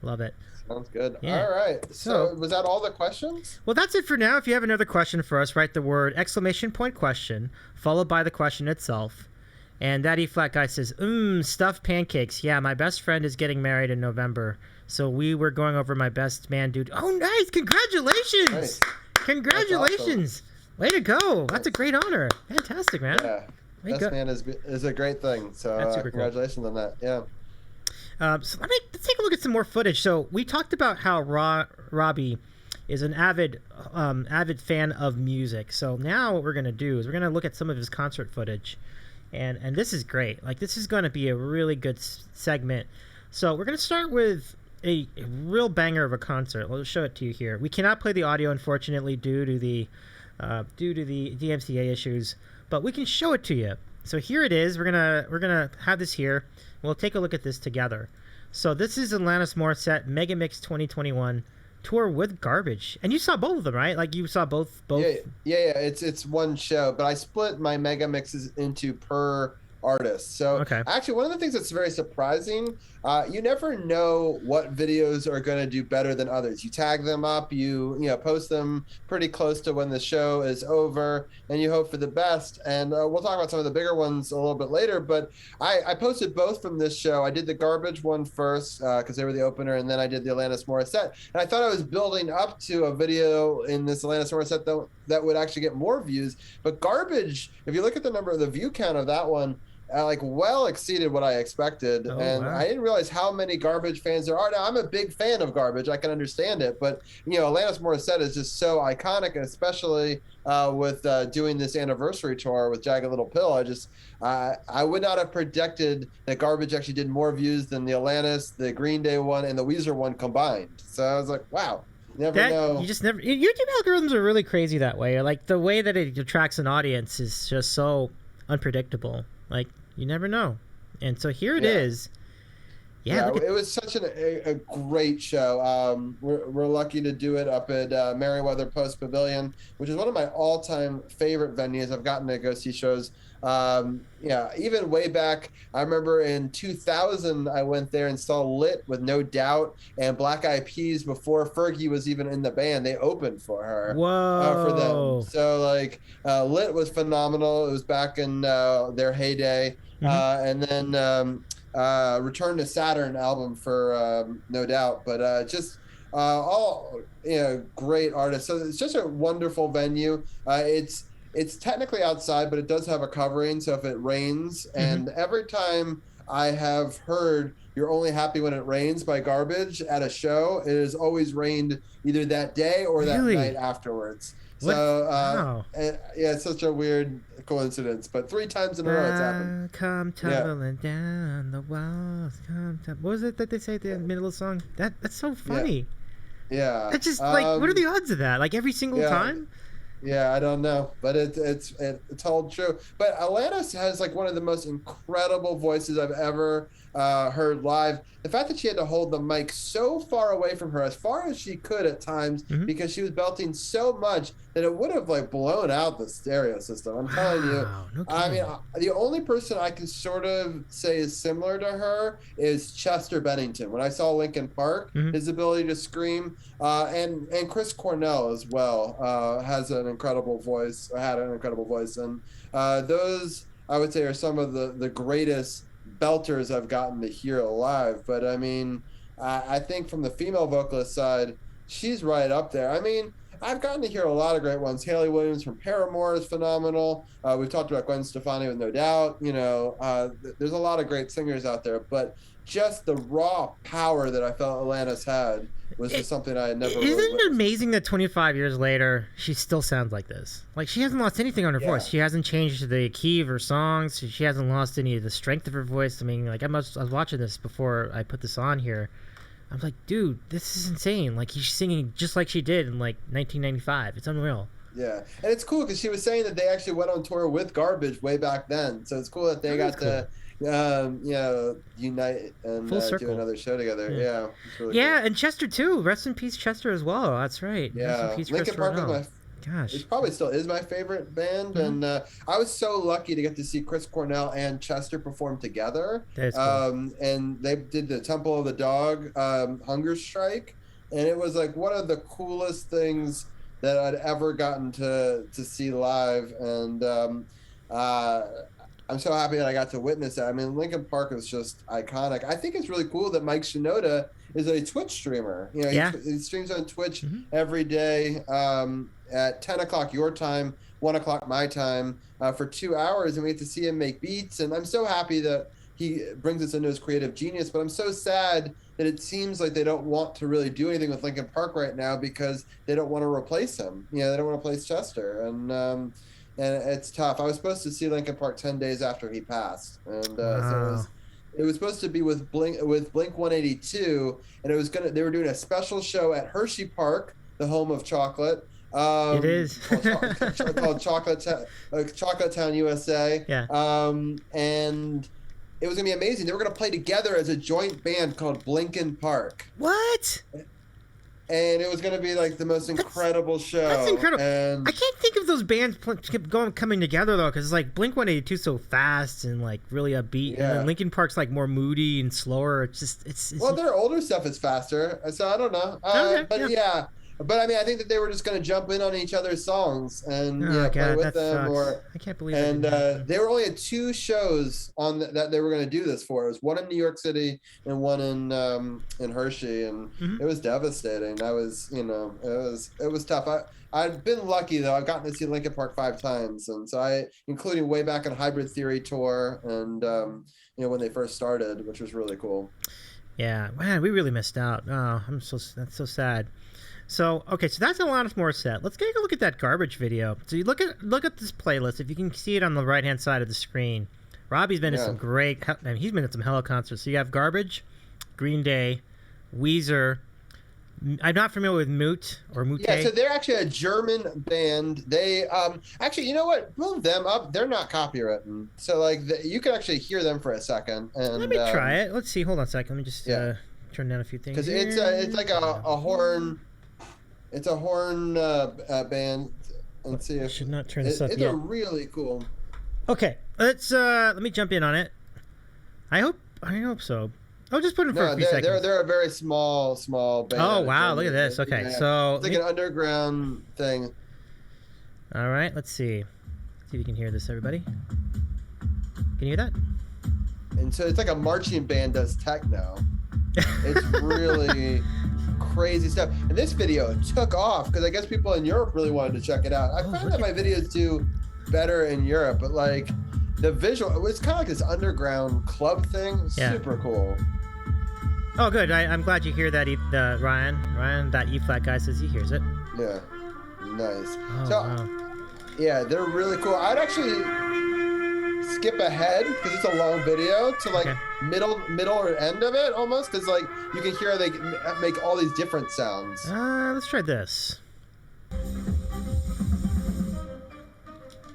[SPEAKER 1] Love it.
[SPEAKER 2] Sounds good.
[SPEAKER 1] Yeah.
[SPEAKER 2] All right. So was that all the questions?
[SPEAKER 1] Well, that's it for now. If you have another question for us, write the word !question followed by the question itself. And that E-Flat guy says, stuffed pancakes. Yeah, my best friend is getting married in November. So we were going over my best man dude. Oh, nice. Congratulations.
[SPEAKER 2] Nice.
[SPEAKER 1] Congratulations. Way to go. That's a great honor. Fantastic, man.
[SPEAKER 2] Yeah. Best man is a great thing. So congratulations on that. Yeah.
[SPEAKER 1] So let's take a look at some more footage. So we talked about how Robbie is an avid fan of music. So now what we're going to do is we're going to look at some of his concert footage. And this is great. Like, this is going to be a really good segment. So we're going to start with a real banger of a concert. I'll show it to you here. We cannot play the audio, unfortunately, due to the DMCA issues, but we can show it to you. So here it is. We're gonna have this here. We'll take a look at this together. So this is Alanis Morissette Mega Mix 2021 tour with Garbage, and you saw both of them, right? Like, you saw both.
[SPEAKER 2] Yeah. It's one show, but I split my mega mixes into per artist. So actually, one of the things that's very surprising, you never know what videos are going to do better than others. You tag them up, you post them pretty close to when the show is over, and you hope for the best. And we'll talk about some of the bigger ones a little bit later, but I posted both from this show. I did the Garbage one first because they were the opener, and then I did the Alanis Morissette. And I thought I was building up to a video in this Alanis Morissette that would actually get more views. But Garbage, if you look at the view count of that one, well exceeded what I expected. Wow. I didn't realize how many Garbage fans there are. Now, I'm a big fan of Garbage. I can understand it. But, Alanis Morissette is just so iconic, especially with doing this anniversary tour with Jagged Little Pill. I would not have predicted that Garbage actually did more views than the Alanis, the Green Day one, and the Weezer one combined. So I was like, wow. Never know. You just never. YouTube
[SPEAKER 1] algorithms are really crazy that way. Like, the way that it attracts an audience is just so unpredictable. Like, you never know. And so here it is. Yeah,
[SPEAKER 2] it was such a great show. We're lucky to do it up at Merriweather Post Pavilion, which is one of my all-time favorite venues. I've gotten to go see shows. Even way back, I remember in 2000, I went there and saw Lit with No Doubt and Black Eyed Peas before Fergie was even in the band. They opened for her.
[SPEAKER 1] Whoa.
[SPEAKER 2] For them. So, Lit was phenomenal. It was back in their heyday. And then Return to Saturn album for No Doubt. But all great artists. So it's just a wonderful venue. It's technically outside, but it does have a covering, so if it rains, and every time I have heard You're Only Happy When It Rains by Garbage at a show. It has always rained either that day or that night afterwards.
[SPEAKER 1] What?
[SPEAKER 2] So,
[SPEAKER 1] Wow.
[SPEAKER 2] yeah, it's such a weird coincidence, but 3 times in a row it's happened.
[SPEAKER 1] Come tumbling down the walls. What was it that they say at the middle of the song? That's so funny.
[SPEAKER 2] Yeah.
[SPEAKER 1] That's just like, what are the odds of that? Like every single time?
[SPEAKER 2] Yeah, I don't know, but it's all true. But Alanis has like one of the most incredible voices I've ever heard live. The fact that she had to hold the mic so far away from her, as far as she could at times, because she was belting so much that it would have like blown out the stereo system. I'm telling you.
[SPEAKER 1] No
[SPEAKER 2] I mean, the only person I can sort of say is similar to her is Chester Bennington. When I saw Linkin Park, his ability to scream, and Chris Cornell as well has an incredible voice. Had an incredible voice, and those I would say are some of the greatest belters I've gotten to hear live. But I mean, I think from the female vocalist side, she's right up there. I mean, I've gotten to hear a lot of great ones. Hayley Williams from Paramore is phenomenal. We've talked about Gwen Stefani with No Doubt. You know, there's a lot of great singers out there, but just the raw power that I felt Alanis had was just something I had never.
[SPEAKER 1] Isn't it amazing that 25 years later she still sounds like this? Like she hasn't lost anything on her voice. She hasn't changed the key of her songs. She hasn't lost any of the strength of her voice. I mean, like I was watching this before I put this on here. I was like, dude, this is insane. Like she's singing just like she did in like 1995. It's unreal.
[SPEAKER 2] Yeah, and it's cool because she was saying that they actually went on tour with Garbage way back then. So it's cool that they got to. You know, unite and do another show together. Yeah, it's really cool.
[SPEAKER 1] And Chester too. Rest in peace, Chester as well. That's right.
[SPEAKER 2] Yeah, Linkin Park was it probably still is my favorite band, and I was so lucky to get to see Chris Cornell and Chester perform together.
[SPEAKER 1] That's cool.
[SPEAKER 2] And they did the Temple of the Dog hunger strike, and it was like one of the coolest things that I'd ever gotten to see live, and I'm so happy that I got to witness that. I mean, Linkin Park is just iconic. I think it's really cool that Mike Shinoda is a Twitch streamer. You know, he streams on Twitch every day at 10 o'clock your time, 1 o'clock my time, for 2 hours, and we get to see him make beats. And I'm so happy that he brings us into his creative genius, but I'm so sad that it seems like they don't want to really do anything with Linkin Park right now because they don't want to replace him. You know, they don't want to replace Chester. And it's tough. I was supposed to see Linkin Park 10 days after he passed, and so it was supposed to be with Blink 182, and they were doing a special show at Hershey Park, the home of chocolate.
[SPEAKER 1] It is
[SPEAKER 2] called Chocolate Town, USA.
[SPEAKER 1] Yeah.
[SPEAKER 2] And it was gonna be amazing. They were gonna play together as a joint band called Blinkin' Park.
[SPEAKER 1] What?
[SPEAKER 2] And it was going to be like the most incredible show.
[SPEAKER 1] That's incredible.
[SPEAKER 2] And
[SPEAKER 1] I can't think of those bands coming together though, because it's like Blink 182 so fast and like really upbeat, and then Linkin Park's like more moody and slower. It's
[SPEAKER 2] well, their older stuff is faster, so I don't know. But I mean, I think that they were just going to jump in on each other's songs and play with them.
[SPEAKER 1] I can't believe
[SPEAKER 2] it. And they were only at 2 shows on that they were going to do this for. It was one in New York City and one in Hershey, and it was devastating. I was, it was tough. I've been lucky though. I've gotten to see Linkin Park 5 times, and so including way back on Hybrid Theory tour, and when they first started, which was really cool.
[SPEAKER 1] Yeah, man, we really missed out. Oh, that's so sad. So, okay, so that's Alanis Morissette. Let's take a look at that Garbage video. So you look at this playlist. If you can see it on the right-hand side of the screen, Robbie's been to some he's been at some hella concerts. So you have Garbage, Green Day, Weezer. I'm not familiar with Moot or Moot.
[SPEAKER 2] Yeah, so they're actually a German band. They actually, you know what? Move them up. They're not copywritten, so like you can actually hear them for a second. And
[SPEAKER 1] let me try it. Let's see. Hold on a second. Let me just turn down a few things.
[SPEAKER 2] Because it's like a horn. It's a horn band, and see if
[SPEAKER 1] I should not turn this up
[SPEAKER 2] yet. It's really cool.
[SPEAKER 1] Okay, let me jump in on it. I hope so. I'll just put it for a few seconds.
[SPEAKER 2] They're a very small band.
[SPEAKER 1] Oh wow, look at this. Okay, so
[SPEAKER 2] it's like an underground thing.
[SPEAKER 1] All right, let's see. See if you can hear this, everybody. Can you hear that?
[SPEAKER 2] And so it's like a marching band does techno. It's really crazy stuff. And this video took off because I guess people in Europe really wanted to check it out. I found that my videos do better in Europe, but like the visual, it was kind of like this underground club thing. Super cool.
[SPEAKER 1] Oh, good. I'm glad you hear that. Ryan, that E flat guy says he hears it.
[SPEAKER 2] Yeah, nice.
[SPEAKER 1] Oh,
[SPEAKER 2] So,
[SPEAKER 1] wow.
[SPEAKER 2] yeah, they're really cool. I'd actually skip ahead because it's a long video to like
[SPEAKER 1] Okay.
[SPEAKER 2] middle or end of it almost, because like you can hear they make all these different sounds.
[SPEAKER 1] Let's try this.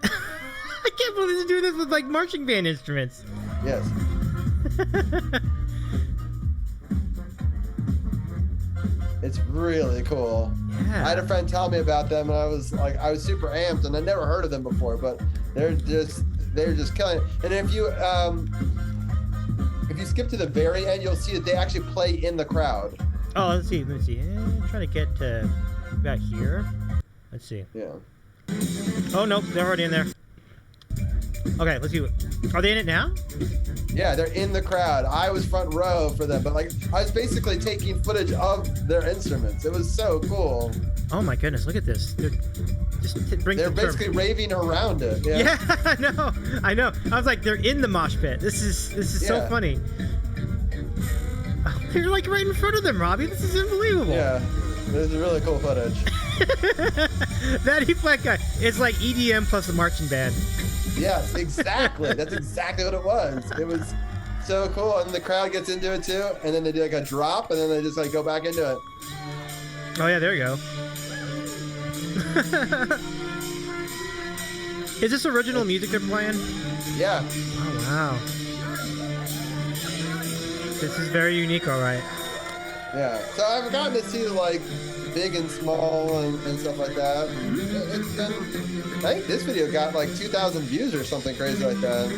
[SPEAKER 1] I can't believe they're doing this with like marching band instruments.
[SPEAKER 2] Yes. It's really cool.
[SPEAKER 1] Yeah.
[SPEAKER 2] I had a friend tell me about them, and I was super amped, and I never heard of them before, but they're just killing it. And if you skip to the very end, you'll see that they actually play in the crowd.
[SPEAKER 1] Oh, let's see. Try to get to about here. Let's see.
[SPEAKER 2] Yeah.
[SPEAKER 1] Oh nope, they're already in there. Okay, let's see. Are they in it now?
[SPEAKER 2] Yeah, they're in the crowd. I was front row for them, but like I was basically taking footage of their instruments. It was so cool.
[SPEAKER 1] Oh my goodness, look at this. They're
[SPEAKER 2] Basically raving around it. Yeah.
[SPEAKER 1] Yeah, I know. I was like, they're in the mosh pit. This is so
[SPEAKER 2] Yeah.
[SPEAKER 1] funny. They're like right in front of them, Robbie. This is unbelievable.
[SPEAKER 2] Yeah. This is really cool footage.
[SPEAKER 1] That E-flat guy. It's like EDM plus a marching band.
[SPEAKER 2] Yes, exactly. That's exactly what it was. It was so cool, and the crowd gets into it too, and then they do like a drop, and then they just like go back into it.
[SPEAKER 1] Oh yeah, there you go. Is this original music they're playing?
[SPEAKER 2] Yeah.
[SPEAKER 1] Oh wow. This is very unique, all right.
[SPEAKER 2] Yeah. So I've gotten to see like big and small and stuff like that. And it's been, I think this video got like 2,000 views or something crazy like that.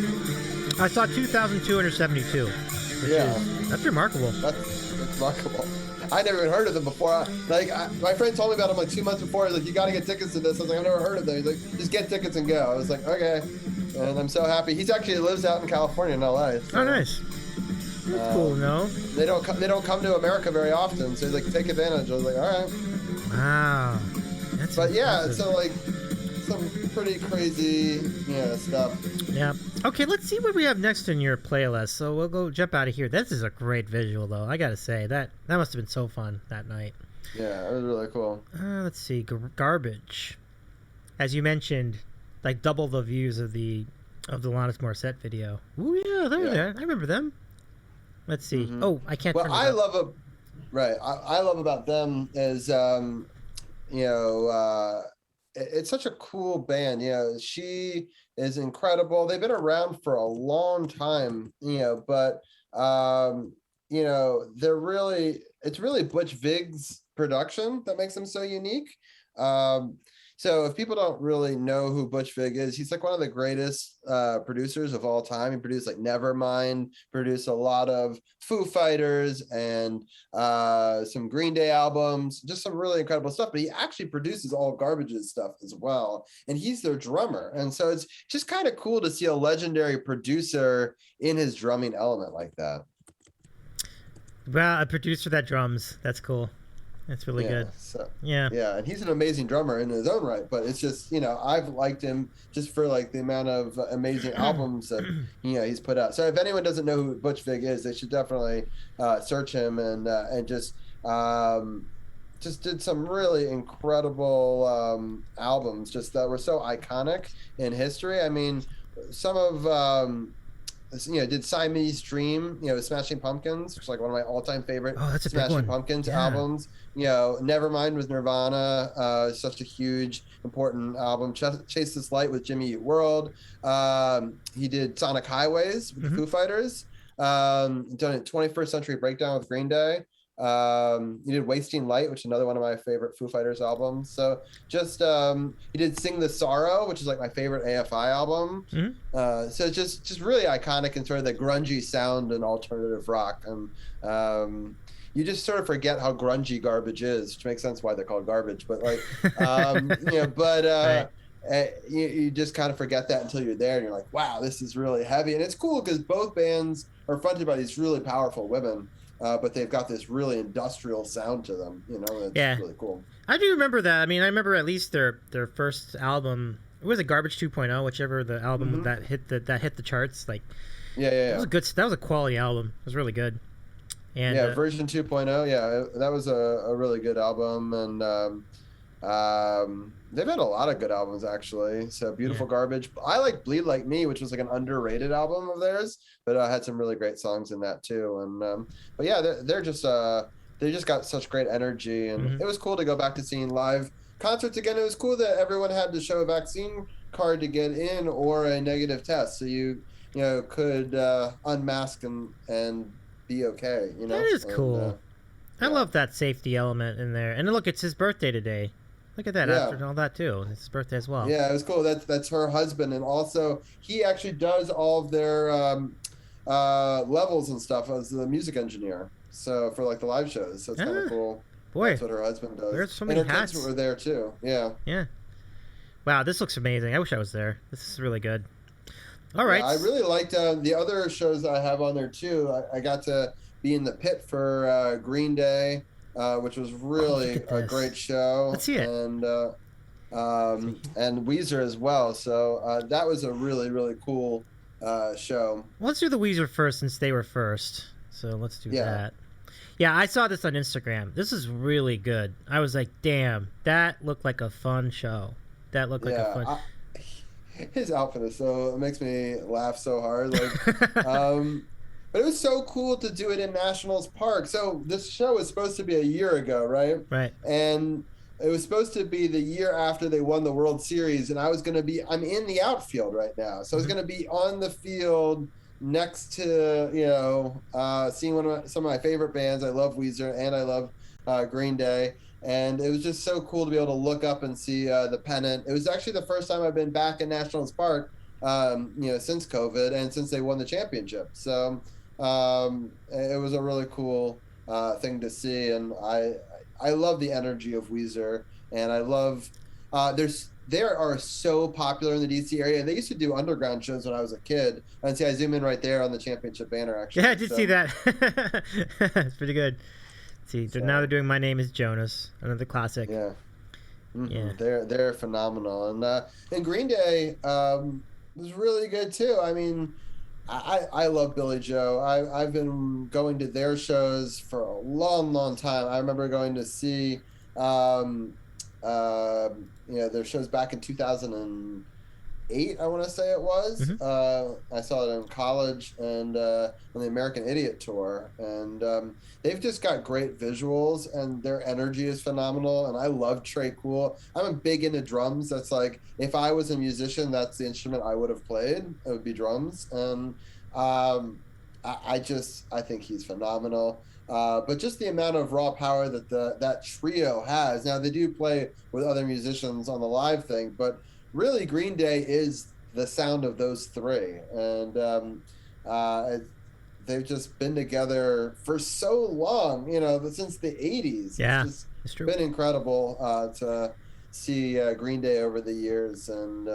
[SPEAKER 1] I saw 2,272. That's remarkable.
[SPEAKER 2] That's remarkable. I never even heard of them before. My friend told me about them like 2 months before. He's like, you got to get tickets to this. I was like, I've never heard of them. He's like, just get tickets and go. I was like, okay. And I'm so happy. He's actually lives out in California in LA. So,
[SPEAKER 1] Oh, nice. That's cool, no?
[SPEAKER 2] They don't come to America very often. So he's like, take advantage. I was like, all right.
[SPEAKER 1] Wow. That's
[SPEAKER 2] But yeah,
[SPEAKER 1] impressive.
[SPEAKER 2] so like some pretty crazy, stuff.
[SPEAKER 1] Yeah. Okay, let's see what we have next in your playlist. So we'll go jump out of here. This is a great visual, though. I gotta say that must have been so fun that night.
[SPEAKER 2] Yeah, it was really cool.
[SPEAKER 1] Let's see, garbage. As you mentioned, like double the views of the Alanis Morissette video. Oh yeah, they're there. I remember them. Let's see.
[SPEAKER 2] Mhm.
[SPEAKER 1] Oh, I can't.
[SPEAKER 2] What
[SPEAKER 1] turn it
[SPEAKER 2] I
[SPEAKER 1] up.
[SPEAKER 2] love I love about them is it's such a cool band. She is incredible. They've been around for a long time, but it's really Butch Vig's production that makes them so unique. So if people don't really know who Butch Vig is, he's like one of the greatest producers of all time. He produced like Nevermind, produced a lot of Foo Fighters and some Green Day albums, just some really incredible stuff. But he actually produces all Garbage's stuff as well. And he's their drummer. And so it's just kind of cool to see a legendary producer in his drumming element like that.
[SPEAKER 1] Wow, a producer that drums. That's cool. That's really good.
[SPEAKER 2] So,
[SPEAKER 1] Yeah.
[SPEAKER 2] Yeah, and he's an amazing drummer in his own right, but it's just, I've liked him just for like the amount of amazing albums that he's put out. So if anyone doesn't know who Butch Vig is, they should definitely search him and just did some really incredible albums just that were so iconic in history. I mean, some of did Siamese Dream, Smashing Pumpkins, which is like one of my all-time favorite
[SPEAKER 1] that's a big
[SPEAKER 2] Smashing
[SPEAKER 1] one.
[SPEAKER 2] Pumpkins
[SPEAKER 1] Yeah.
[SPEAKER 2] albums. Nevermind with Nirvana, such a huge, important album. Chase This Light with Jimmy Eat World. He did Sonic Highways with the Foo Fighters. Done a 21st Century Breakdown with Green Day. He did Wasting Light, which is another one of my favorite Foo Fighters albums. So just he did Sing the Sorrow, which is like my favorite AFI album. So just really iconic and sort of the grungy sound and alternative rock. And you just sort of forget how grungy Garbage is, which makes sense why they're called Garbage. But like
[SPEAKER 1] Right.
[SPEAKER 2] you just kind of forget that until you're there and you're like, wow, this is really heavy. And it's cool because both bands are fronted by these really powerful women. But they've got this really industrial sound to them, It's really cool.
[SPEAKER 1] I do remember that. I mean, I remember at least their first album. It was a Garbage 2.0, whichever the album that hit the charts. Like,
[SPEAKER 2] Yeah.
[SPEAKER 1] that was a quality album. It was really good. And
[SPEAKER 2] yeah, version 2.0. Yeah, that was a really good album, and they've had a lot of good albums actually. So Beautiful Garbage. I like Bleed Like Me, which was like an underrated album of theirs, but had some really great songs in that too. And but yeah, they're just they just got such great energy, and it was cool to go back to seeing live concerts again. It was cool that everyone had to show a vaccine card to get in or a negative test, so you could unmask and be okay.
[SPEAKER 1] That is cool. I love that safety element in there. And look, it's his birthday today. Look at that, after all that too. It's his birthday as well.
[SPEAKER 2] Yeah, it was cool. That's her husband, and also he actually does all of their levels and stuff as the music engineer. So for like the live shows, so it's kind of cool.
[SPEAKER 1] Boy,
[SPEAKER 2] that's what her husband does.
[SPEAKER 1] There's so many
[SPEAKER 2] and her
[SPEAKER 1] hats.
[SPEAKER 2] kids were there too. Yeah.
[SPEAKER 1] Yeah. Wow, this looks amazing. I wish I was there. This is really good. All right.
[SPEAKER 2] Yeah, I really liked the other shows I have on there too. I got to be in the pit for Green Day, which was really a great show.
[SPEAKER 1] Let's see it.
[SPEAKER 2] And Weezer as well. So that was a really, really cool show.
[SPEAKER 1] Let's do the Weezer first since they were first. So let's do that. Yeah, I saw this on Instagram. This is really good. I was like, damn, that looked like a fun show. That looked like a fun...
[SPEAKER 2] His outfit is it makes me laugh so hard. Like, but it was so cool to do it in Nationals Park. So this show was supposed to be a year ago, right?
[SPEAKER 1] Right.
[SPEAKER 2] And it was supposed to be the year after they won the World Series, and I'm in the outfield right now. So I was going to be on the field next to, seeing some of my favorite bands. I love Weezer and I love Green Day. And it was just so cool to be able to look up and see the pennant. It was actually the first time I've been back in Nationals Park, since COVID and since they won the championship. So it was a really cool thing to see. And I love the energy of Weezer. And I love they are so popular in the DC area. They used to do underground shows when I was a kid. And see, I zoom in right there on the championship banner, actually.
[SPEAKER 1] Yeah, I did see that. It's pretty good. See, now they're doing My Name is Jonas, another classic.
[SPEAKER 2] Yeah. Mm-hmm. Yeah. They're phenomenal. And Green Day was really good, too. I mean, I love Billy Joe. I've been going to their shows for a long, long time. I remember going to see their shows back in 2008, I want to say it was. I saw it in college and on the American Idiot tour. And they've just got great visuals and their energy is phenomenal. And I love Trey Cool. I'm big into drums. That's like, if I was a musician, that's the instrument I would have played. It would be drums. And I think he's phenomenal. But just the amount of raw power that that trio has. Now, they do play with other musicians on the live thing, but really Green Day is the sound of those three. And they've just been together for so long, since the 80s.
[SPEAKER 1] Yeah,
[SPEAKER 2] it's true. Been incredible to see Green Day over the years. And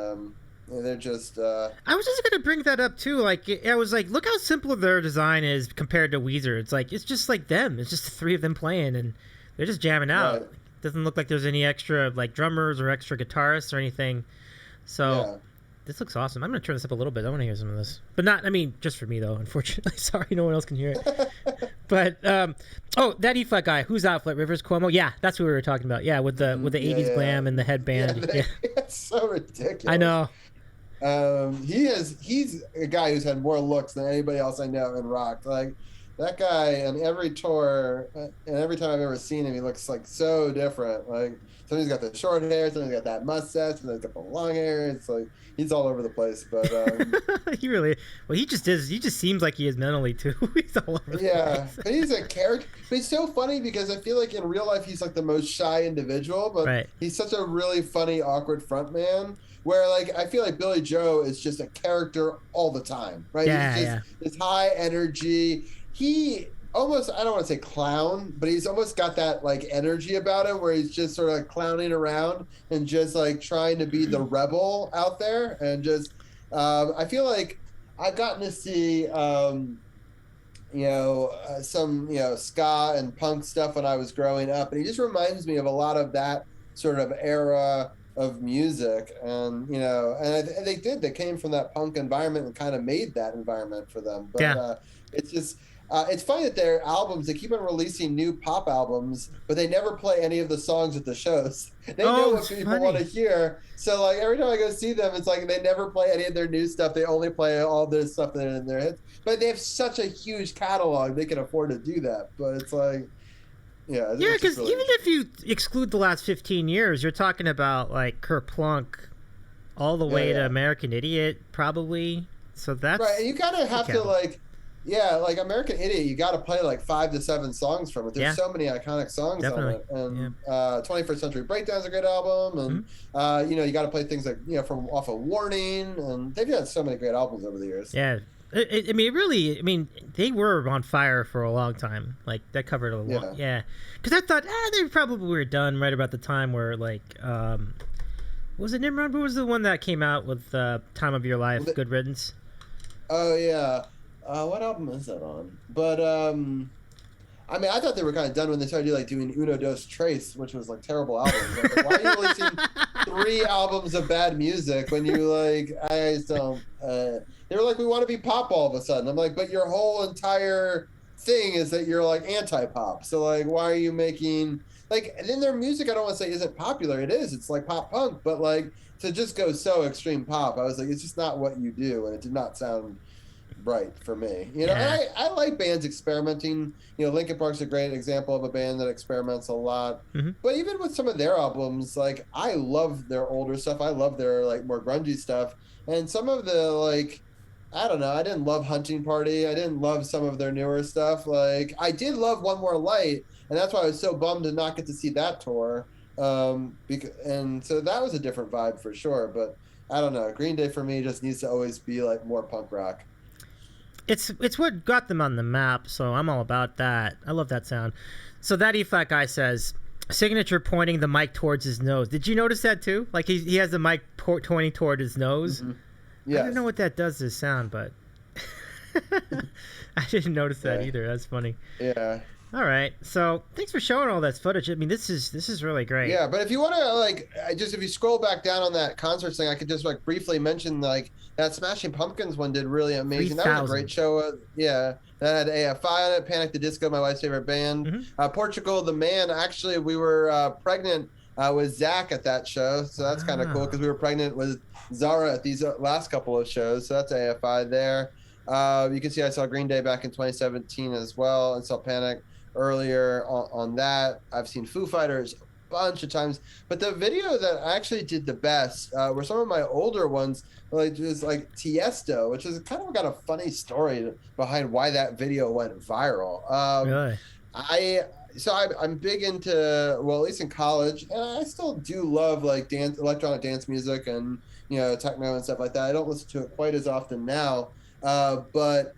[SPEAKER 2] they're just
[SPEAKER 1] I was just gonna bring that up too. Like, I was like, look how simple their design is compared to Weezer. It's just like them. It's just the three of them playing and they're just jamming out. Right. It doesn't look like there's any extra like drummers or extra guitarists or anything. So this looks awesome. I'm gonna turn this up a little bit. I want to hear some of this, but just for me though. Unfortunately, sorry, no one else can hear it. But that E flat guy, who's out? Flat Rivers Cuomo. Yeah, that's what we were talking about. Yeah, with the 80s glam and the headband. Yeah,
[SPEAKER 2] it's so ridiculous.
[SPEAKER 1] I know.
[SPEAKER 2] He's a guy who's had more looks than anybody else I know in rock. Like, that guy on every tour and every time I've ever seen him, he looks like so different. Like, somebody's got the short hair, somebody's got that mustache, somebody's got the long hair. It's like he's all over the place. But
[SPEAKER 1] he just is. He just seems like he is mentally too. He's all over the place.
[SPEAKER 2] But he's a character. But it's so funny because I feel like in real life he's like the most shy individual, but he's such a really funny, awkward front man. Where, like, I feel like Billy Joe is just a character all the time, right?
[SPEAKER 1] Yeah,
[SPEAKER 2] he's just this high energy. He almost, I don't want to say clown, but he's almost got that, like, energy about him where he's just sort of like clowning around and just, like, trying to be the rebel out there. And just, I feel like I've gotten to see, some, ska and punk stuff when I was growing up. And he just reminds me of a lot of that sort of era of music, and they came from that punk environment and kind of made that environment for them. But it's just, it's funny that their albums, they keep on releasing new pop albums, but they never play any of the songs at the shows. They know what people want to hear. So like every time I go see them, it's like they never play any of their new stuff. They only play all this stuff that are in their hits. But they have such a huge catalog, they can afford to do that. But it's like, yeah.
[SPEAKER 1] Yeah, because really even if you exclude the last 15 years, you're talking about like Kerplunk all the way to American Idiot, probably. So that's
[SPEAKER 2] right. And you kind of have to like, like American Idiot, you got to play like 5 to 7 songs from it. There's so many iconic songs on it. And 21st Century Breakdown's a great album. And, you got to play things like, from off of Warning. And they've had so many great albums over the years.
[SPEAKER 1] Yeah. I mean, they were on fire for a long time. Like, that covered a lot. Yeah. Because I thought, they probably were done right about the time where, like, was it Nimrod? Who was the one that came out with Time of Your Life, Good Riddance?
[SPEAKER 2] Oh, yeah. What album is that on? But, I mean, I thought they were kind of done when they started doing Uno Dos Tres, which was like terrible albums. Like, why are you releasing 3 albums of bad music when you I just don't. They were like, we want to be pop all of a sudden. I'm like, but your whole entire thing is that you're like anti-pop. So like, why are you making and then their music? I don't want to say isn't popular. It is. It's like pop punk, but like to just go so extreme pop, I was like, it's just not what you do, and it did not sound right for me. And I like bands experimenting. Linkin Park's a great example of a band that experiments a lot. But even with some of their albums, like I love their older stuff. I love their more grungy stuff. And some of the I don't know, I didn't love Hunting Party. I didn't love some of their newer stuff. Like I did love One More Light, and that's why I was so bummed to not get to see that tour. And so that was a different vibe for sure. But I don't know. Green Day for me just needs to always be more punk rock.
[SPEAKER 1] It's what got them on the map, so I'm all about that. I love that sound. So that E-flat guy says, signature pointing the mic towards his nose. Did you notice that too? Like he has the mic pointing toward his nose? Yes. I don't know what that does to the sound, but I didn't notice that either. That's funny.
[SPEAKER 2] Yeah.
[SPEAKER 1] All right. So thanks for showing all that footage. I mean, this is really great.
[SPEAKER 2] Yeah, but if you want to if you scroll back down on that concert thing, I could just briefly mention that Smashing Pumpkins one did really amazing.
[SPEAKER 1] 3,000.
[SPEAKER 2] That was a great show. That had AFI on it, Panic the Disco, my wife's favorite band. Portugal the Man. Actually, we were pregnant with Zach at that show, so that's kind of cool because we were pregnant with Zara at these last couple of shows. So that's AFI there. You can see I saw Green Day back in 2017 as well, and saw Panic earlier on that. I've seen Foo Fighters a bunch of times, but the video that actually did the best were some of my older ones, just like Tiesto, which is kind of got a funny story behind why that video went viral.
[SPEAKER 1] Really?
[SPEAKER 2] I'm big into, well, at least in college, and I still do love electronic dance music and techno and stuff like that. I don't listen to it quite as often now, but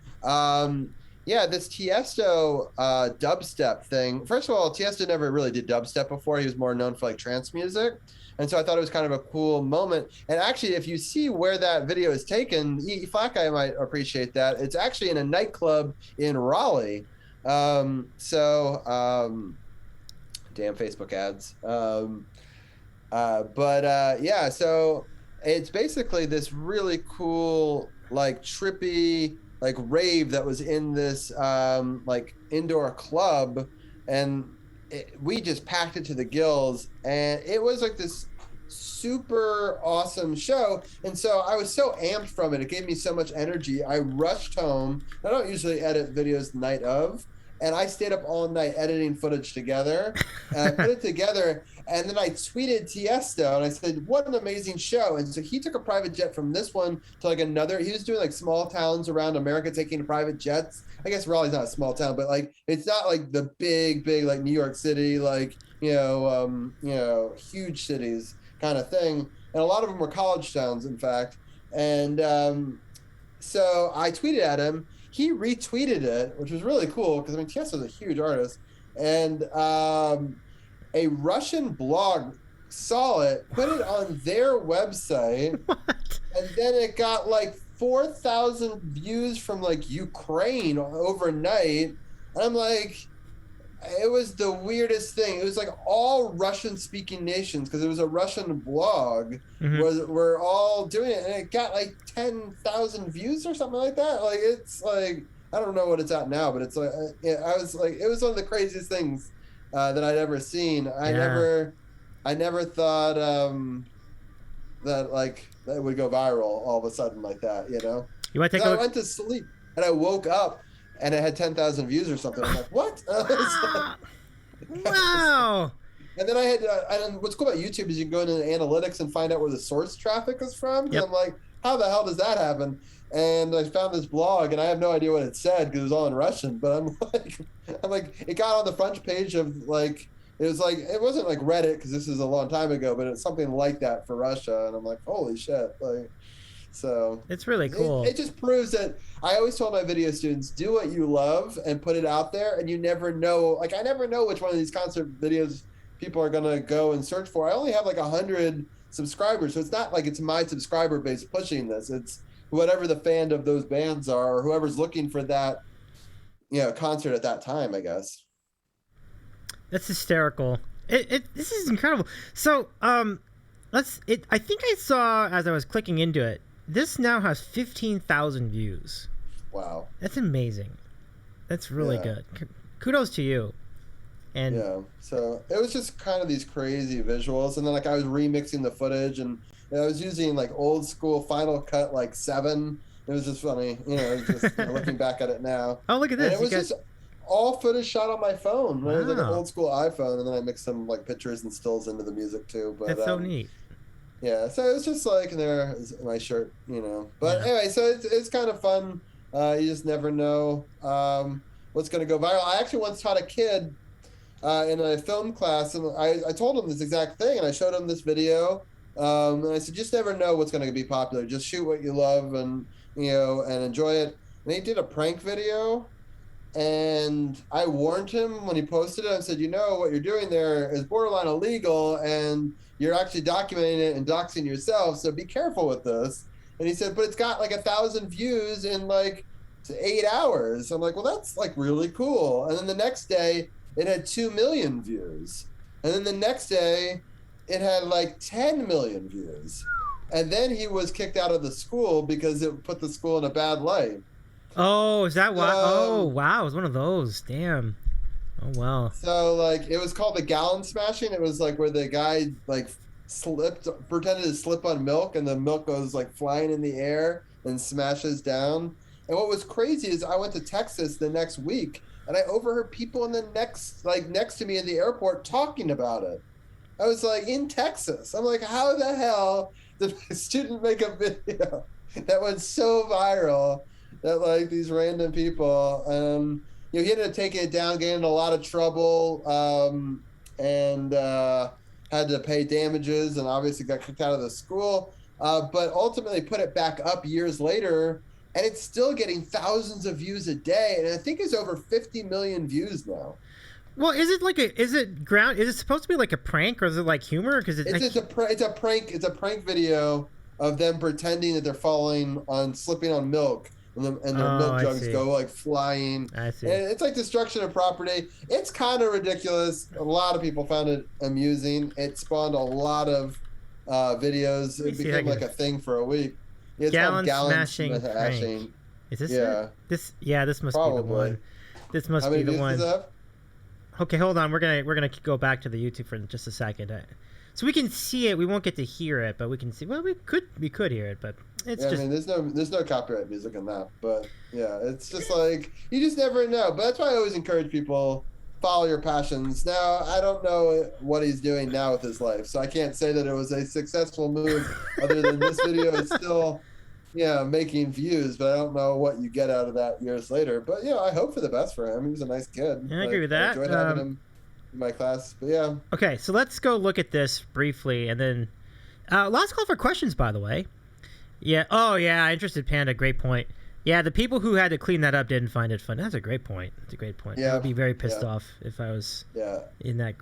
[SPEAKER 2] this Tiesto dubstep thing. First of all, Tiesto never really did dubstep before. He was more known for trance music. And so I thought it was kind of a cool moment. And actually, if you see where that video is taken, Flat Guy might appreciate that. It's actually in a nightclub in Raleigh. Damn Facebook ads. So it's basically this really cool, trippy, rave that was in this indoor club, and we just packed it to the gills, and it was this super awesome show. And so I was so amped from it. It gave me so much energy. I rushed home. I don't usually edit videos the night of, and I stayed up all night editing footage together, and I put it together, and then I tweeted Tiesto, and I said, what an amazing show. And so he took a private jet from this one to another. He was doing small towns around America, taking private jets. I guess Raleigh's not a small town, but it's not the big New York City, huge cities kind of thing. And a lot of them were college towns, in fact. And so I tweeted at him. He retweeted it, which was really cool because Tiesto's a huge artist, and a Russian blog saw it, put it on their website, and then it got 4,000 views from Ukraine overnight, and I'm it was the weirdest thing. It was all Russian-speaking nations, because it was a Russian blog, were all doing it, and it got 10,000 views or something like that. It's I don't know what it's at now, but it's like I was like, it was one of the craziest things that I'd ever seen. I never thought that like that would go viral all of a sudden like that. You know,
[SPEAKER 1] You want to take a
[SPEAKER 2] I
[SPEAKER 1] look?
[SPEAKER 2] went to sleep and I woke up and it had 10,000 views or something. I'm like, what?
[SPEAKER 1] Wow.
[SPEAKER 2] And then I had, and what's cool about YouTube is you can go into the analytics and find out where the source traffic is from. And
[SPEAKER 1] Yep.
[SPEAKER 2] I'm like, how the hell does that happen? And I found this blog, and I have no idea what it said because it was all in Russian. But I'm like, it got on the front page of like, it wasn't like Reddit because this is a long time ago, but it's something like that for Russia. And I'm like, holy shit! Like, so
[SPEAKER 1] It's really cool.
[SPEAKER 2] It just proves that I always told my video students, do what you love and put it out there, and you never know. Like, I never know which one of these concert videos people are gonna go and search for. I only have like 100 subscribers, so it's not like it's my subscriber base pushing this. It's whatever the fan of those bands are, or whoever's looking for that, concert at that time, I guess.
[SPEAKER 1] That's hysterical. This is incredible. So, I think I saw as I was clicking into it, this now has 15,000 views.
[SPEAKER 2] Wow.
[SPEAKER 1] That's amazing. That's really good. Kudos to you. And
[SPEAKER 2] yeah, so it was just kind of these crazy visuals, and then like I was remixing the footage, and I was using like old school Final Cut like 7. It was just funny, just looking back at it now.
[SPEAKER 1] Oh, look at this!
[SPEAKER 2] And it was just all footage shot on my phone. Wow. It was like an old school iPhone, and then I mixed some like pictures and stills into the music too. But
[SPEAKER 1] that's so neat.
[SPEAKER 2] Yeah, so it was just like there is my shirt, But anyway, so it's kind of fun. You just never know what's going to go viral. I actually once taught a kid in a film class, and I told him this exact thing, and I showed him this video, and I said, just never know what's going to be popular. Just shoot what you love and and enjoy it. And he did a prank video, and I warned him when he posted it. I said, what you're doing there is borderline illegal, and you're actually documenting it and doxing yourself, so be careful with this. And he said, but it's got like 1,000 views in like 8 hours. I'm like, well, that's like really cool. And then the next day it had 2 million views. And then the next day it had like 10 million views. And then he was kicked out of the school because it put the school in a bad light.
[SPEAKER 1] Oh, is that why? Oh, wow. It was one of those. Damn. Oh, wow.
[SPEAKER 2] So, like, it was called the gallon smashing. It was like where the guy, like, pretended to slip on milk, and the milk goes, like, flying in the air and smashes down. And what was crazy is I went to Texas the next week, and I overheard people in the next to me in the airport talking about it. I was like, in Texas. I'm like, how the hell did a student make a video that went so viral that like these random people, he ended up taking it down, getting in a lot of trouble, and had to pay damages, and obviously got kicked out of the school, but ultimately put it back up years later, and it's still getting thousands of views a day, and I think it's over 50 million views now.
[SPEAKER 1] Well, is it supposed to be like a prank, or is it like humor? Because
[SPEAKER 2] it's a prank video of them pretending that they're slipping on milk, and their milk jugs go like flying.
[SPEAKER 1] I see.
[SPEAKER 2] And it's like destruction of property. It's kind of ridiculous. A lot of people found it amusing. It spawned a lot of videos. It became like a thing for a week. It's
[SPEAKER 1] gallon
[SPEAKER 2] called
[SPEAKER 1] smashing prank. Is this
[SPEAKER 2] it?
[SPEAKER 1] This must
[SPEAKER 2] Probably
[SPEAKER 1] be the one. This must
[SPEAKER 2] How
[SPEAKER 1] be
[SPEAKER 2] many
[SPEAKER 1] the
[SPEAKER 2] views
[SPEAKER 1] one.
[SPEAKER 2] does it have?
[SPEAKER 1] Okay, hold on. We're gonna go back to the YouTube for just a second, so we can see it. We won't get to hear it, but we can see. Well, we could hear it, but it's just.
[SPEAKER 2] I mean, there's no copyright music in that, but yeah, it's just like you just never know. But that's why I always encourage people, follow your passions. Now, I don't know what he's doing now with his life, so I can't say that it was a successful move. Other than this video is still, making views, but I don't know what you get out of that years later. But I hope for the best for him. He was a nice kid.
[SPEAKER 1] Yeah, I agree with that.
[SPEAKER 2] I enjoyed having him in my class, but yeah.
[SPEAKER 1] Okay, so let's go look at this briefly, and then last call for questions, by the way. Yeah. Oh, yeah. Interested Panda. Great point. Yeah, the people who had to clean that up didn't find it fun. That's a great point. It's a great point.
[SPEAKER 2] Yeah,
[SPEAKER 1] I would be very pissed off if I was in that.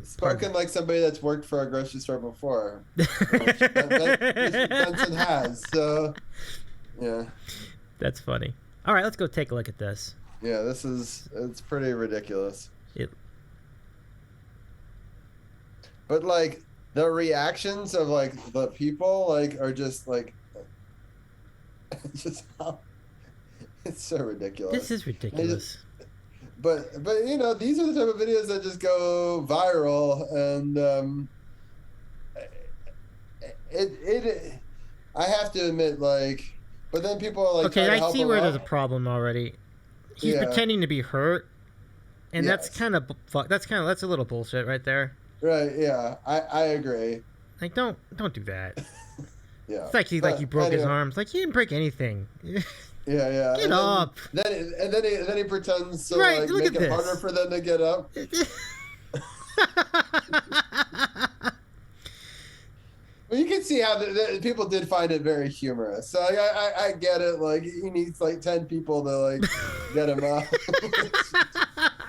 [SPEAKER 2] Spoken like somebody that's worked for a grocery store before. Benson has, so yeah.
[SPEAKER 1] That's funny. All right, let's go take a look at this.
[SPEAKER 2] Yeah, it's pretty ridiculous. But like the reactions of like the people like are just like just how It's so ridiculous.
[SPEAKER 1] This is ridiculous.
[SPEAKER 2] But you know, these are the type of videos that just go viral, and I have to admit, like, but then people are like,
[SPEAKER 1] okay, I see where
[SPEAKER 2] him
[SPEAKER 1] there's a
[SPEAKER 2] up.
[SPEAKER 1] problem already. He's
[SPEAKER 2] Yeah.
[SPEAKER 1] pretending to be hurt, and that's
[SPEAKER 2] Yes.
[SPEAKER 1] kind of that's a little bullshit right there.
[SPEAKER 2] Right? Yeah, I agree.
[SPEAKER 1] Like, don't do that.
[SPEAKER 2] Yeah,
[SPEAKER 1] It's like he broke his arms. Like, he didn't break anything.
[SPEAKER 2] Yeah.
[SPEAKER 1] Get
[SPEAKER 2] and
[SPEAKER 1] up.
[SPEAKER 2] Then he pretends to
[SPEAKER 1] Right,
[SPEAKER 2] like
[SPEAKER 1] look
[SPEAKER 2] make
[SPEAKER 1] at
[SPEAKER 2] it
[SPEAKER 1] this.
[SPEAKER 2] harder for them to get up. Well, you can see how the people did find it very humorous. So I get it. Like, he needs like 10 people to like get him up.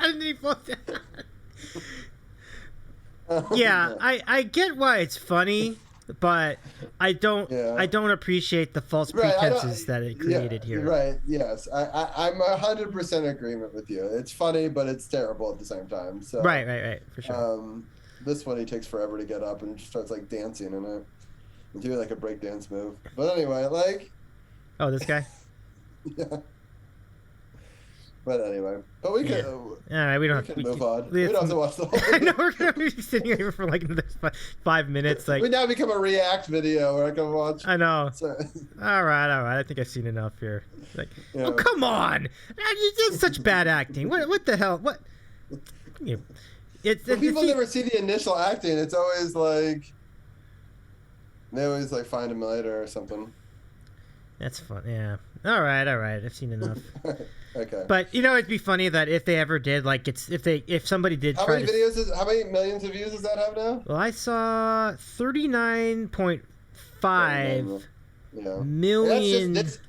[SPEAKER 1] And he both- yeah, I get why it's funny, but I don't appreciate the false pretenses that it created here.
[SPEAKER 2] Right. Yes. I'm 100% agreement with you. It's funny, but it's terrible at the same time. So
[SPEAKER 1] Right, for sure.
[SPEAKER 2] This one he takes forever to get up and just starts like dancing in it and doing like a breakdance move. But anyway, like.
[SPEAKER 1] Oh, this guy.
[SPEAKER 2] Yeah. But anyway, we can.
[SPEAKER 1] All right, we don't have to
[SPEAKER 2] move on. We don't have to watch the whole.
[SPEAKER 1] I know we're gonna be sitting here for like another 5 minutes. Like,
[SPEAKER 2] we now become a react video where I can watch.
[SPEAKER 1] I know.
[SPEAKER 2] So,
[SPEAKER 1] All right. I think I've seen enough here. Like,
[SPEAKER 2] Yeah.
[SPEAKER 1] oh, come on! You did such bad acting. What the hell? What?
[SPEAKER 2] but people never see the initial acting. It's always like they always like find him later or something.
[SPEAKER 1] That's fun. Yeah. All right. I've seen enough.
[SPEAKER 2] Okay.
[SPEAKER 1] But you know, it'd be funny that if they ever did, like, if somebody did
[SPEAKER 2] How
[SPEAKER 1] try
[SPEAKER 2] many how many millions of views does that have now?
[SPEAKER 1] Well, I saw 39.5
[SPEAKER 2] Yeah.
[SPEAKER 1] million
[SPEAKER 2] That's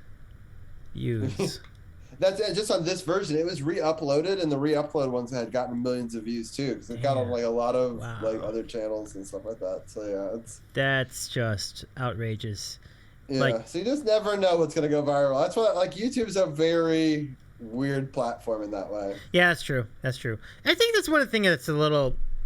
[SPEAKER 1] views.
[SPEAKER 2] That's just on this version. It was re-uploaded, and the re-upload ones had gotten millions of views too, because it got on like a lot of like other channels and stuff like that. So yeah,
[SPEAKER 1] That's just outrageous.
[SPEAKER 2] Yeah,
[SPEAKER 1] Like,
[SPEAKER 2] so you just never know what's gonna go viral. That's why, like, YouTube's a very weird platform in that way.
[SPEAKER 1] yeah, that's true. I think that's one of the things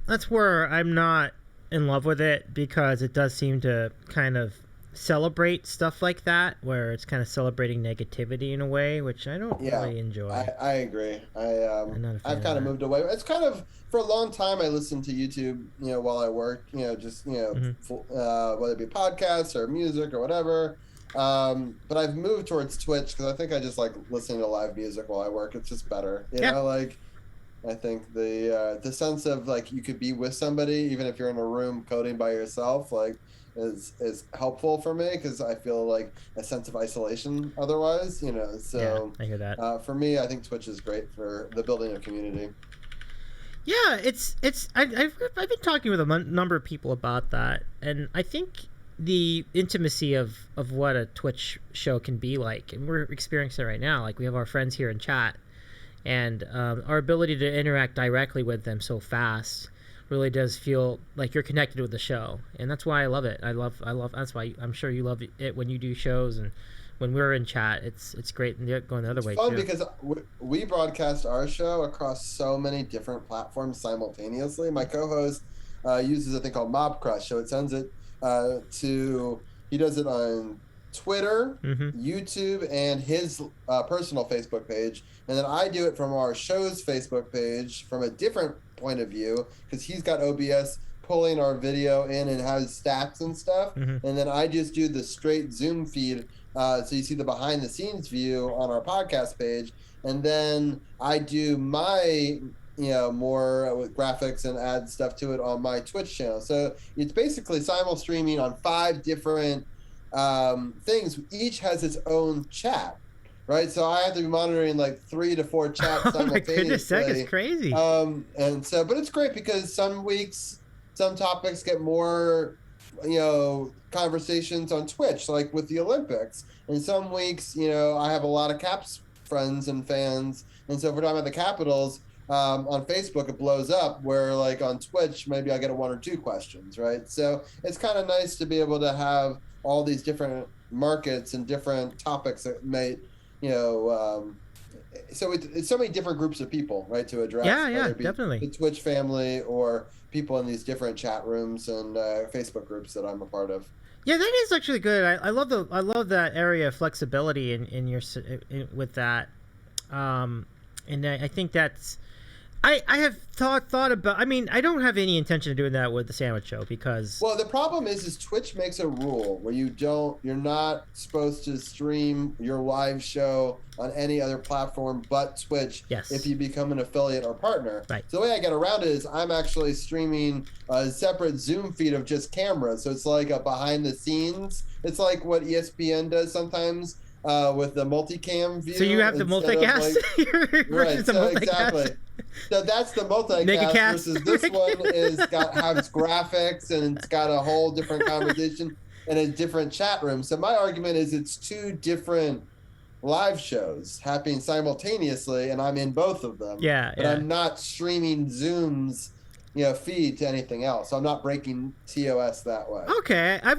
[SPEAKER 1] that's where I'm not in love with it, because it does seem to kind of celebrate stuff like that, where it's kind of celebrating negativity in a way, which I don't really enjoy.
[SPEAKER 2] I agree. I've kind of moved away. It's kind of, for a long time I listened to YouTube, while I work, just whether it be podcasts or music or whatever. But I've moved towards Twitch because I think I just like listening to live music while I work. It's just better, you know. Like, I think the sense of like you could be with somebody even if you're in a room coding by yourself, like, is helpful for me, because I feel like a sense of isolation otherwise, so
[SPEAKER 1] I hear that.
[SPEAKER 2] for me, I think Twitch is great for the building of community.
[SPEAKER 1] Yeah, I've been talking with a number of people about that, and I think the intimacy of what a Twitch show can be like, and we're experiencing it right now. Like, we have our friends here in chat, and our ability to interact directly with them so fast really does feel like you're connected with the show, and that's why I love it. I love. That's why I'm sure you love it when you do shows, and when we're in chat, it's great. And going the other way
[SPEAKER 2] fun
[SPEAKER 1] too.
[SPEAKER 2] Because we broadcast our show across so many different platforms simultaneously. My co-host uses a thing called Mob Crush, so it sends it he does it on Twitter, YouTube, and his personal Facebook page, and then I do it from our show's Facebook page from a different point of view, because he's got OBS pulling our video in and has stats and stuff, and then I just do the straight Zoom feed, so you see the behind the scenes view on our podcast page, and then I do my more with graphics and add stuff to it on my Twitch channel. So it's basically simul streaming on 5 different things. Each has its own chat, right? So I have to be monitoring like 3 to 4 chats simultaneously.
[SPEAKER 1] Oh my goodness, that is crazy.
[SPEAKER 2] And so, but it's great because some weeks, some topics get more, conversations on Twitch, like with the Olympics. And some weeks, I have a lot of Caps friends and fans. And so if we're talking about the Capitals, on Facebook it blows up, where like on Twitch maybe I get 1 or 2 questions, right? So it's kind of nice to be able to have all these different markets and different topics that may, so it's so many different groups of people, right, to address.
[SPEAKER 1] Yeah, definitely.
[SPEAKER 2] The Twitch family or people in these different chat rooms and Facebook groups that I'm a part of.
[SPEAKER 1] Yeah, that is actually good. I love that area of flexibility in your with that. And I think that's. I have thought about. I mean, I don't have any intention of doing that with the Sandwich Show because.
[SPEAKER 2] Well, the problem is Twitch makes a rule where you're not supposed to stream your live show on any other platform but Twitch.
[SPEAKER 1] Yes.
[SPEAKER 2] If you become an affiliate or partner.
[SPEAKER 1] Right.
[SPEAKER 2] So the way I get around it is I'm actually streaming a separate Zoom feed of just cameras. So it's like a behind the scenes. It's like what ESPN does sometimes. With the multicam view.
[SPEAKER 1] So you have the multicast
[SPEAKER 2] right, so exactly. So that's the multicast versus this one has graphics and it's got a whole different conversation and a different chat room. So my argument is it's two different live shows happening simultaneously, and I'm in both of them. But I'm not streaming Zoom's feed to anything else. So I'm not breaking TOS that way.
[SPEAKER 1] Okay. I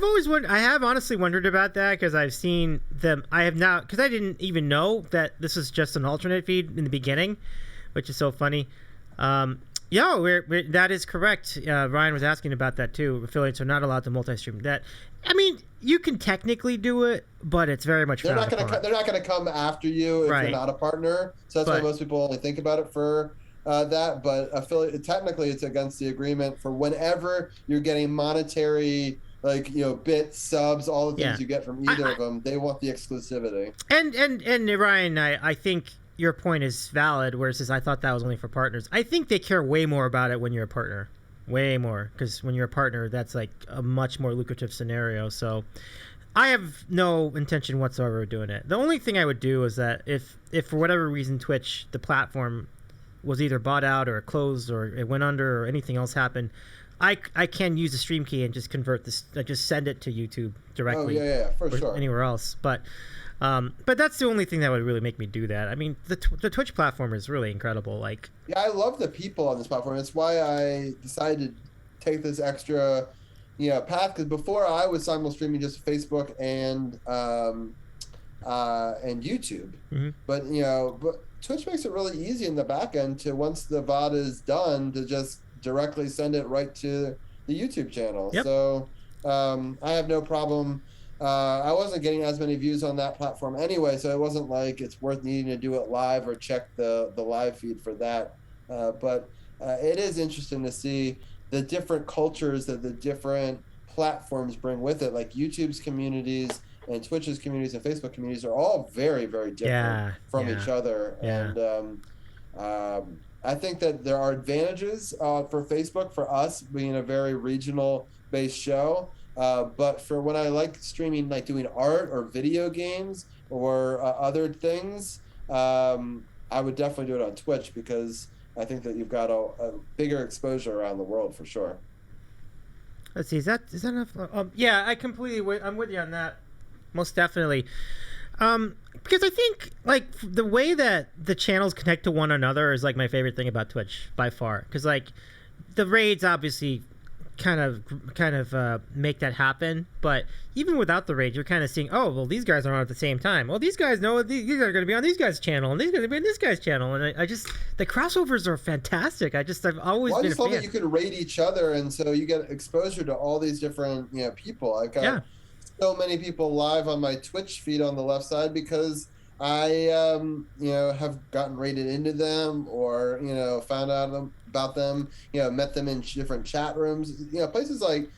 [SPEAKER 1] have honestly wondered about that because I've seen them. I have now, because I didn't even know that this is just an alternate feed in the beginning, which is so funny. That is correct. Ryan was asking about that too. Affiliates are not allowed to multi-stream that. I mean, you can technically do it, but it's very much
[SPEAKER 2] they're not going to come after you if you're not a partner. So that's why most people only think about it for that, but affiliate technically it's against the agreement for whenever you're getting monetary bits, subs, all the things you get from either of them. They want the exclusivity.
[SPEAKER 1] And Ryan, I think your point is valid. Whereas I thought that was only for partners. I think they care way more about it when you're a partner, way more, because when you're a partner, that's like a much more lucrative scenario. So I have no intention whatsoever of doing it. The only thing I would do is that if for whatever reason Twitch, the platform, was either bought out or closed or it went under or anything else happened, I can use the stream key and just convert this, just send it to YouTube directly.
[SPEAKER 2] For sure.
[SPEAKER 1] Anywhere else, but that's the only thing that would really make me do that. I mean, the Twitch platform is really incredible.
[SPEAKER 2] I love the people on this platform. It's why I decided to take this extra, path. Because before I was simul streaming just Facebook and YouTube, but Twitch makes it really easy in the back end to, once the VOD is done, to just directly send it right to the YouTube channel.
[SPEAKER 1] Yep.
[SPEAKER 2] So I have no problem. I wasn't getting as many views on that platform anyway, so it wasn't like it's worth needing to do it live or check the live feed for that. But it is interesting to see the different cultures that the different platforms bring with it, like YouTube's communities and Twitch's communities and Facebook communities are all very, very different from each other. And I think that there are advantages for Facebook, for us being a very regional-based show. But for when I like streaming, like doing art or video games or other things, I would definitely do it on Twitch because I think that you've got a bigger exposure around the world for sure.
[SPEAKER 1] Let's see, is that enough? I'm with you on that. Most definitely. Because I think the way that the channels connect to one another is my favorite thing about Twitch by far. Because the raids obviously kind of make that happen, but even without the raids, you're kind of seeing, oh well, these guys are on at the same time. Well, these guys know these are going to be on these guys' channel, and these guys are going to be on this guy's channel, and I just the crossovers are fantastic. I've always been a fan. I just love
[SPEAKER 2] that you can raid each other, and so you get exposure to all these different people. I've got so many people live on my Twitch feed on the left side because I have gotten raided into them or found out about them, met them in different chat rooms, places like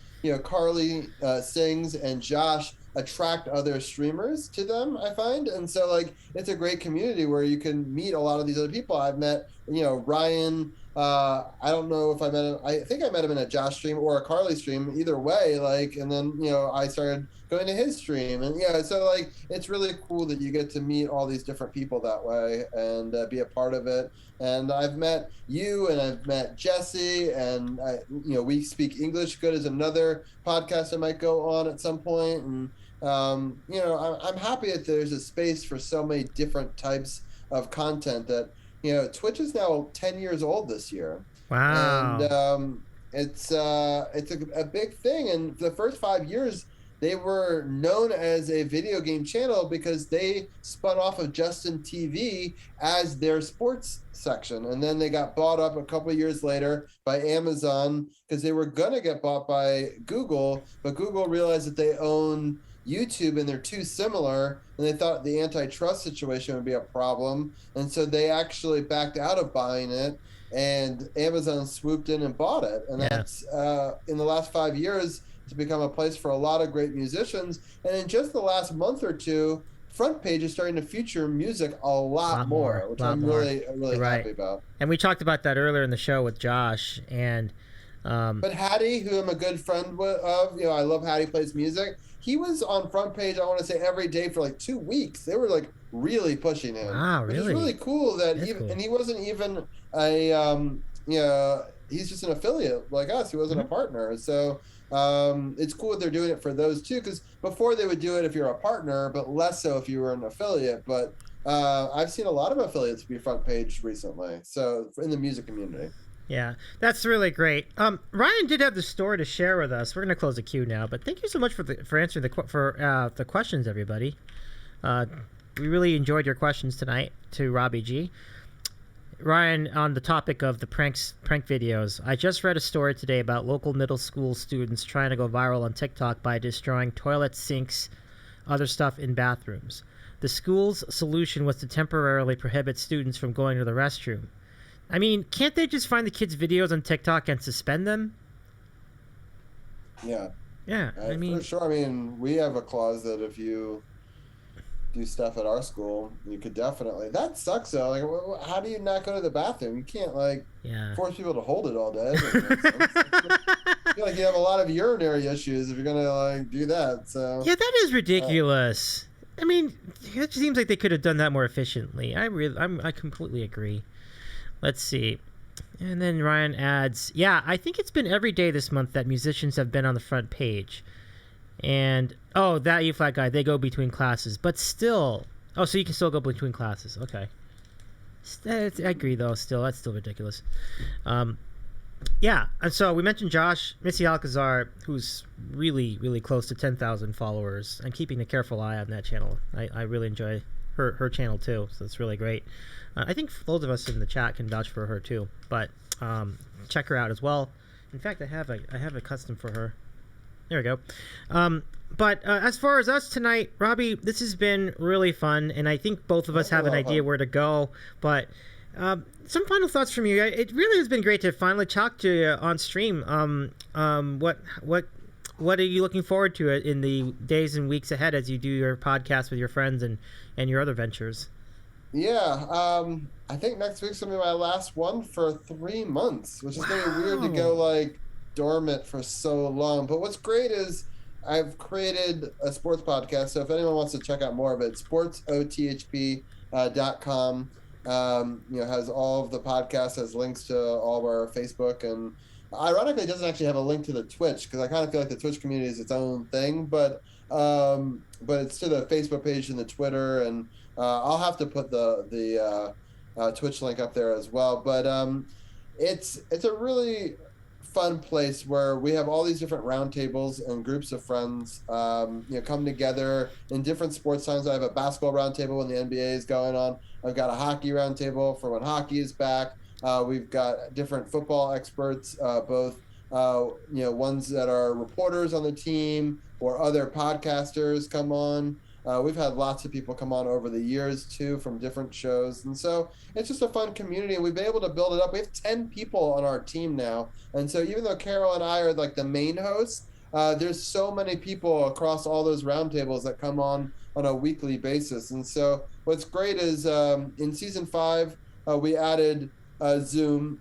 [SPEAKER 2] Carly Sings and Josh attract other streamers to them, I find. And so it's a great community where you can meet a lot of these other people. I've met Ryan, I don't know if I met him. I think I met him in a Josh stream or a Carly stream. Either way, and then I started going to his stream, and so it's really cool that you get to meet all these different people that way and be a part of it. And I've met you, and I've met Jesse, and We Speak English Good is another podcast I might go on at some point. And I'm happy that there's a space for so many different types of content that. Twitch is now 10 years old this year.
[SPEAKER 1] Wow.
[SPEAKER 2] And it's a big thing. And the first 5 years, they were known as a video game channel because they spun off of Justin TV as their sports section. And then they got bought up a couple of years later by Amazon because they were going to get bought by Google, but Google realized that they own YouTube, and they're too similar, and they thought the antitrust situation would be a problem, and so they actually backed out of buying it, and Amazon swooped in and bought it, and that's in the last 5 years to become a place for a lot of great musicians. And in just the last month or two, Front Page is starting to feature music a lot more, which I'm really happy about.
[SPEAKER 1] And we talked about that earlier in the show with Josh. And
[SPEAKER 2] but Hattie, who I'm a good friend of, I love Hattie Plays Music. He was on Front Page, I want to say, every day for like 2 weeks. They were like really pushing him.
[SPEAKER 1] Wow, really?
[SPEAKER 2] Which is really cool that
[SPEAKER 1] cool.
[SPEAKER 2] And he wasn't even a he's just an affiliate like us. He wasn't a partner. So it's cool that they're doing it for those two, because before they would do it if you're a partner, but less so if you were an affiliate. But I've seen a lot of affiliates be Front Page recently, so in the music community.
[SPEAKER 1] Yeah, that's really great. Ryan did have the story to share with us. We're going to close the queue now, but thank you so much for answering the questions, everybody. We really enjoyed your questions tonight to Robbie G. Ryan, on the topic of the prank videos, I just read a story today about local middle school students trying to go viral on TikTok by destroying toilets, sinks, other stuff in bathrooms. The school's solution was to temporarily prohibit students from going to the restroom. I mean, can't they just find the kids' videos on TikTok and suspend them?
[SPEAKER 2] Yeah.
[SPEAKER 1] Yeah, I mean...
[SPEAKER 2] For sure. I mean, we have a clause that if you do stuff at our school, you could definitely... That sucks, though. Like, how do you not go to the bathroom? You can't, force people to hold it all day. I feel like you have a lot of urinary issues if you're going to, do that, so...
[SPEAKER 1] Yeah, that is ridiculous. I mean, it seems like they could have done that more efficiently. I completely agree. Let's see. And then Ryan adds, yeah, I think it's been every day this month that musicians have been on the front page. And, that E-flat guy, they go between classes. But still. Oh, so you can still go between classes. Okay. I agree, though, still. That's still ridiculous. Yeah, and so we mentioned Josh, Missy Alcazar, who's really, really close to 10,000 followers. I'm keeping a careful eye on that channel. I really enjoy her channel, too, so it's really great. I think loads of us in the chat can vouch for her too, but check her out as well. In fact, I have a custom for her. There we go. But as far as us tonight, Robbie, this has been really fun, and I think both of us have an idea where to go. But some final thoughts from you. It really has been great to finally talk to you on stream. What are you looking forward to in the days and weeks ahead as you do your podcast with your friends and your other ventures?
[SPEAKER 2] Yeah, I think next week's gonna be my last one for 3 months, which is gonna be weird to go dormant for so long. But what's great is I've created a sports podcast, so if anyone wants to check out more of it, sportsothp.com. Has all of the podcasts, has links to all of our Facebook, and ironically it doesn't actually have a link to the Twitch, because I kind of feel like the Twitch community is its own thing, but it's to the Facebook page and the Twitter, and I'll have to put the Twitch link up there as well. But it's a really fun place where we have all these different roundtables and groups of friends come together in different sports times. I have a basketball roundtable when the NBA is going on. I've got a hockey roundtable for when hockey is back. We've got different football experts, both ones that are reporters on the team or other podcasters come on. We've had lots of people come on over the years too from different shows, and so it's just a fun community, and we've been able to build it up. We have 10 people on our team now, and so even though Carol and I are like the main hosts, there's so many people across all those roundtables that come on a weekly basis. And so what's great is in season 5 we added Zoom,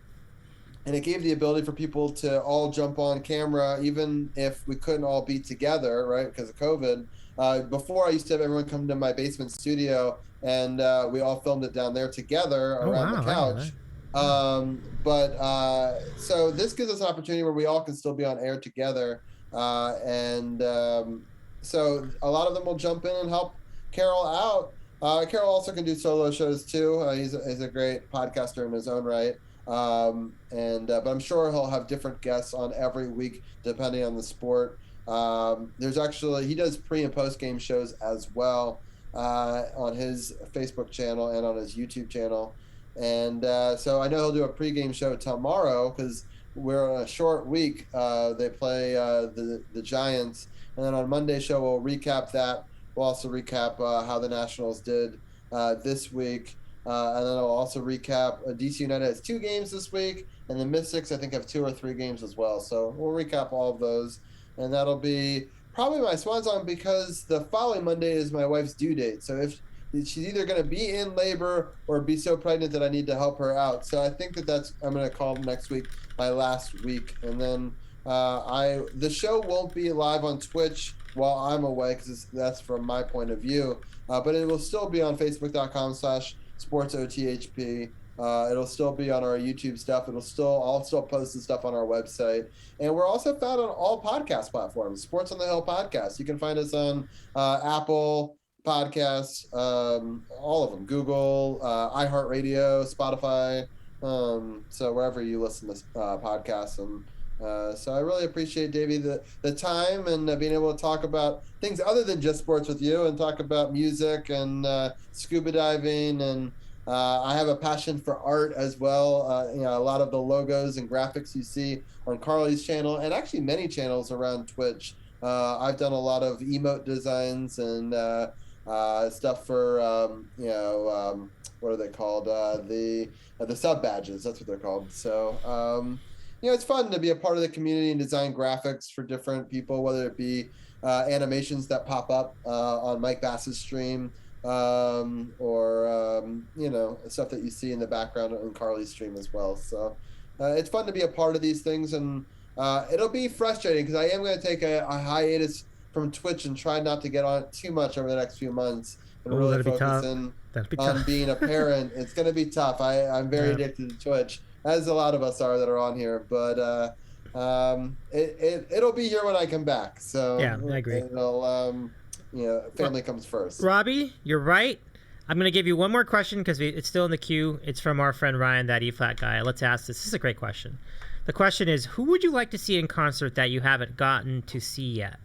[SPEAKER 2] and it gave the ability for people to all jump on camera even if we couldn't all be together, right, because of COVID. Before, I used to have everyone come to my basement studio, and we all filmed it down there together around the couch. So this gives us an opportunity where we all can still be on air together. So a lot of them will jump in and help Carol out. Carol also can do solo shows too. He's a great podcaster in his own right. But I'm sure he'll have different guests on every week depending on the sport. He does pre and post game shows as well on his Facebook channel and on his YouTube channel. And so I know he'll do a pregame show tomorrow because we're on a short week. They play the Giants, and then on Monday's show we'll recap that. We'll also recap how the Nationals did this week, and then I'll also recap DC United has 2 games this week, and the Mystics I think have 2 or 3 games as well. So we'll recap all of those, and that'll be probably my swan song because the following Monday is my wife's due date. So if she's either going to be in labor or be so pregnant that I need to help her out. So I think I'm going to call next week my last week. And then the show won't be live on Twitch while I'm away because that's from my point of view. But it will still be on facebook.com/sportsothp. It'll still be on our YouTube stuff. I'll still post the stuff on our website. And we're also found on all podcast platforms, Sports on the Hill podcast. You can find us on Apple Podcasts, all of them, Google, iHeartRadio, Spotify, so wherever you listen to podcasts. And so I really appreciate, Davey, the time and being able to talk about things other than just sports with you and talk about music and scuba diving. And I have a passion for art as well. A lot of the logos and graphics you see on Carly's channel and actually many channels around Twitch. I've done a lot of emote designs and stuff for what are they called, the sub badges, that's what they're called. So it's fun to be a part of the community and design graphics for different people, whether it be animations that pop up on Mike Bass's stream or stuff that you see in the background on Carly's stream as well. So it's fun to be a part of these things, and it'll be frustrating because I am going to take a hiatus from Twitch and try not to get on it too much over the next few months and really focus on being a parent. It's going to be tough. I'm very addicted to Twitch, as a lot of us are that are on here, but it'll be here when I come back. So
[SPEAKER 1] yeah, I agree.
[SPEAKER 2] It'll, family comes first.
[SPEAKER 1] Robbie, you're right. I'm going to give you one more question because it's still in the queue. It's from our friend Ryan, that E-flat guy. Let's ask this. This is a great question. The question is, who would you like to see in concert that you haven't gotten to see yet?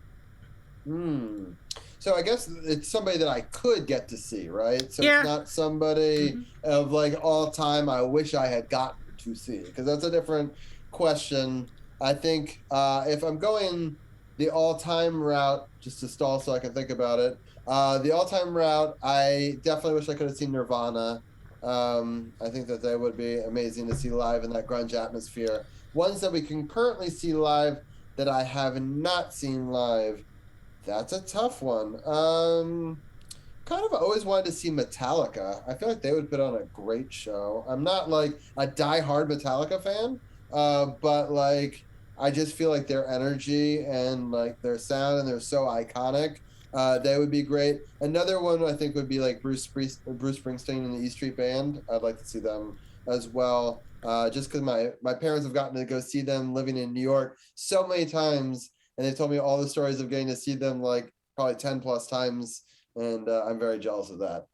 [SPEAKER 2] So I guess it's somebody that I could get to see, right? So
[SPEAKER 1] yeah.
[SPEAKER 2] It's not somebody of like all time I wish I had gotten to see, because that's a different question. I think if I'm going the all-time route, just to stall so I can think about it, the all-time route, I definitely wish I could have seen Nirvana. I think that they would be amazing to see live in that grunge atmosphere. Ones that we can currently see live that I have not seen live, that's a tough one. Kind of always wanted to see Metallica. I feel like they would put on a great show. I'm not like a die-hard Metallica fan, but like I just feel like their energy and like their sound, and they're so iconic. They would be great. Another one I think would be like Bruce Springsteen and the E Street Band. I'd like to see them as well. Just because my parents have gotten to go see them living in New York so many times, and they told me all the stories of getting to see them like probably 10 plus times, and I'm very jealous of that.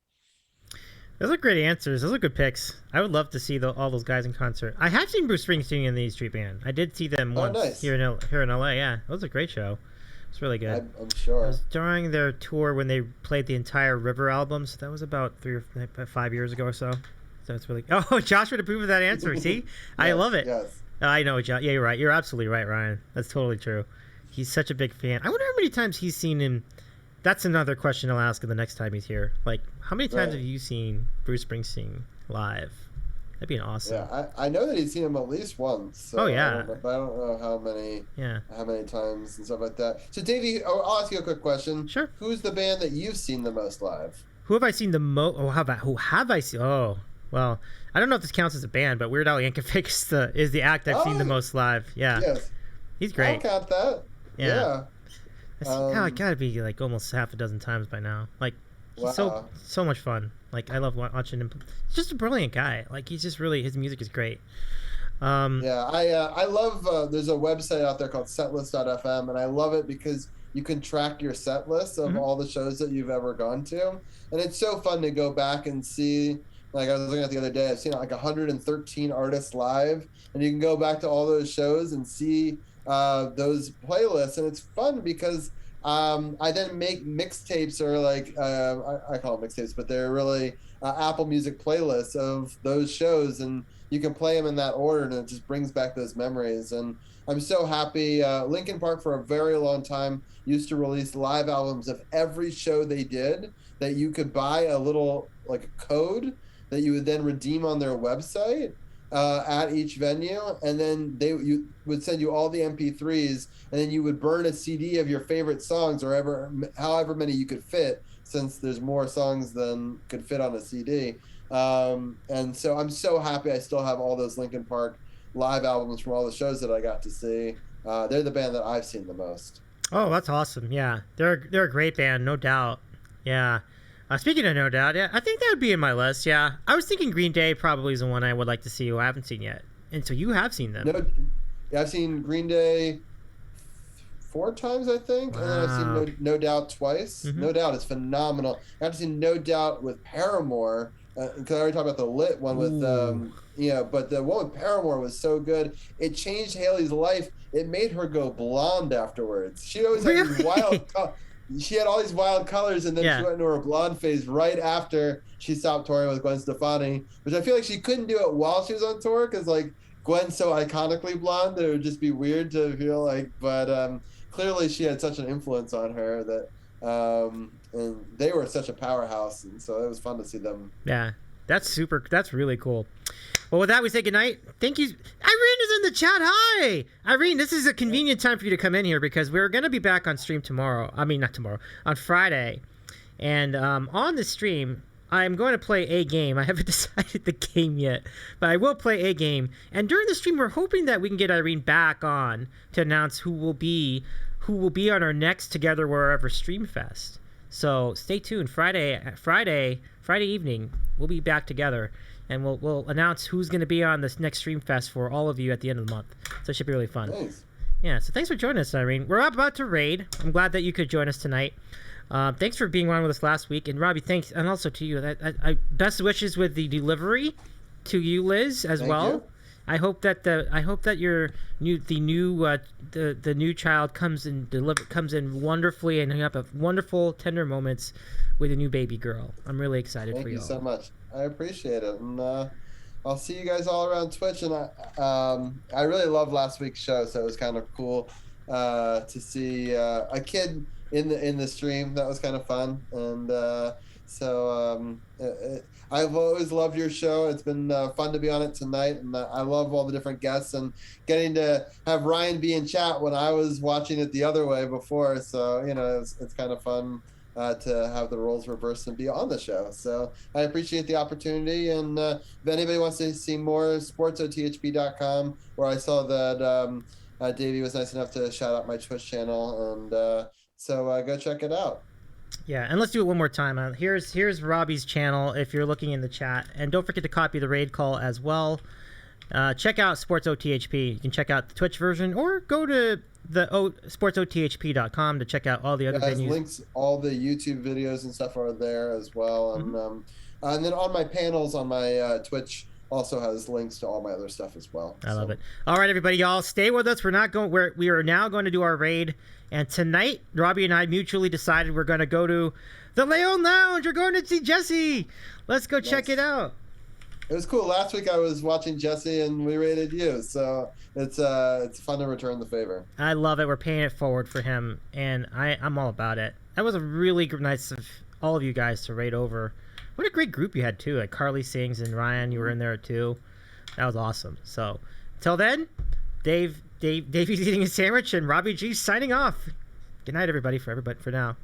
[SPEAKER 1] Those are great answers. Those are good picks. I would love to see all those guys in concert. I have seen Bruce Springsteen and the E Street Band. I did see them once.
[SPEAKER 2] Nice.
[SPEAKER 1] here in LA. Yeah, it was a great show. It's really good.
[SPEAKER 2] I'm sure.
[SPEAKER 1] It was during their tour when they played the entire River album. So that was about 3 or 5 years ago or so. So it's really. Oh, Josh would approve of that answer. See, yes, I love it.
[SPEAKER 2] Yes.
[SPEAKER 1] I know, Josh. Yeah, you're right. You're absolutely right, Ryan. That's totally true. He's such a big fan. I wonder how many times he's seen him. That's another question I'll ask him the next time he's here. Like, how many times have you seen Bruce Springsteen live? That'd be awesome.
[SPEAKER 2] Yeah, I know that he's seen him at least once. So
[SPEAKER 1] oh yeah.
[SPEAKER 2] I don't know how many.
[SPEAKER 1] Yeah.
[SPEAKER 2] How many times and stuff like that. So, Davey, I'll ask you a quick question.
[SPEAKER 1] Sure.
[SPEAKER 2] Who's the band that you've seen the most live?
[SPEAKER 1] Who have I seen the most? Oh, who have I seen? Oh, well, I don't know if this counts as a band, but Weird Al Yankovic is the act I've seen the most live. Yeah.
[SPEAKER 2] Yes.
[SPEAKER 1] He's great.
[SPEAKER 2] I'll count that. Yeah.
[SPEAKER 1] I gotta be like almost half a dozen times by now. Like, he's so much fun. Like, I love watching him. He's just a brilliant guy. Like, he's just really, his music is great.
[SPEAKER 2] I love. There's a website out there called Setlist.fm, and I love it because you can track your set list of all the shows that you've ever gone to, and it's so fun to go back and see. Like, I was looking at the other day, I've seen like 113 artists live, and you can go back to all those shows and see those playlists, and it's fun because I then make mixtapes, or like I call them mixtapes, but they're really Apple Music playlists of those shows, and you can play them in that order, and it just brings back those memories. And I'm so happy. Linkin Park for a very long time used to release live albums of every show they did, that you could buy a little like code that you would then redeem on their website at each venue, and then you would send you all the MP3s, and then you would burn a CD of your favorite songs, or however many you could fit, since there's more songs than could fit on a CD. And so I'm so happy I still have all those Linkin Park live albums from all the shows that I got to see. They're the band that I've seen the most.
[SPEAKER 1] Oh, that's awesome. Yeah, they're a great band, no doubt. Yeah. Speaking of No Doubt, yeah, I think that would be in my list. Yeah, I was thinking Green Day probably is the one I would like to see who I haven't seen yet. And so you have seen them.
[SPEAKER 2] Yeah, I've seen Green Day 4 times, I think, and then I've seen No Doubt twice. Mm-hmm. No Doubt is phenomenal. I got to see No Doubt with Paramore, because I already talked about the Lit one with, but the one with Paramore was so good. It changed Haley's life. It made her go blonde afterwards. She always had these wild. She had all these wild colors, and then she went into her blonde phase right after she stopped touring with Gwen Stefani, which I feel like she couldn't do it while she was on tour, because like Gwen's so iconically blonde that it would just be weird to feel like. But clearly she had such an influence on her that, and they were such a powerhouse, and so it was fun to see them.
[SPEAKER 1] Yeah, that's super. That's really cool. Well, with that, we say goodnight. Thank you. Irene is in the chat. Hi. Irene, this is a convenient time for you to come in here because we're going to be back on stream tomorrow. I mean, not tomorrow. On Friday. And on the stream, I'm going to play a game. I haven't decided the game yet, but I will play a game. And during the stream, we're hoping that we can get Irene back on to announce who will be on our next Together Wherever Stream Fest. So stay tuned. Friday evening, we'll be back together. And we'll announce who's going to be on this next Stream Fest for all of you at the end of the month. So it should be really fun.
[SPEAKER 2] Thanks.
[SPEAKER 1] Yeah, so thanks for joining us, Irene. We're about to raid. I'm glad that you could join us tonight. Thanks for being on with us last week. And Robbie, thanks. And also to you. Best wishes with the delivery to you, Liz, as
[SPEAKER 2] Thank
[SPEAKER 1] well.
[SPEAKER 2] you.
[SPEAKER 1] I hope that your new child comes in wonderfully, and you have a wonderful, tender moments with a new baby girl. I'm really excited for you.
[SPEAKER 2] Thank you so much. I appreciate it, and I'll see you guys all around Twitch. And I really loved last week's show, so it was kind of cool to see a kid in the stream. That was kind of fun, and I've always loved your show. It's been fun to be on it tonight, and I love all the different guests and getting to have Ryan be in chat when I was watching it the other way before. So it's kind of fun. To have the roles reversed and be on the show. So I appreciate the opportunity. And if anybody wants to see more, sportsothp.com, where I saw that Davy was nice enough to shout out my Twitch channel. And so go check it out. Yeah,
[SPEAKER 1] and let's do it one more time. Here's Robbie's channel if you're looking in the chat. And don't forget to copy the raid call as well. Check out Sports OTHP. You can check out the Twitch version, or go to the sportsothp.com to check out all the other venues.
[SPEAKER 2] Links, all the YouTube videos and stuff are there as well. Mm-hmm. And then on my panels on my Twitch also has links to all my other stuff as well.
[SPEAKER 1] I love it. All right, everybody, y'all stay with us. We are now going to do our raid. And tonight, Robbie and I mutually decided we're going to go to the Leon Lounge. We're going to see Jesse. Let's go check it out.
[SPEAKER 2] It was cool. Last week I was watching Jesse and we rated you, so it's fun to return the favor.
[SPEAKER 1] I love it. We're paying it forward for him, and I'm all about it. That was a really nice of all of you guys to raid over. What a great group you had too. Like Carly Sings and Ryan, you were in there too. That was awesome. So till then, Davy's eating a sandwich and Robbie G signing off. Good night, everybody. For now.